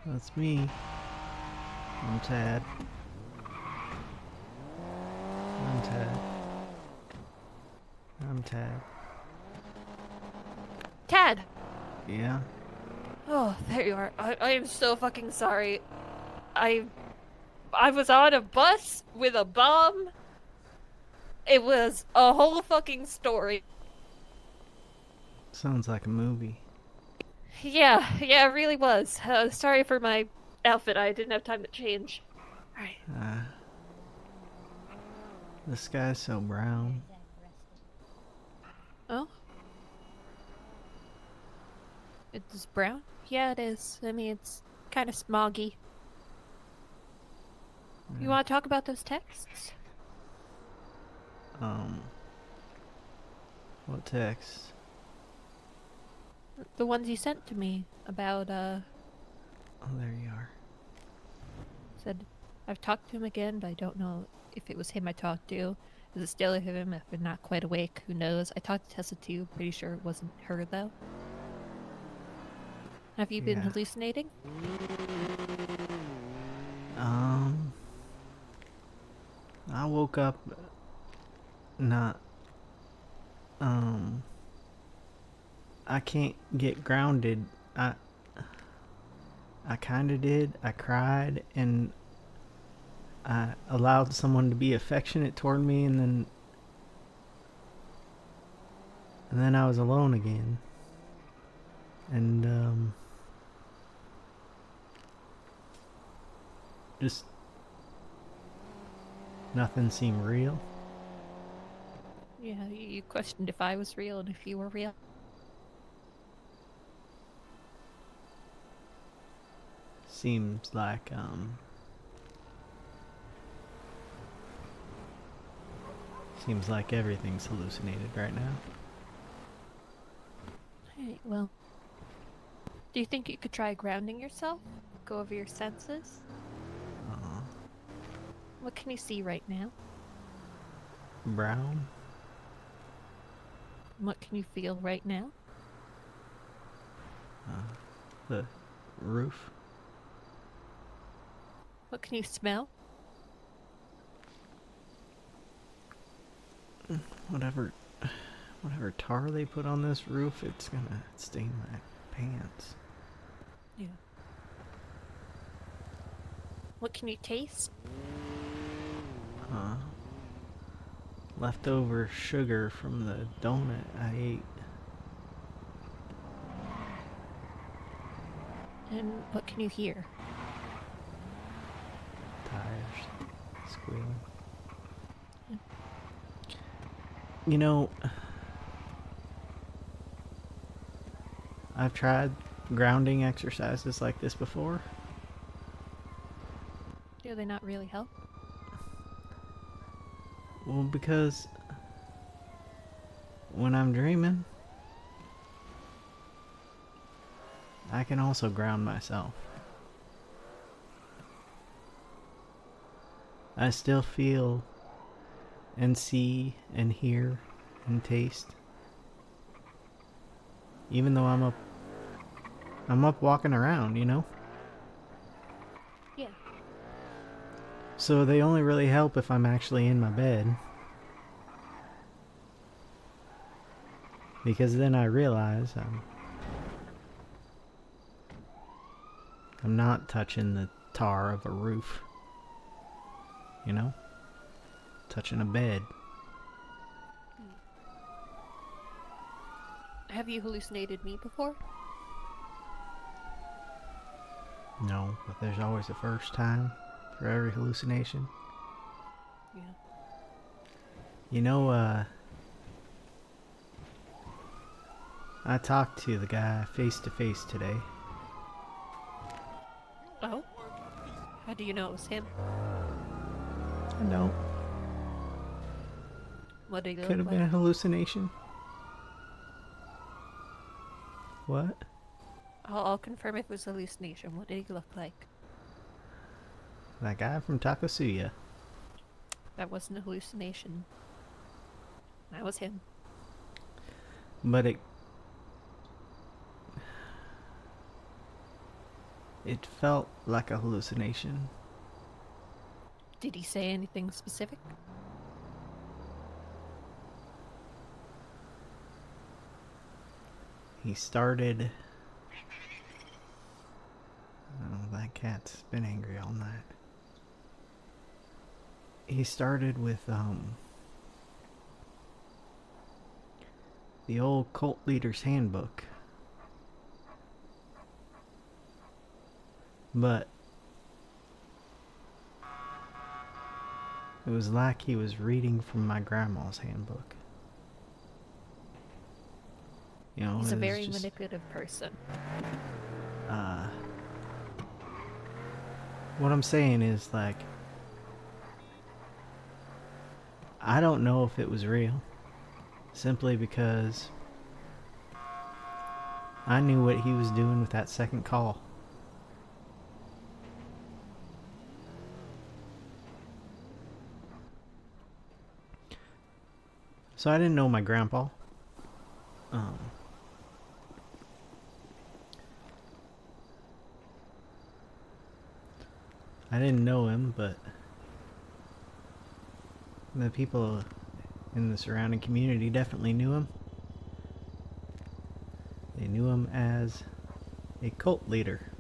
Speaker 2: That's me. I'm Tad. I'm Tad. I'm Tad.
Speaker 9: Tad.
Speaker 2: Yeah.
Speaker 9: Oh, there you are. I am so fucking sorry. I was on a bus with a bomb. It was a whole fucking story.
Speaker 2: Sounds like a movie.
Speaker 9: Yeah, it really was. Sorry for my outfit. I didn't have time to change. Alright.
Speaker 2: The sky's so brown.
Speaker 9: Oh? It's brown? Yeah, it is. I mean, it's kind of smoggy. You want to talk about those texts?
Speaker 2: What text?
Speaker 9: The ones you sent to me about,
Speaker 2: Oh, there you are.
Speaker 9: said, I've talked to him again, but I don't know if it was him I talked to. Is it still him if I'm not quite awake? Who knows? I talked to Tessa too. Pretty sure it wasn't her, though. Have you been hallucinating?
Speaker 2: I woke up not, I can't get grounded. I kinda did. I cried and I allowed someone to be affectionate toward me, and then And then I was alone again. And, just nothing seemed real.
Speaker 9: Yeah, you questioned if I was real and if you were real.
Speaker 2: Seems like, seems like everything's hallucinated right now.
Speaker 9: Alright, well. Do you think you could try grounding yourself? Go over your senses? What can you see right now?
Speaker 2: Brown?
Speaker 9: What can you feel right now?
Speaker 2: The roof?
Speaker 9: What can you smell?
Speaker 2: Whatever tar they put on this roof, it's gonna stain my pants.
Speaker 9: Yeah. What can you taste?
Speaker 2: Leftover sugar from the donut I ate.
Speaker 9: And what can you hear?
Speaker 2: Tires squealing. You know, I've tried grounding exercises like this before.
Speaker 9: Do they not really help?
Speaker 2: Well, because when I'm dreaming, I can also ground myself. I still feel and see and hear and taste. Even though I'm up walking around, you know?
Speaker 9: Yeah.
Speaker 2: So they only really help if I'm actually in my bed. Because then I realize I'm not touching the tar of a roof. You know? Touching a bed.
Speaker 9: Have you hallucinated me before?
Speaker 2: No, but there's always a first time for every hallucination.
Speaker 9: Yeah.
Speaker 2: You know, I talked to the guy face to face today.
Speaker 9: Oh? How do you know it was him?
Speaker 2: I don't.
Speaker 9: What did he
Speaker 2: Could
Speaker 9: look
Speaker 2: have
Speaker 9: like?
Speaker 2: been a hallucination. What?
Speaker 9: I'll confirm if it was a hallucination. What did he look like?
Speaker 2: That guy from Takasuya.
Speaker 9: That wasn't a hallucination. That was him.
Speaker 2: But it felt like a hallucination.
Speaker 9: Did he say anything specific?
Speaker 2: He started... Oh, that cat's been angry all night. He started with, the old cult leader's handbook. But it was like he was reading from my grandma's handbook. You know,
Speaker 9: He's a
Speaker 2: it was
Speaker 9: very
Speaker 2: just,
Speaker 9: manipulative person.
Speaker 2: what I'm saying is, like, I don't know if it was real. Simply because I knew what he was doing with that second call. So I didn't know my grandpa. I didn't know him, but the people in the surrounding community definitely knew him. They knew him as a cult leader.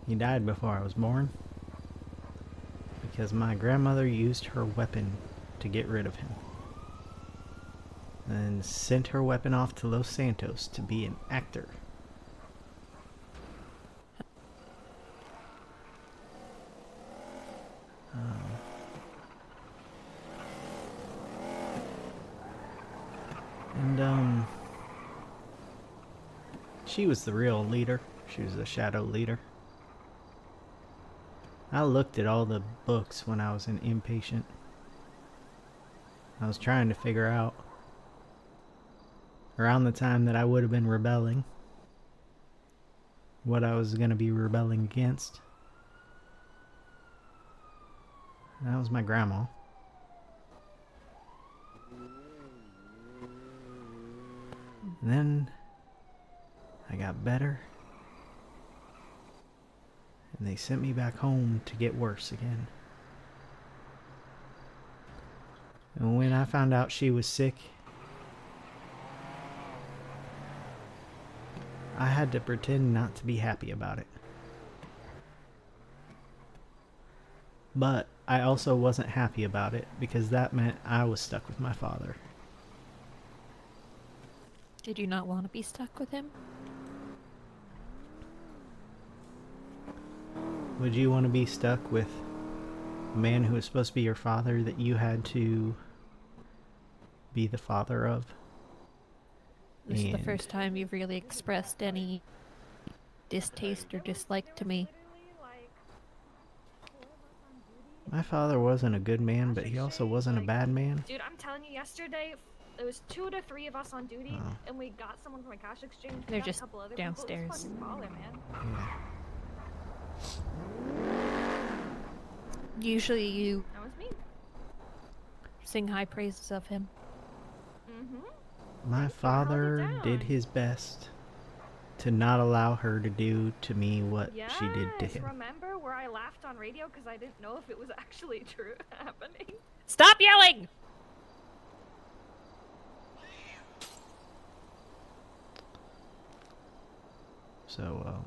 Speaker 2: He died before I was born because my grandmother used her weapon to get rid of him. And sent her weapon off to Los Santos to be an actor. And she was the real leader. She was the shadow leader. I looked at all the books when I was an inpatient. I was trying to figure out, around the time that I would have been rebelling, what I was going to be rebelling against. That was my grandma. And then I got better, and they sent me back home to get worse again. And when I found out she was sick, I had to pretend not to be happy about it. But I also wasn't happy about it because that meant I was stuck with my father.
Speaker 9: Did you not want to be stuck with him?
Speaker 2: Would you want to be stuck with a man who was supposed to be your father that you had to be the father of?
Speaker 9: This is the first time you've really expressed any distaste or dislike to me.
Speaker 2: My father wasn't a good man, but he also wasn't a bad man.
Speaker 12: Dude, I'm telling you, yesterday there was 2 to 3 of us on duty, and we got someone from a cash exchange.
Speaker 9: They're
Speaker 12: got a
Speaker 9: just
Speaker 12: couple other
Speaker 9: downstairs.
Speaker 12: People. It was fucking baller, man.
Speaker 2: Yeah.
Speaker 9: Usually you
Speaker 12: That was me.
Speaker 9: sing high praises of him.
Speaker 2: My father did his best to not allow her to do to me what she did to him.
Speaker 12: Remember where I laughed on radio because I didn't know if it was actually true happening?
Speaker 9: Stop yelling!
Speaker 2: So,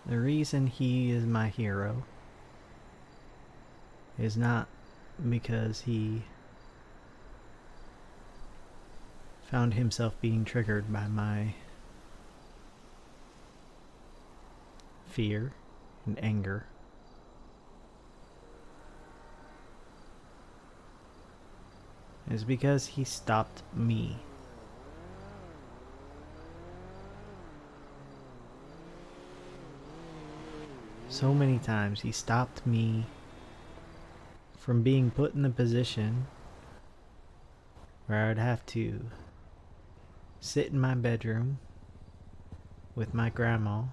Speaker 2: the reason he is my hero is not because he found himself being triggered by my fear and anger. It's because he stopped me. So many times he stopped me from being put in the position where I'd have to sit in my bedroom with my grandma,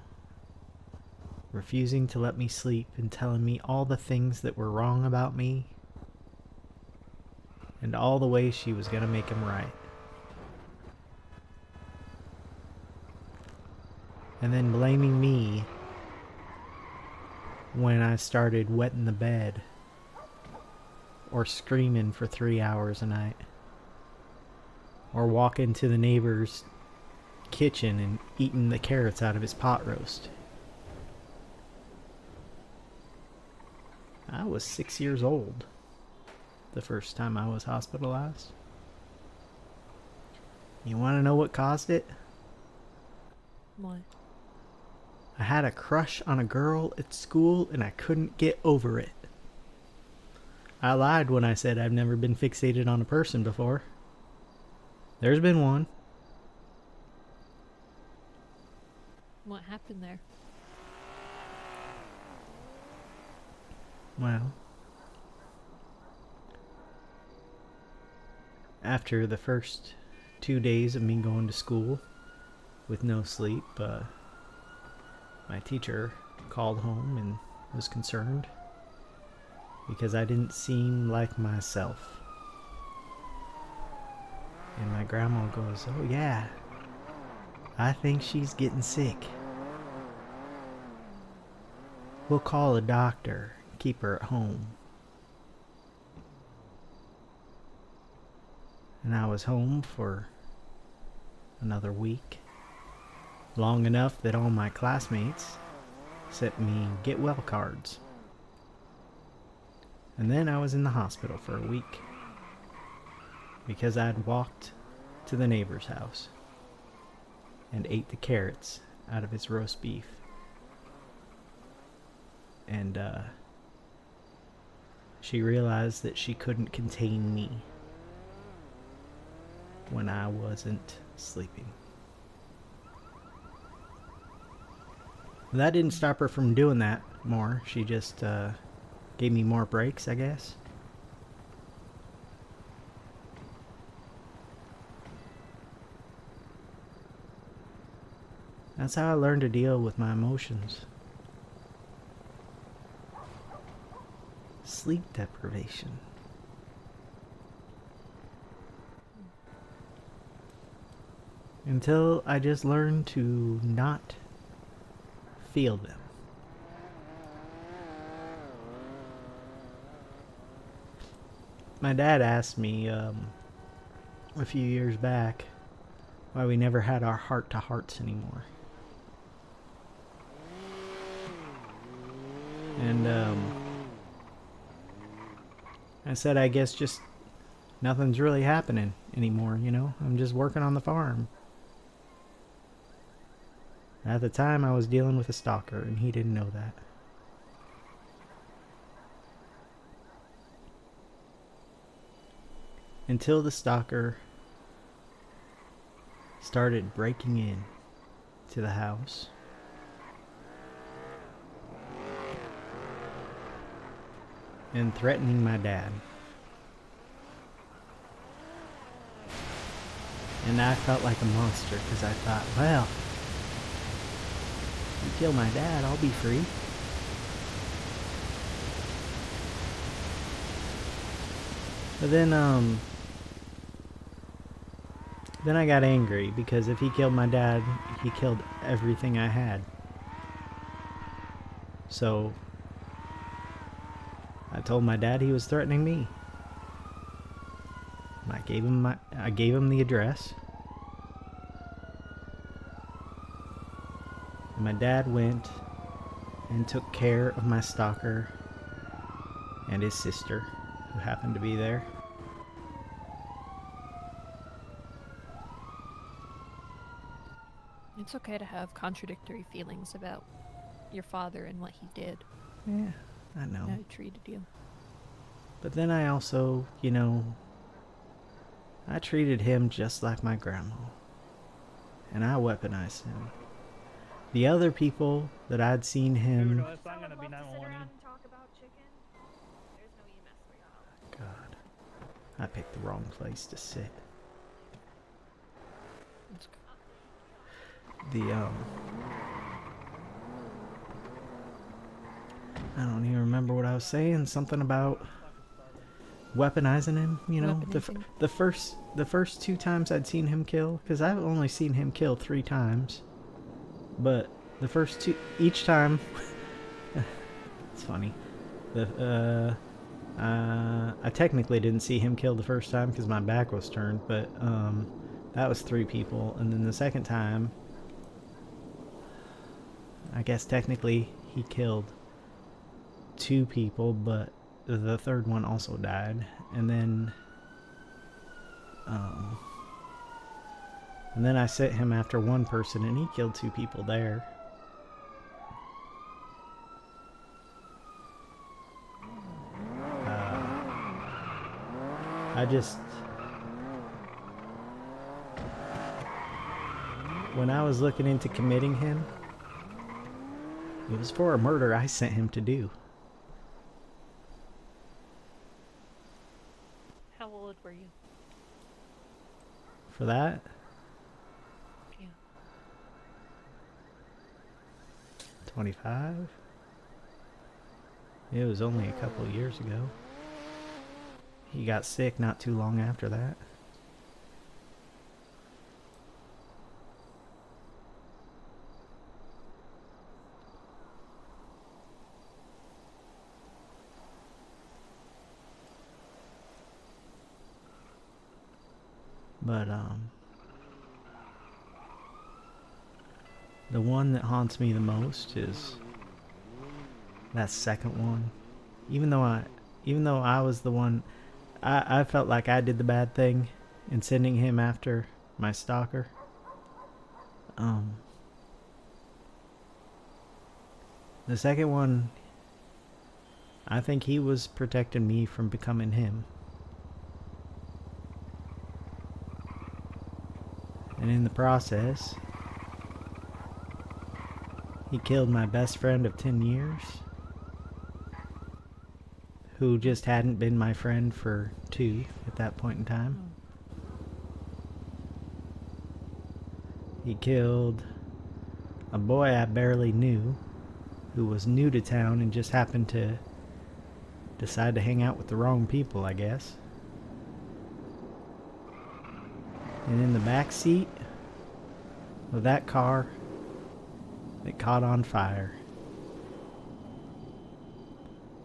Speaker 2: refusing to let me sleep and telling me all the things that were wrong about me and all the ways she was gonna make them right. And then blaming me when I started wetting the bed or screaming for 3 hours a night, or walking to the neighbor's kitchen and eating the carrots out of his pot roast. I was 6 years old the first time I was hospitalized. You want to know what caused it?
Speaker 9: What?
Speaker 2: I had a crush on a girl at school and I couldn't get over it. I lied when I said I've never been fixated on a person before. There's been one.
Speaker 9: What happened there?
Speaker 2: Well, after the first 2 days of me going to school with no sleep, my teacher called home and was concerned because I didn't seem like myself. And my grandma goes, "Oh yeah, I think she's getting sick. We'll call a doctor, keep her at home." And I was home for another week. Long enough that all my classmates sent me get well cards. And then I was in the hospital for a week because I'd walked to the neighbor's house and ate the carrots out of his roast beef. And she realized that she couldn't contain me when I wasn't sleeping. That didn't stop her from doing that more. She just gave me more breaks, I guess. That's how I learned to deal with my emotions. Sleep deprivation. Until I just learned to not feel them. My dad asked me a few years back why we never had our heart-to-hearts anymore. And I said, I guess just nothing's really happening anymore, you know? I'm just working on the farm. At the time, I was dealing with a stalker, and he didn't know that. Until the stalker started breaking in to the house. And threatening my dad. And I felt like a monster because I thought, well, you kill my dad, I'll be free. But then I got angry because if he killed my dad, he killed everything I had. So I told my dad he was threatening me. And I gave him the address. And my dad went and took care of my stalker and his sister, who happened to be there.
Speaker 9: It's okay to have contradictory feelings about your father and what he did.
Speaker 2: Yeah, I know.
Speaker 9: How he treated you.
Speaker 2: But then I also, you know, I treated him just like my grandma. And I weaponized him. The other people that I'd seen him... God. I picked the wrong place to sit. I don't even remember what I was saying. Something about weaponizing him, you know? The first 2 times I'd seen him kill, because I've only seen him kill 3 times. But the first 2, each time... it's funny. I technically didn't see him kill the first time because my back was turned, but that was 3 people. And then the second time, I guess technically he killed 2 people, but the third one also died. And then I sent him after 1 person and he killed 2 people there. When I was looking into committing him, it was for a murder I sent him to do.
Speaker 9: How old were you?
Speaker 2: For that?
Speaker 9: Yeah.
Speaker 2: 25? It was only a couple of years ago. He got sick not too long after that. But, the one that haunts me the most is that second one. Even though I was the one, I felt like I did the bad thing in sending him after my stalker. The second one, I think he was protecting me from becoming him. And in the process, he killed my best friend of 10 years, who just hadn't been my friend for 2 at that point in time. He killed a boy I barely knew, who was new to town and just happened to decide to hang out with the wrong people, I guess. And in the back seat of that car that caught on fire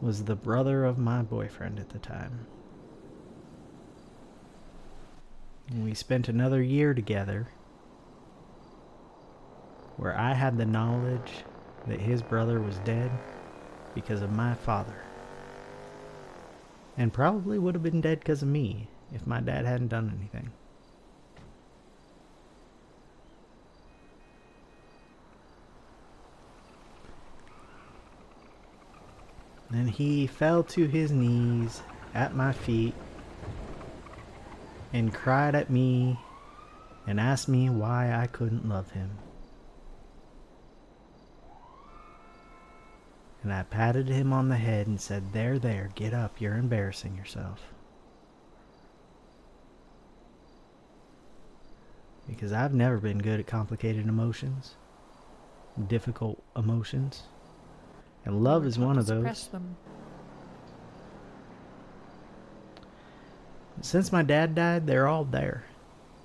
Speaker 2: was the brother of my boyfriend at the time. And we spent another year together where I had the knowledge that his brother was dead because of my father. And probably would have been dead because of me if my dad hadn't done anything. And he fell to his knees at my feet and cried at me and asked me why I couldn't love him. And I patted him on the head and said, there, get up, you're embarrassing yourself. Because I've never been good at complicated emotions, difficult emotions. And love is one of those. Since my dad died, they're all there.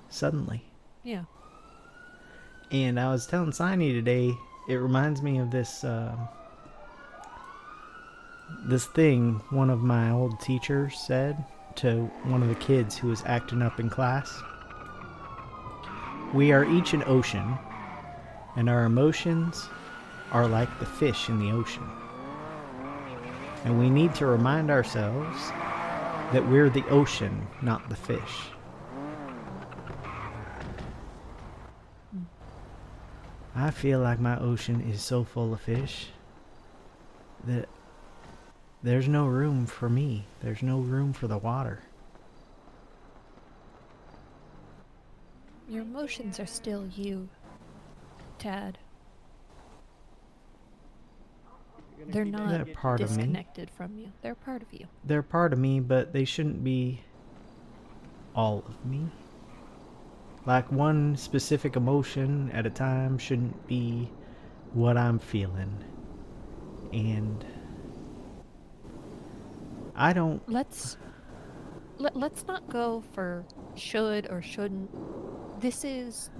Speaker 2: Suddenly.
Speaker 9: Yeah.
Speaker 2: And I was telling Siney today, it reminds me of this this thing one of my old teachers said to one of the kids who was acting up in class. We are each an ocean, and our emotions are like the fish in the ocean. And we need to remind ourselves that we're the ocean, not the fish. I feel like my ocean is so full of fish that there's no room for me. There's no room for the water.
Speaker 9: Your emotions are still you, Tad. They're not
Speaker 2: part of me.
Speaker 9: disconnected from you. They're part of you.
Speaker 2: They're part of me, but they shouldn't be all of me. Like one specific emotion at a time shouldn't be what I'm feeling. And I don't...
Speaker 9: Let's not go for should or shouldn't. This is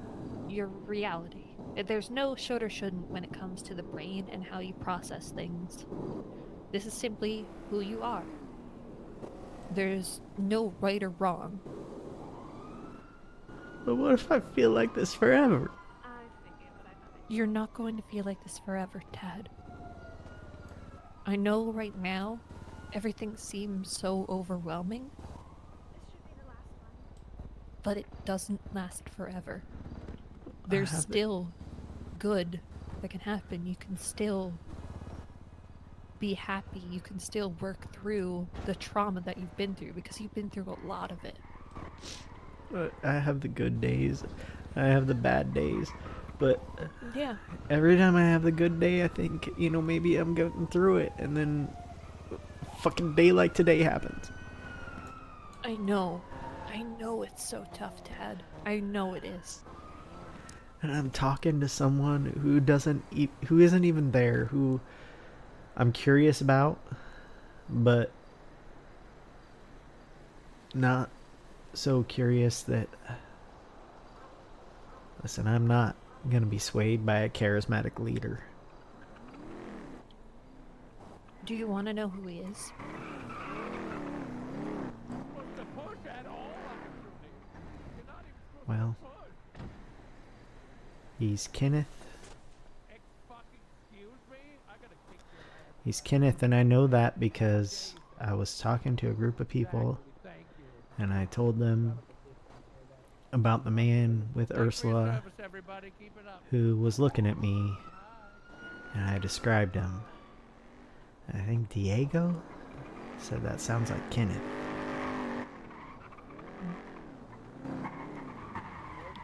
Speaker 9: your reality. There's no should or shouldn't when it comes to the brain and how you process things. This is simply who you are. There's no right or wrong.
Speaker 2: But what if I feel like this forever?
Speaker 9: You're not going to feel like this forever, Tad. I know right now everything seems so overwhelming, but it doesn't last forever. There's still good that can happen. You can still be happy. You can still work through the trauma that you've been through, because you've been through a lot of it.
Speaker 2: I have the good days. I have the bad days. But
Speaker 9: yeah,
Speaker 2: every time I have the good day, I think, maybe I'm getting through it. And then a fucking day like today happens.
Speaker 9: I know it's so tough, Tad. I know it is.
Speaker 2: And I'm talking to someone who isn't even there, who I'm curious about, but not so curious that... Listen, I'm not gonna be swayed by a charismatic leader.
Speaker 9: Do you want to know who he is?
Speaker 2: Well, he's Kenneth He's Kenneth, and I know that because I was talking to a group of people, and I told them about the man with Ursula who was looking at me, and I described him. I think Diego said that sounds like Kenneth.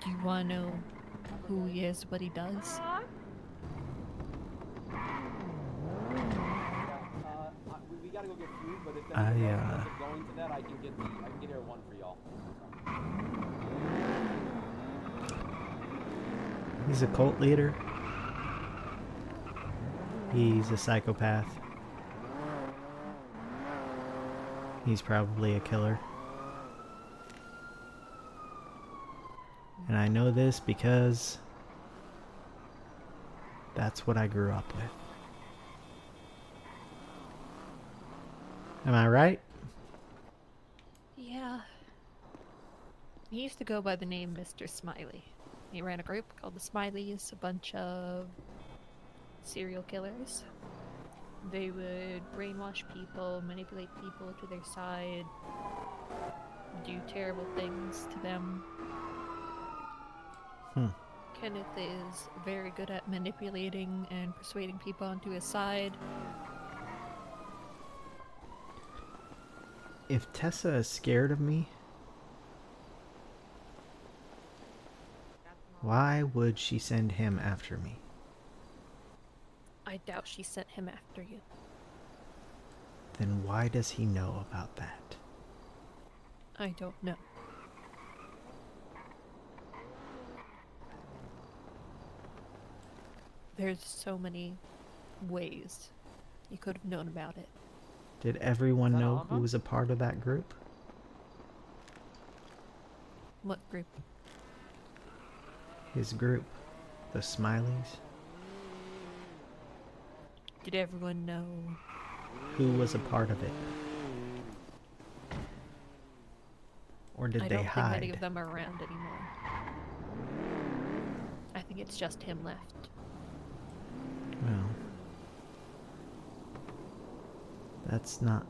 Speaker 9: Do you want to know who he is, what he does?
Speaker 7: We gotta go get food, but if
Speaker 2: I,
Speaker 7: anything else ends up going to that, I can get here one for y'all.
Speaker 2: He's a cult leader. He's a psychopath. He's probably a killer. And I know this because that's what I grew up with. Am I right?
Speaker 9: Yeah. He used to go by the name Mr. Smiley. He ran a group called the Smileys, a bunch of serial killers. They would brainwash people, manipulate people to their side, do terrible things to them. Kenneth is very good at manipulating and persuading people onto his side.
Speaker 2: If Tessa is scared of me, why would she send him after me?
Speaker 9: I doubt she sent him after you.
Speaker 2: Then why does he know about that?
Speaker 9: I don't know. There's so many ways you could have known about it.
Speaker 2: Did everyone know who was a part of that group?
Speaker 9: What group?
Speaker 2: His group. The Smileys.
Speaker 9: Did everyone know?
Speaker 2: Who was a part of it? Or did
Speaker 9: I
Speaker 2: they
Speaker 9: don't
Speaker 2: hide?
Speaker 9: think any of them are around anymore. I think it's just him left.
Speaker 2: Well, that's not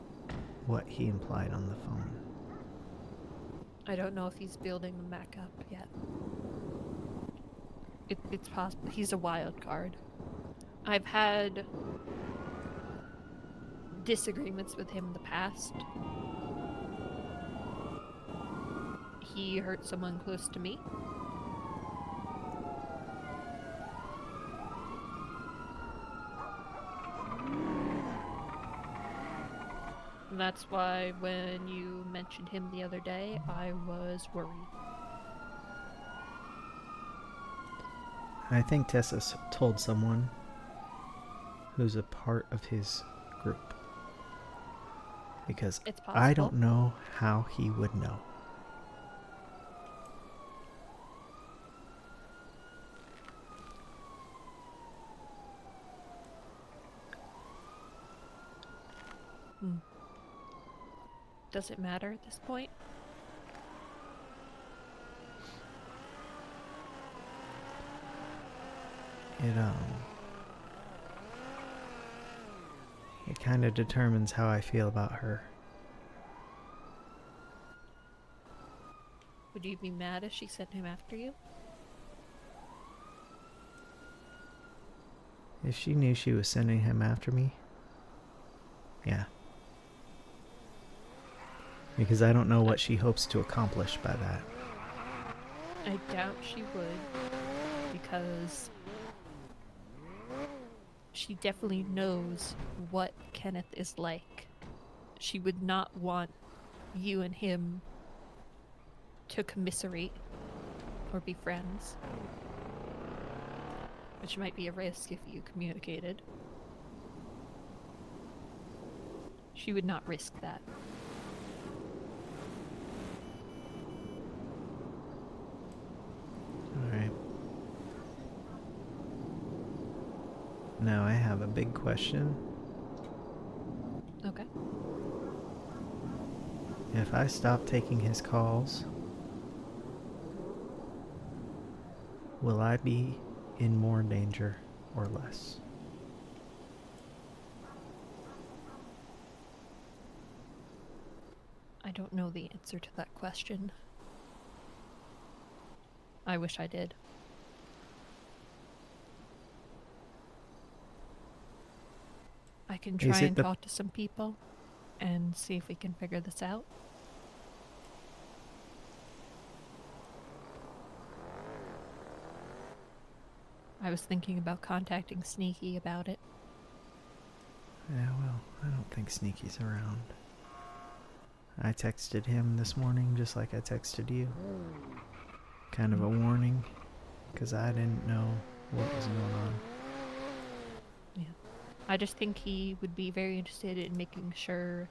Speaker 2: what he implied on the phone.
Speaker 9: I don't know if he's building them back up yet. It's possible. He's a wild card. I've had disagreements with him in the past. He hurt someone close to me. And that's why when you mentioned him the other day, I was worried.
Speaker 2: I think Tessa told someone who's a part of his group. Because
Speaker 9: It's
Speaker 2: I don't
Speaker 9: possible.
Speaker 2: know how he would know.
Speaker 9: Does it matter at this point?
Speaker 2: It kind of determines how I feel about her.
Speaker 9: Would you be mad if she sent him after you?
Speaker 2: If she knew she was sending him after me, yeah. Because I don't know what she hopes to accomplish by that.
Speaker 9: I doubt she would, because she definitely knows what Kenneth is like. She would not want you and him to commiserate or be friends, which might be a risk if you communicated. She would not risk that.
Speaker 2: Alright. Now I have a big question.
Speaker 9: Okay.
Speaker 2: If I stop taking his calls, will I be in more danger or less?
Speaker 9: I don't know the answer to that question. I wish I did. I can try and talk to some people and see if we can figure this out. I was thinking about contacting Sneaky about it.
Speaker 2: Yeah, well, I don't think Sneaky's around. I texted him this morning just like I texted you. Kind of a warning, because I didn't know what was going on.
Speaker 9: Yeah. I just think he would be very interested in making sure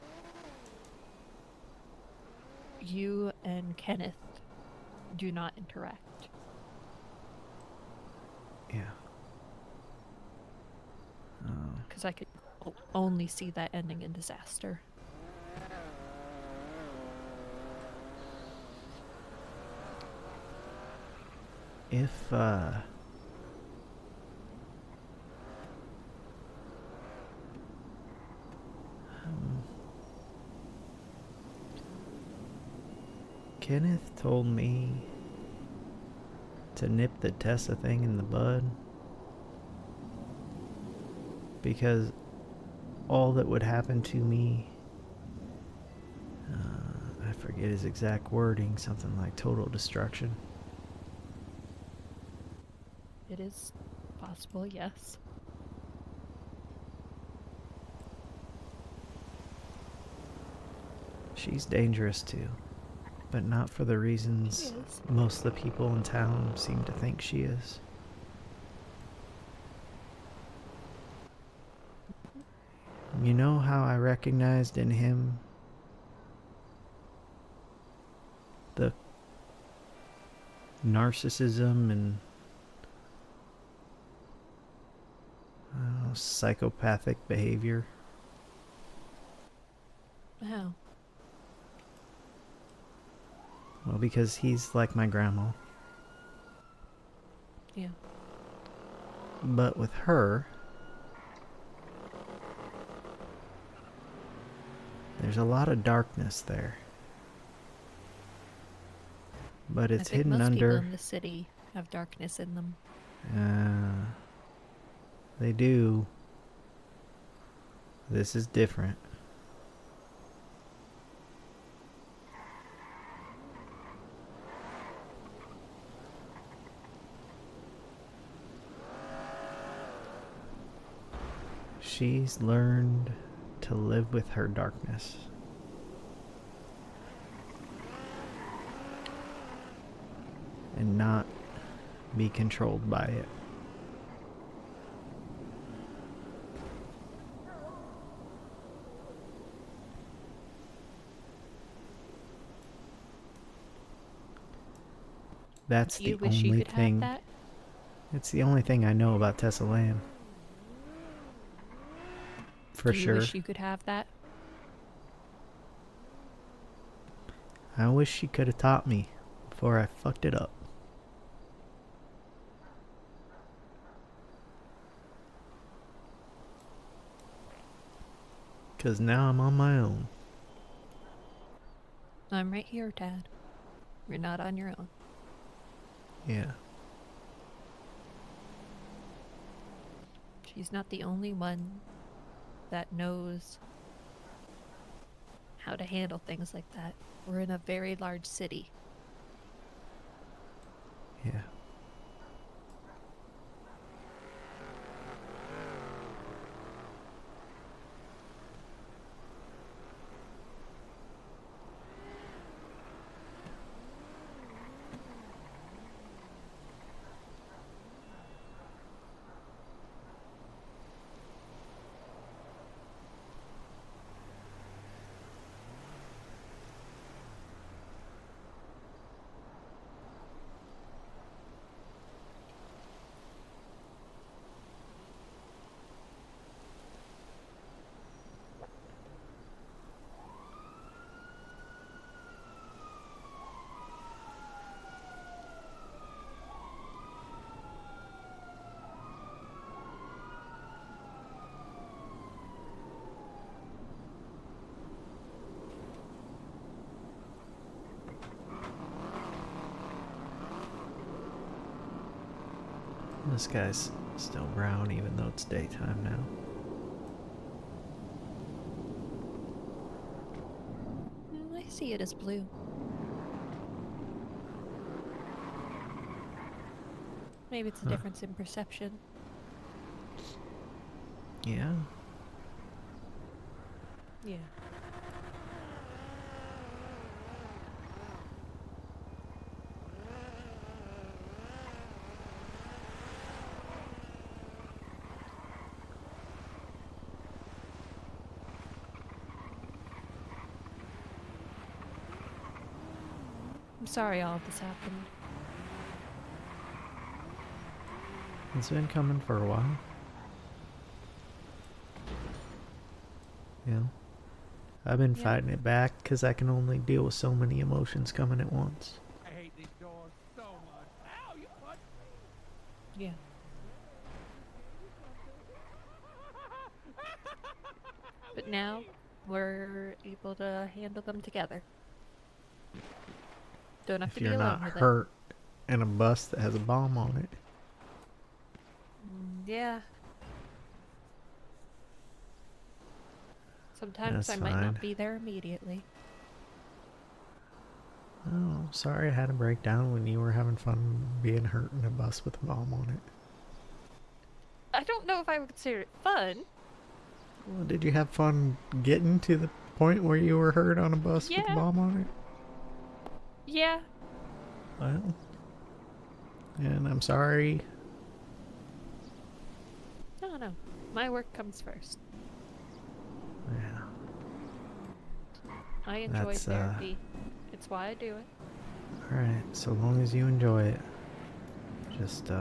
Speaker 9: you and Kenneth do not interact.
Speaker 2: Yeah.
Speaker 9: Because I could only see that ending in disaster.
Speaker 2: If, Kenneth told me to nip the Tessa thing in the bud because all that would happen to me, I forget his exact wording, something like total destruction.
Speaker 9: It is possible, yes.
Speaker 2: She's dangerous too, but not for the reasons most of the people in town seem to think she is. You know how I recognized in him the narcissism and psychopathic behavior?
Speaker 9: How?
Speaker 2: Well, because he's like my grandma.
Speaker 9: Yeah.
Speaker 2: But with her, there's a lot of darkness there. But it's
Speaker 9: I think
Speaker 2: hidden
Speaker 9: most
Speaker 2: under...
Speaker 9: people in the city have darkness in them.
Speaker 2: They do. This is different. She's learned to live with her darkness. And not be controlled by it. That's the only thing.
Speaker 9: Have that?
Speaker 2: It's the only thing I know about Tessa Lamb. For
Speaker 9: Do you
Speaker 2: sure.
Speaker 9: wish you could have that?
Speaker 2: I wish she could have taught me before I fucked it up. Because now I'm on my own.
Speaker 9: I'm right here, Dad. You're not on your own.
Speaker 2: Yeah.
Speaker 9: She's not the only one that knows how to handle things like that. We're in a very large city.
Speaker 2: Yeah. The sky's still brown even though it's daytime now.
Speaker 9: I see it as blue. Maybe it's a difference in perception.
Speaker 2: Yeah.
Speaker 9: Yeah. I'm sorry all of this happened.
Speaker 2: It's been coming for a while. Yeah. I've been fighting it back because I can only deal with so many emotions coming at once.
Speaker 7: I hate these doors so much. Ow, you punched me!
Speaker 9: Yeah. But now, we're able to handle them together. Don't have
Speaker 2: If
Speaker 9: to be
Speaker 2: you're
Speaker 9: alone
Speaker 2: not
Speaker 9: with
Speaker 2: hurt in a bus that has a bomb on it.
Speaker 9: it. Yeah. Sometimes
Speaker 2: That's
Speaker 9: I might
Speaker 2: fine.
Speaker 9: not be there immediately.
Speaker 2: Oh, sorry I had a breakdown when you were having fun being hurt in a bus with a bomb on it.
Speaker 9: I don't know if I would consider it fun.
Speaker 2: Well, did you have fun getting to the point where you were hurt on a bus with a
Speaker 9: Yeah.
Speaker 2: bomb on it?
Speaker 9: Yeah.
Speaker 2: Well, and I'm sorry.
Speaker 9: No. My work comes first.
Speaker 2: Yeah.
Speaker 9: I enjoy
Speaker 2: That's,
Speaker 9: therapy. It's why I do it.
Speaker 2: Alright, so long as you enjoy it. Just, you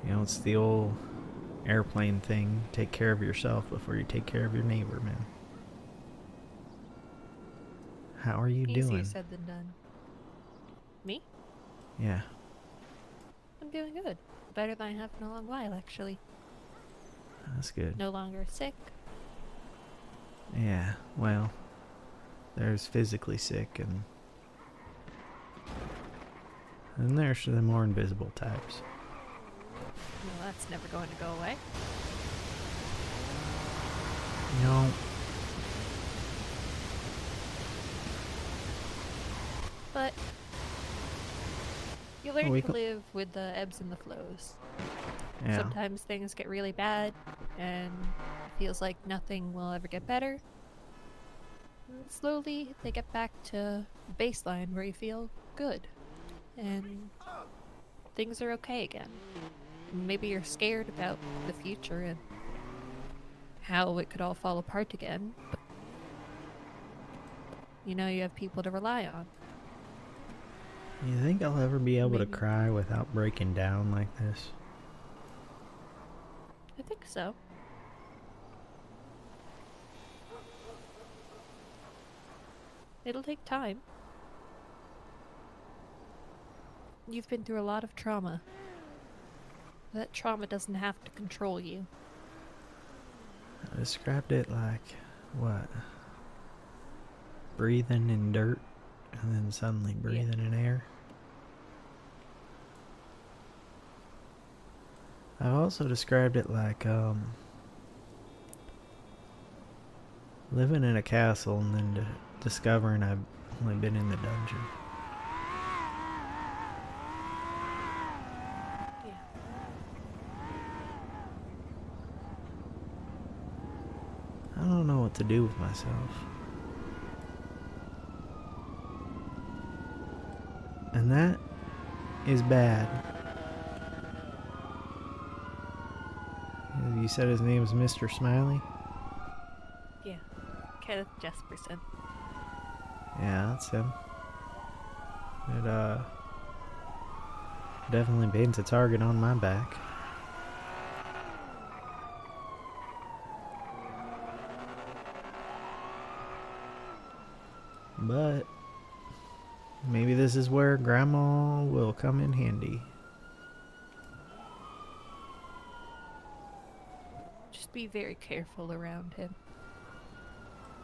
Speaker 2: know, it's the old airplane thing. Take care of yourself before you take care of your neighbor, man. How are you
Speaker 9: Easier
Speaker 2: doing?
Speaker 9: said than done. Me?
Speaker 2: Yeah.
Speaker 9: I'm doing good. Better than I have in a long while, actually.
Speaker 2: That's good.
Speaker 9: No longer sick.
Speaker 2: Yeah, well, there's physically sick and there's the more invisible types.
Speaker 9: Well, that's never going to go away.
Speaker 2: No.
Speaker 9: But you learn
Speaker 2: we
Speaker 9: to
Speaker 2: co-
Speaker 9: live with the ebbs and the flows.
Speaker 2: Yeah.
Speaker 9: Sometimes things get really bad and it feels like nothing will ever get better. And slowly they get back to baseline where you feel good and things are okay again. Maybe you're scared about the future and how it could all fall apart again, but you know you have people to rely on.
Speaker 2: You think I'll ever be able to
Speaker 9: Maybe.
Speaker 2: cry without breaking down like this?
Speaker 9: I think so. It'll take time. You've been through a lot of trauma. That trauma doesn't have to control you.
Speaker 2: I described it like, what? Breathing in dirt and then suddenly breathing in air. I've also described it like, living in a castle and then discovering I've only been in the dungeon.
Speaker 9: Yeah.
Speaker 2: I don't know what to do with myself. And that is bad. You said his name's Mr. Smiley?
Speaker 9: Yeah. Kenneth Jesperson.
Speaker 2: Yeah, that's him. It, definitely paints a target on my back. But maybe this is where Grandma will come in handy.
Speaker 9: Just be very careful around him.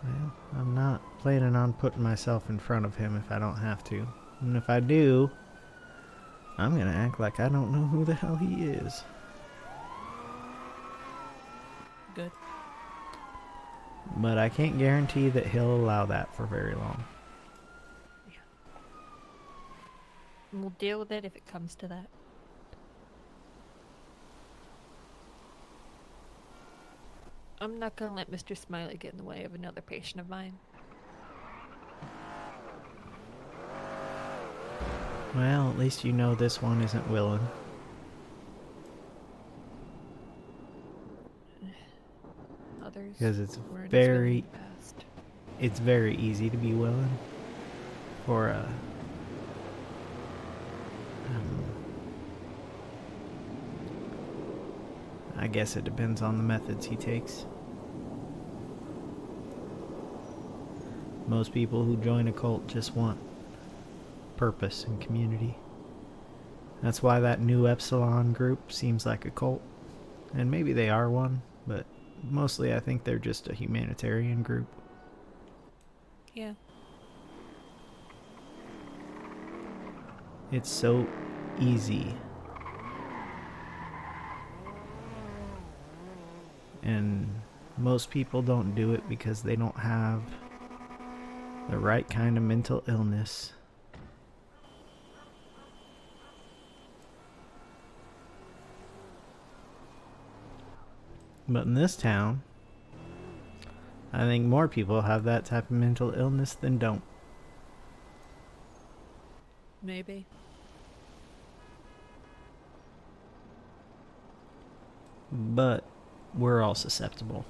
Speaker 2: Well, I'm not planning on putting myself in front of him if I don't have to. And if I do, I'm gonna act like I don't know who the hell he is.
Speaker 9: Good.
Speaker 2: But I can't guarantee that he'll allow that for very long.
Speaker 9: And we'll deal with it if it comes to that. I'm not gonna let Mr. Smiley get in the way of another patient of mine.
Speaker 2: Well, at least you know this one isn't willing.
Speaker 9: Others
Speaker 2: Because it's
Speaker 9: weren't as willing
Speaker 2: very,
Speaker 9: in the past.
Speaker 2: it's very easy to be willing for I guess it depends on the methods he takes. Most people who join a cult just want purpose and community. That's why that new Epsilon group seems like a cult. And maybe they are one, but mostly I think they're just a humanitarian group.
Speaker 9: Yeah.
Speaker 2: It's so easy. And most people don't do it because they don't have the right kind of mental illness. But in this town, I think more people have that type of mental illness than don't.
Speaker 9: Maybe.
Speaker 2: But we're all susceptible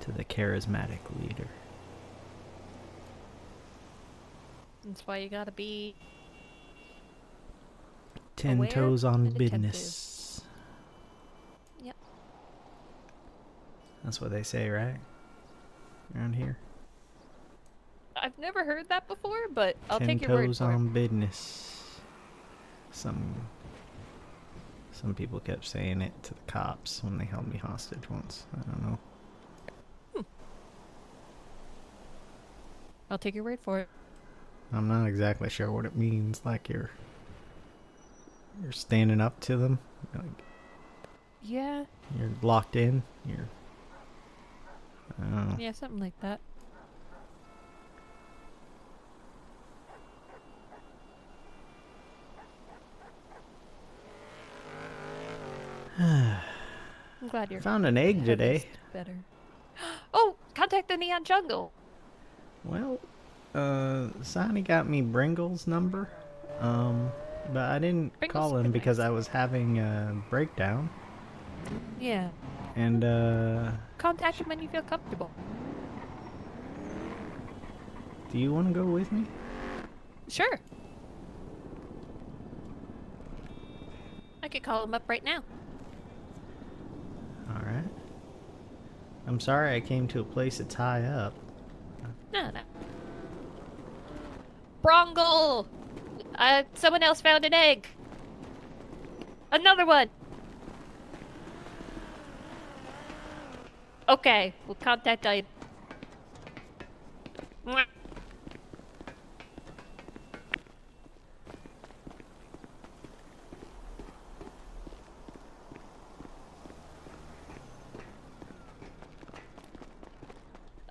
Speaker 2: to the charismatic leader.
Speaker 9: That's why you gotta be
Speaker 2: 10
Speaker 9: aware
Speaker 2: toes on
Speaker 9: and attentive.
Speaker 2: business.
Speaker 9: Yep.
Speaker 2: That's what they say, right? Around here.
Speaker 9: I've never heard that before, but I'll
Speaker 2: 10
Speaker 9: take your word
Speaker 2: toes
Speaker 9: for it.
Speaker 2: on business. Some people kept saying it to the cops when they held me hostage once. I don't know.
Speaker 9: I'll take your word for it.
Speaker 2: I'm not exactly sure what it means. Like you're standing up to them. Like
Speaker 9: Yeah.
Speaker 2: you're locked in. You're I don't know.
Speaker 9: Yeah, something like that. I'm glad you're
Speaker 2: Found an egg today.
Speaker 9: focused better. Oh, contact the Neon Jungle.
Speaker 2: Well, Sonny got me Bringle's number. But I didn't
Speaker 9: Bringle's
Speaker 2: call him
Speaker 9: super
Speaker 2: because
Speaker 9: nice.
Speaker 2: I was having a breakdown.
Speaker 9: Yeah.
Speaker 2: And
Speaker 9: Contact him when you feel comfortable.
Speaker 2: do you want to go with me?
Speaker 9: Sure. I could call him up right now.
Speaker 2: All right. I'm sorry I came to a place that's high up.
Speaker 9: No. Brongle! Someone else found an egg. Another one. Okay, we'll contact I. Mwah.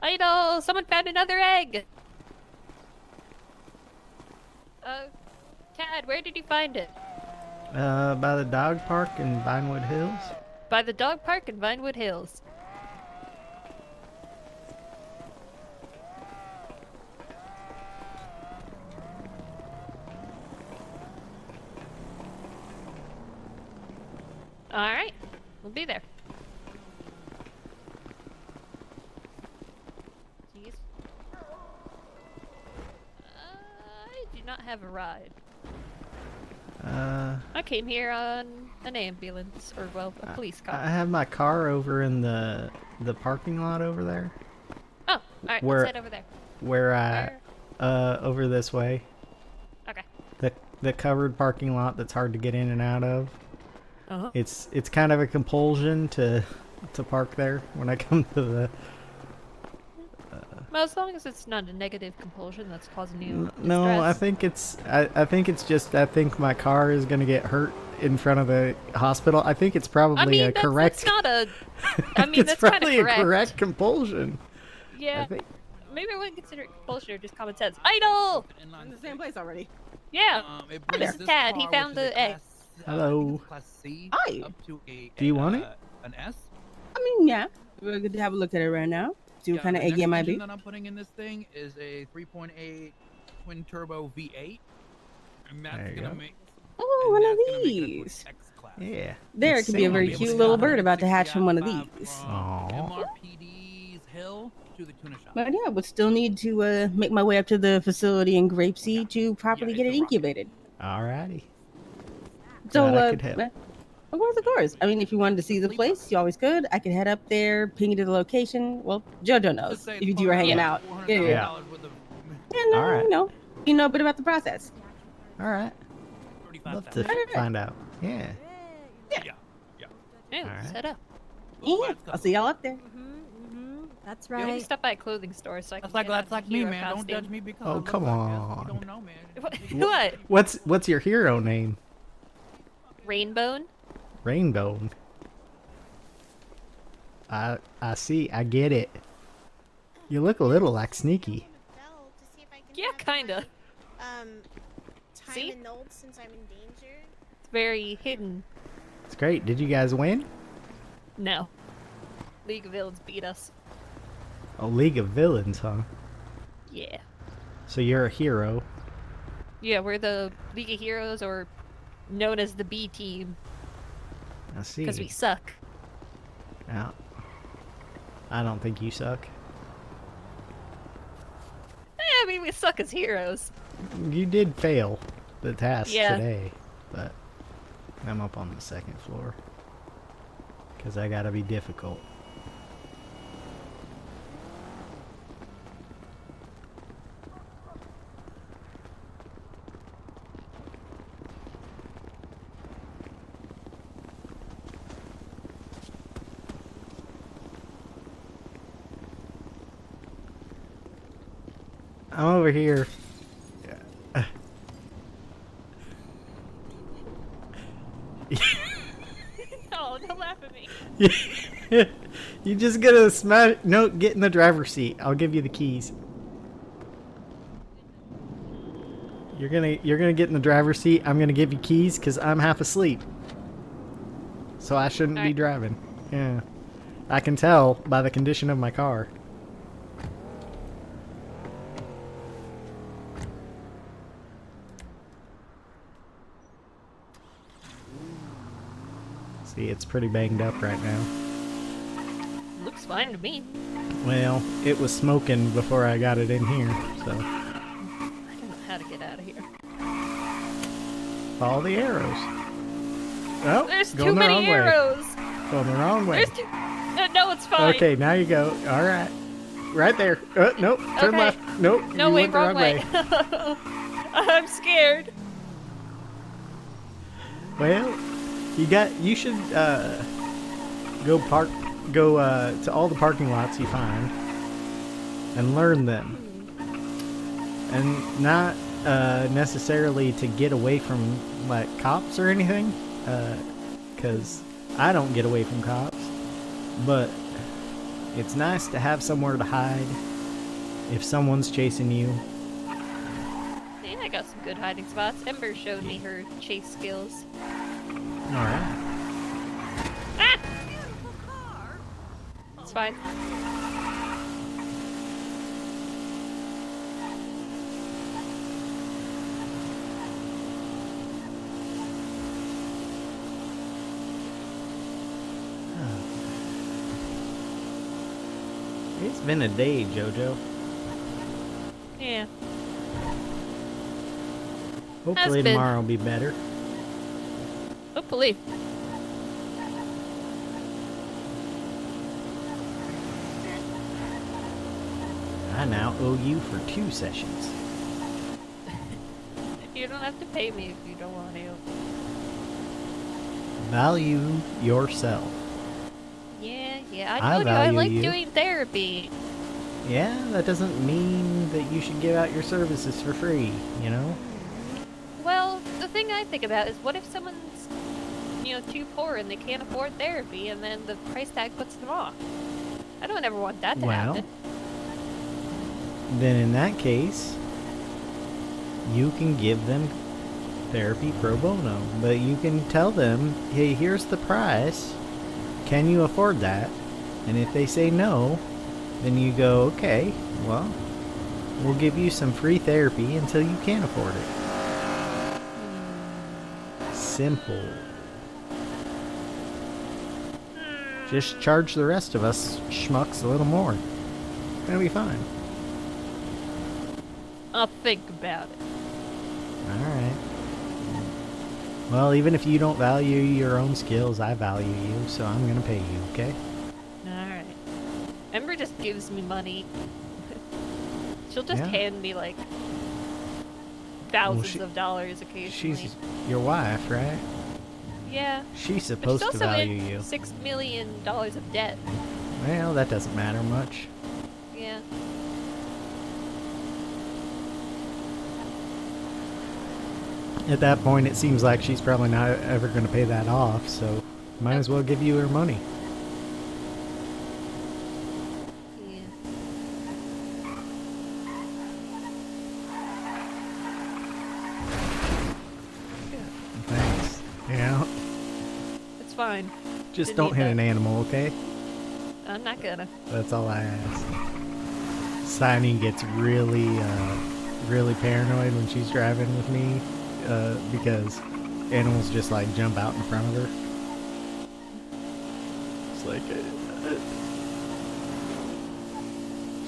Speaker 9: Idol! Someone found another egg! Tad, where did you find it?
Speaker 2: By the dog park in Vinewood Hills.
Speaker 9: By the dog park in Vinewood Hills. Alright, we'll be there. Jeez. I do not have a ride. I came here on an ambulance, or well, a police car.
Speaker 2: I have my car over in the parking lot over there.
Speaker 9: Oh, alright,
Speaker 2: where-
Speaker 9: let's head over there.
Speaker 2: Where over this way.
Speaker 9: Okay.
Speaker 2: The covered parking lot that's hard to get in and out of.
Speaker 9: Uh-huh.
Speaker 2: It's kind of a compulsion to park there when I come to the
Speaker 9: Well, as long as it's not a negative compulsion that's causing you
Speaker 2: No, I
Speaker 9: distress.
Speaker 2: think it's I think it's just I think my car is gonna get hurt in front of the hospital. I think it's probably
Speaker 9: I mean,
Speaker 2: a correct.
Speaker 9: that's not a. I mean,
Speaker 2: it's
Speaker 9: that's kind of
Speaker 2: probably
Speaker 9: correct.
Speaker 2: a correct compulsion.
Speaker 9: Yeah.
Speaker 2: I think.
Speaker 9: Maybe I wouldn't consider it compulsion or just common sense. Idle!
Speaker 13: We're in the same place already.
Speaker 9: Yeah.
Speaker 13: It
Speaker 9: This
Speaker 13: brings
Speaker 9: is
Speaker 13: this
Speaker 9: Tad. He
Speaker 13: car,
Speaker 9: found
Speaker 13: which is
Speaker 9: the
Speaker 13: a
Speaker 9: A.
Speaker 13: class,
Speaker 2: Hello.
Speaker 13: Class C
Speaker 5: Hi.
Speaker 13: up to a,
Speaker 2: Do you want it?
Speaker 13: An S.
Speaker 14: I mean, yeah. We're good to have a look at it right now. See what kind of
Speaker 13: the
Speaker 14: egg
Speaker 13: next
Speaker 14: it might
Speaker 13: engine
Speaker 14: be.
Speaker 13: that I'm putting in this thing is a 3.8 twin turbo V8, and that's
Speaker 2: There you
Speaker 13: gonna
Speaker 2: go.
Speaker 13: make.
Speaker 14: Oh,
Speaker 13: and
Speaker 14: one
Speaker 13: that's
Speaker 14: of
Speaker 13: gonna make it into an
Speaker 14: these.
Speaker 13: X class.
Speaker 2: Yeah.
Speaker 14: There
Speaker 2: It's
Speaker 14: could be a
Speaker 2: same.
Speaker 14: very
Speaker 13: Be able
Speaker 14: cute
Speaker 13: to
Speaker 14: little
Speaker 13: get
Speaker 14: bird about to hatch from one of
Speaker 13: 160
Speaker 14: these.
Speaker 13: from
Speaker 2: Aw.
Speaker 13: MRPD's Hill to the tuna shop.
Speaker 14: But yeah, I would still need to make my way up to the facility in Grapeseed to properly
Speaker 13: Yeah,
Speaker 14: get it
Speaker 13: it's a rocket.
Speaker 14: incubated.
Speaker 2: Alrighty.
Speaker 14: So,
Speaker 2: Glad I could help.
Speaker 14: of course. I mean, if you wanted to see the place, you always could. I could head up there, ping you to the location. Well, JoJo knows
Speaker 13: Just say
Speaker 14: if
Speaker 13: it's
Speaker 14: you two are
Speaker 13: probably
Speaker 14: hanging
Speaker 13: about
Speaker 14: out.
Speaker 2: Yeah.
Speaker 13: $400,000 worth of
Speaker 14: And,
Speaker 2: All right.
Speaker 14: you know a bit about the process.
Speaker 2: All right. Love to
Speaker 13: $35,000.
Speaker 2: find out. Yeah.
Speaker 13: Yeah.
Speaker 9: Yeah,
Speaker 2: Alright.
Speaker 9: set up.
Speaker 14: Yeah, I'll see y'all up there.
Speaker 12: That's
Speaker 9: Yeah, we
Speaker 12: right.
Speaker 9: can stop by a clothing store so I can
Speaker 13: That's like
Speaker 9: get out
Speaker 13: that's like
Speaker 9: the
Speaker 13: me,
Speaker 9: hero
Speaker 13: man.
Speaker 9: costume.
Speaker 13: Don't judge me because
Speaker 2: Oh,
Speaker 13: I look
Speaker 2: come
Speaker 13: like this.
Speaker 2: on.
Speaker 13: You don't know, man.
Speaker 9: What?
Speaker 2: What's your hero name?
Speaker 9: Rainbow?
Speaker 2: Rainbow. I see. I get it. You look a little like Sneaky.
Speaker 9: Yeah, kinda.
Speaker 15: Time
Speaker 9: See?
Speaker 15: annulled since I'm in danger.
Speaker 9: It's very hidden.
Speaker 2: It's great. Did you guys win?
Speaker 9: No. League of Villains beat us.
Speaker 2: Oh, League of Villains, huh?
Speaker 9: Yeah.
Speaker 2: So you're a hero.
Speaker 9: Yeah, we're the League of Heroes, or known as the B team,
Speaker 2: I see.
Speaker 9: because we suck.
Speaker 2: Yeah. I don't think you suck.
Speaker 9: I mean, we suck as heroes.
Speaker 2: You did fail the task
Speaker 9: Yeah.
Speaker 2: today, but I'm up on the second floor. Because I gotta be difficult. I'm over here.
Speaker 9: No, don't laugh at me.
Speaker 2: You just gotta smash. No, get in the driver's seat. I'll give you the keys. You're gonna get in the driver's seat. I'm gonna give you keys because I'm half asleep. So I shouldn't be
Speaker 9: Alright.
Speaker 2: driving. Yeah, I can tell by the condition of my car. See, it's pretty banged up right now.
Speaker 9: Looks fine to me.
Speaker 2: Well, it was smoking before I got it in here, so
Speaker 9: I don't know how to get out of here.
Speaker 2: follow the arrows. Oh,
Speaker 9: There's
Speaker 2: going
Speaker 9: too
Speaker 2: the
Speaker 9: many
Speaker 2: wrong way.
Speaker 9: arrows.
Speaker 2: Going the wrong way.
Speaker 9: There's too. No, it's fine.
Speaker 2: Okay, now you go. All right, right there. Nope. Turn
Speaker 9: Okay.
Speaker 2: left. Nope.
Speaker 9: No,
Speaker 2: you
Speaker 9: wait,
Speaker 2: went the
Speaker 9: wrong way. I'm scared.
Speaker 2: Well, you should go to all the parking lots you find and learn them, and not necessarily to get away from like cops or anything, because I don't get away from cops, but it's nice to have somewhere to hide if someone's chasing you.
Speaker 9: Yeah, I got some good hiding spots. Ember showed me her chase skills.
Speaker 2: All right.
Speaker 9: Ah! It's fine.
Speaker 2: It's been a day, JoJo.
Speaker 9: Yeah.
Speaker 2: Hopefully
Speaker 9: been.
Speaker 2: tomorrow will be better.
Speaker 9: Hopefully.
Speaker 2: I now owe you for 2 sessions.
Speaker 9: You don't have to pay me if you don't want to.
Speaker 2: Value yourself.
Speaker 9: Yeah, I
Speaker 2: I
Speaker 9: told you I
Speaker 2: value
Speaker 9: like
Speaker 2: you.
Speaker 9: doing therapy.
Speaker 2: Yeah, that doesn't mean that you should give out your services for free, you know?
Speaker 9: Well, the thing I think about is what if someone's, too poor and they can't afford therapy and then the price tag puts them off? I don't ever want that to
Speaker 2: Well,
Speaker 9: happen.
Speaker 2: then in that case, you can give them therapy pro bono. But you can tell them, hey, here's the price. Can you afford that? And if they say no, then you go, okay, well, we'll give you some free therapy until you can afford it. Simple. Just charge the rest of us schmucks a little more. It'll be fine.
Speaker 9: I'll think about it.
Speaker 2: Alright. Well, even if you don't value your own skills, I value you, so I'm gonna pay you, okay?
Speaker 9: Alright. Ember just gives me money. She'll just hand me, like, thousands of dollars occasionally.
Speaker 2: She's your wife, right?
Speaker 9: Yeah.
Speaker 2: She's supposed to value you.
Speaker 9: $6 million of debt.
Speaker 2: Well, that doesn't matter much.
Speaker 9: Yeah.
Speaker 2: At that point, it seems like she's probably not ever going to pay that off, so might as well give you her money.
Speaker 9: Yeah.
Speaker 2: Thanks. Yeah.
Speaker 9: It's fine.
Speaker 2: Just
Speaker 9: Didn't
Speaker 2: don't
Speaker 9: need
Speaker 2: hit
Speaker 9: that.
Speaker 2: an animal, okay?
Speaker 9: I'm not gonna.
Speaker 2: That's all I ask. Signy gets really paranoid when she's driving with me, because animals just like jump out in front of her. It's like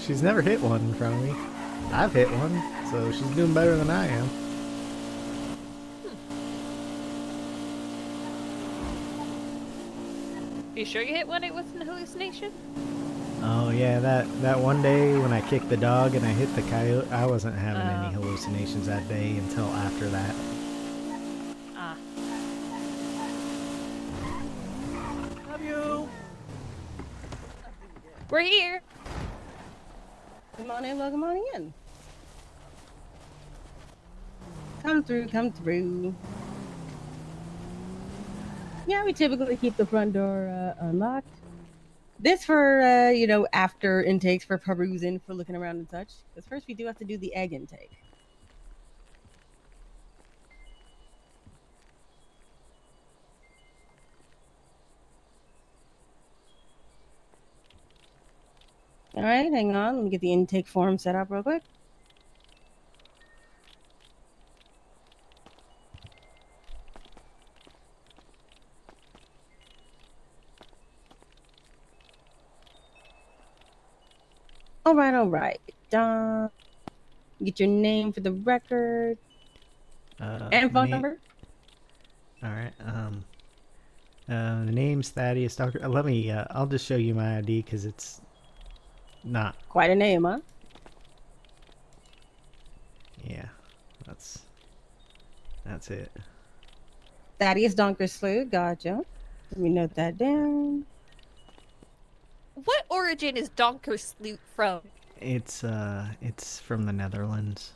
Speaker 2: she's never hit one in front of me. I've hit one, so she's doing better than I am.
Speaker 9: You sure you hit one? It wasn't a hallucination?
Speaker 2: Oh yeah, that one day when I kicked the dog and I hit the coyote, I wasn't having any hallucinations that day until after that.
Speaker 9: Ah.
Speaker 13: Love you.
Speaker 9: We're here.
Speaker 14: Come on in, welcome on in. Come through, come through. Yeah, we typically keep the front door unlocked. This for, after intakes for perusing, for looking around and such. Because first we do have to do the egg intake. All right, hang on. Let me get the intake form set up real quick. All right. Get your name for the record. And phone number.
Speaker 2: All right. The name's Thaddeus. Let me. I'll just show you my ID because it's not
Speaker 14: Quite a name, huh?
Speaker 2: Yeah, that's it.
Speaker 14: Thaddeus Donkersloot. Gotcha. Let me note that down.
Speaker 9: What origin is Donkersloot from?
Speaker 2: It's from the Netherlands.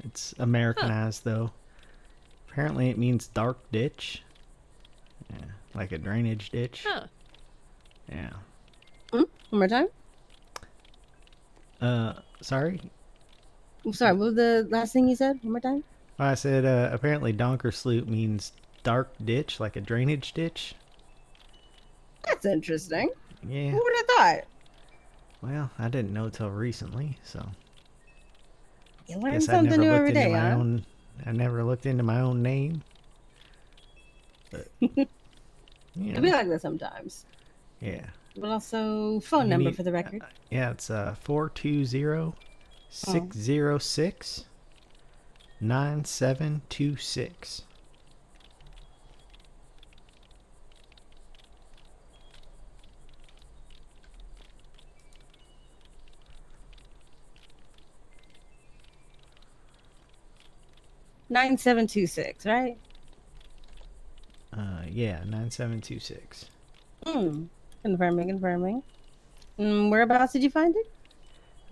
Speaker 2: It's Americanized though. Apparently, it means dark ditch. Yeah, like a drainage ditch.
Speaker 9: Huh.
Speaker 2: Yeah.
Speaker 14: One more time.
Speaker 2: Sorry.
Speaker 14: I'm sorry. What was the last thing you said? One more time.
Speaker 2: I said apparently Donkersloot means dark ditch, like a drainage ditch.
Speaker 14: That's interesting.
Speaker 2: Yeah.
Speaker 14: Who would have thought?
Speaker 2: Well, I didn't know till recently, so.
Speaker 14: You learn
Speaker 2: Guess
Speaker 14: something new every day, huh?
Speaker 2: I never looked into my own name. But, you
Speaker 14: It'll be like that sometimes.
Speaker 2: Yeah.
Speaker 14: But also phone number for the record.
Speaker 2: Yeah, it's 420-606-9726.
Speaker 14: $9726, right?
Speaker 2: Yeah, 9726.
Speaker 14: Confirming. Whereabouts did you find it?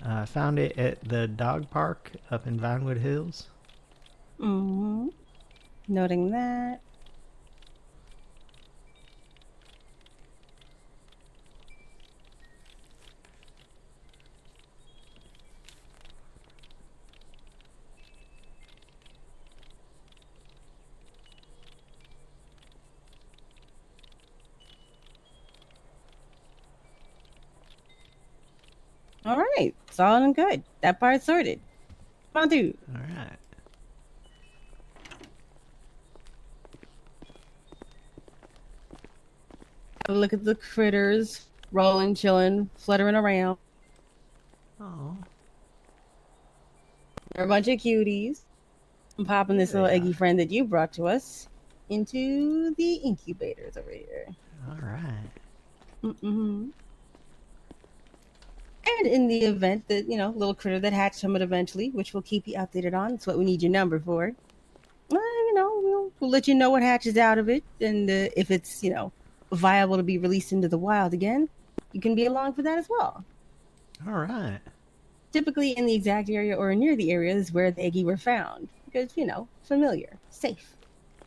Speaker 2: I found it at the dog park up in Vinewood Hills.
Speaker 14: Mm-hmm. Noting that. All right, solid and good. That part's sorted. Come on through.
Speaker 2: All right.
Speaker 14: Have a look at the critters rolling, chilling, fluttering around.
Speaker 2: Oh.
Speaker 14: They're a bunch of cuties. I'm popping this little eggy friend that you brought to us into the incubators over here.
Speaker 2: All right.
Speaker 14: Mm-hmm. And in the event that, little critter that hatched from it eventually, which we'll keep you updated on, it's what we need your number for. We'll let you know what hatches out of it. And if it's, viable to be released into the wild again, you can be along for that as well.
Speaker 2: All right.
Speaker 14: Typically in the exact area or near the areas where the eggy were found. Because, familiar, safe.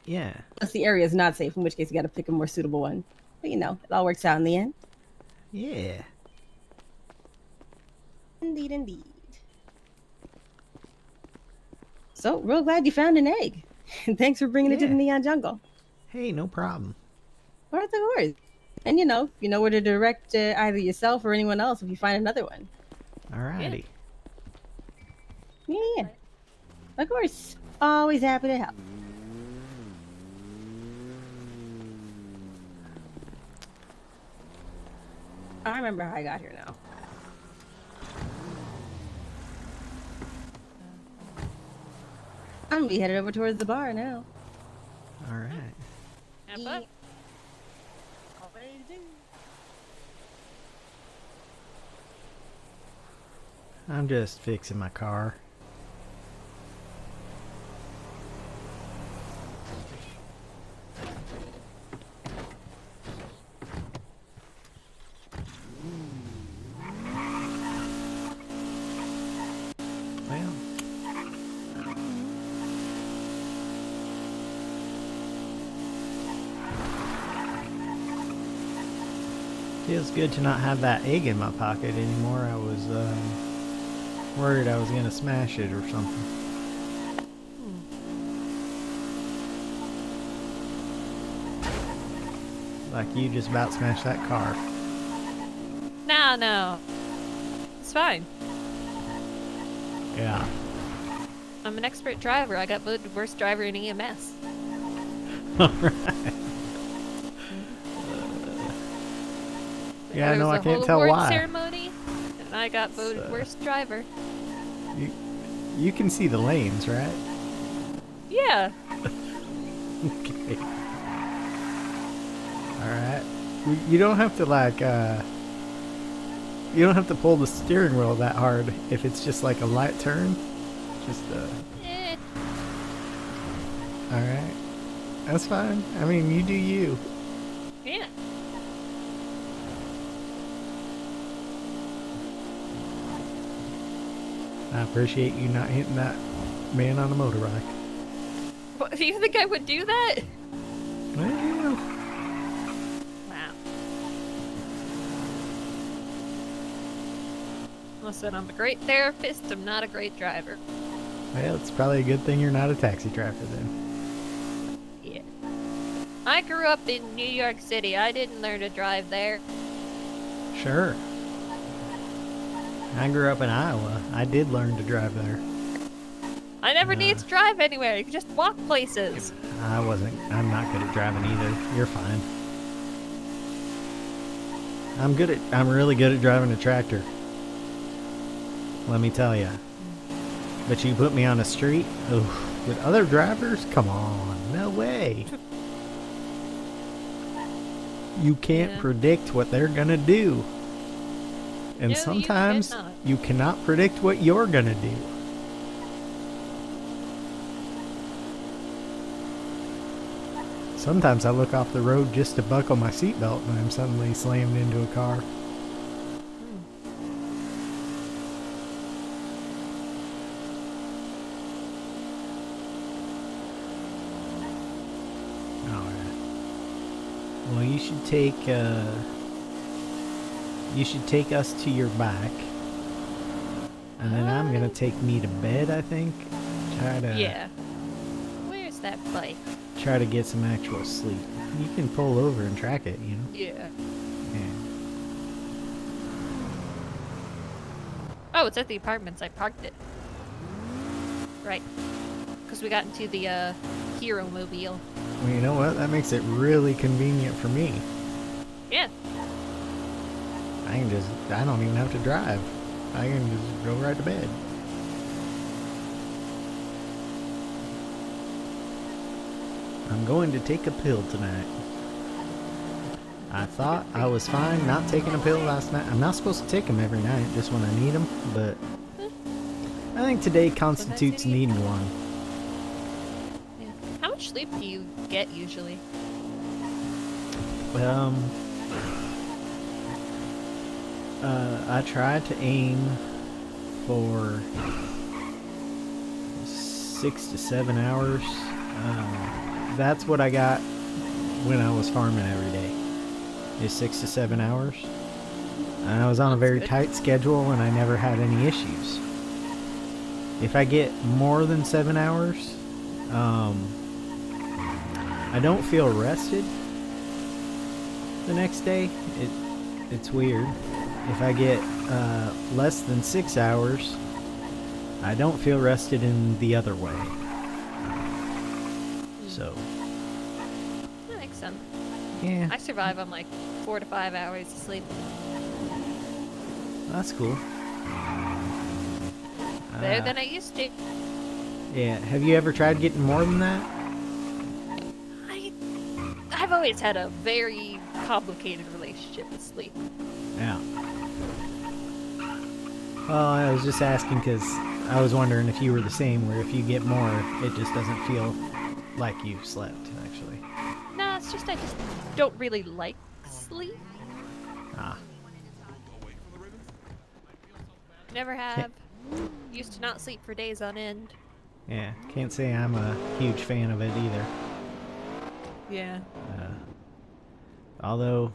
Speaker 2: Yeah.
Speaker 14: Unless the area is not safe, in which case you got to pick a more suitable one. But, it all works out in the end.
Speaker 2: Yeah.
Speaker 14: Indeed, indeed. So, real glad you found an egg. And thanks for bringing it to the Neon Jungle.
Speaker 2: Hey, no problem.
Speaker 14: Of course. And, you know where to direct either yourself or anyone else if you find another one.
Speaker 2: Alrighty.
Speaker 14: Yeah. Of course. Always happy to help. I remember how I got here now. I'm gonna be headed over towards the bar now.
Speaker 2: All right.
Speaker 9: Have fun.
Speaker 2: I'm just fixing my car. Well, feels good to not have that egg in my pocket anymore. I was worried I was gonna smash it or something. Like you just about smashed that car.
Speaker 9: No. It's fine.
Speaker 2: Yeah.
Speaker 9: I'm an expert driver. I got voted worst driver in EMS.
Speaker 2: Alright. Yeah, no, I can't tell
Speaker 9: award
Speaker 2: why.
Speaker 9: ceremony, and I got voted worst driver.
Speaker 2: You can see the lanes, right?
Speaker 9: Yeah.
Speaker 2: Okay. Alright. You don't have to you don't have to pull the steering wheel that hard if it's just like a light turn. Just Alright. That's fine. I mean, you do you.
Speaker 9: Yeah.
Speaker 2: I appreciate you not hitting that man on a motorbike.
Speaker 9: What, do you think I would do that?
Speaker 2: Well,
Speaker 9: Wow. Listen, I'm a great therapist. I'm not a great driver.
Speaker 2: well, it's probably a good thing you're not a taxi driver then.
Speaker 9: Yeah. I grew up in New York City. I didn't learn to drive there.
Speaker 2: Sure. I grew up in Iowa. I did learn to drive there.
Speaker 9: I never need to drive anywhere. You can just walk places.
Speaker 2: I'm not good at driving either. You're fine. I'm really good at driving a tractor. Let me tell you. But you put me on a street, oof, with other drivers? Come on, no way. You can't predict what they're gonna do. And
Speaker 9: No, you
Speaker 2: sometimes
Speaker 9: cannot.
Speaker 2: you cannot predict what you're gonna do. Sometimes I look off the road just to buckle my seatbelt and I'm suddenly slammed into a car. You should take us to your bike. And then I'm gonna take me to bed, I think. Try to
Speaker 9: Yeah. Where's that bike?
Speaker 2: try to get some actual sleep. You can pull over and track it, you know?
Speaker 9: Yeah.
Speaker 2: Yeah.
Speaker 9: Oh, it's at the apartments. I parked it. Right. Because we got into the Hero Mobile.
Speaker 2: Well, you know what? That makes it really convenient for me.
Speaker 9: Yeah.
Speaker 2: I don't even have to drive. I can just go right to bed. I'm going to take a pill tonight. I thought I was fine not taking a pill last night. I'm not supposed to take them every night, just when I need them, but I think today constitutes needing one.
Speaker 9: Yeah. How much sleep do you get usually?
Speaker 2: I try to aim for 6 to 7 hours. That's what I got when I was farming every day. Is 6 to 7 hours. And I was on a very tight schedule and I never had any issues. If I get more than 7 hours, I don't feel rested the next day. It's weird. If I get less than 6 hours, I don't feel rested in the other way. So
Speaker 9: That makes sense.
Speaker 2: yeah,
Speaker 9: I survive on like 4 to 5 hours of sleep.
Speaker 2: that's cool.
Speaker 9: Better than I used to.
Speaker 2: Yeah, have you ever tried getting more than that?
Speaker 9: I've always had a very complicated relationship with sleep.
Speaker 2: Yeah. Well, I was just asking because I was wondering if you were the same, where if you get more, it just doesn't feel like you slept, actually.
Speaker 9: No, it's just I just don't really like sleep.
Speaker 2: Ah.
Speaker 9: Never have. Used to not sleep for days on end.
Speaker 2: Yeah, can't say I'm a huge fan of it either.
Speaker 9: Yeah.
Speaker 2: Although,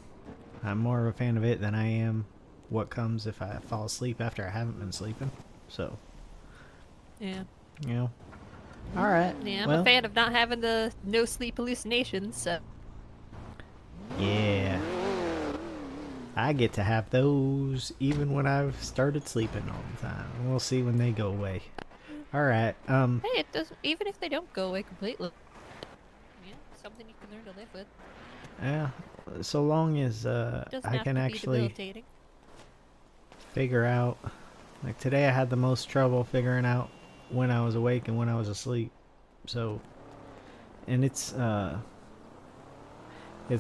Speaker 2: I'm more of a fan of it than I am what comes if I fall asleep after I haven't been sleeping. So,
Speaker 9: Yeah.
Speaker 2: you know. Alright.
Speaker 9: Yeah, I'm
Speaker 2: well,
Speaker 9: a fan of not having the no sleep hallucinations, so.
Speaker 2: Yeah. I get to have those even when I've started sleeping all the time. We'll see when they go away. Alright,
Speaker 9: Hey, it doesn't, even if they don't go away completely. Yeah, something you can learn to live with.
Speaker 2: yeah, so long as
Speaker 9: Doesn't
Speaker 2: I
Speaker 9: have
Speaker 2: can
Speaker 9: to be
Speaker 2: actually
Speaker 9: debilitating.
Speaker 2: figure out, like today I had the most trouble figuring out when I was awake and when I was asleep. So, and it's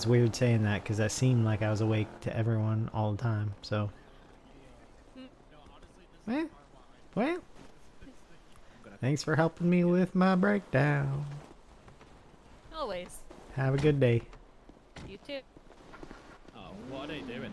Speaker 2: weird saying that because I seemed like I was awake to everyone all the time. So, well, thanks for helping me with my breakdown.
Speaker 9: Always.
Speaker 2: Have a good day.
Speaker 9: You too.
Speaker 11: Oh, what are they doing?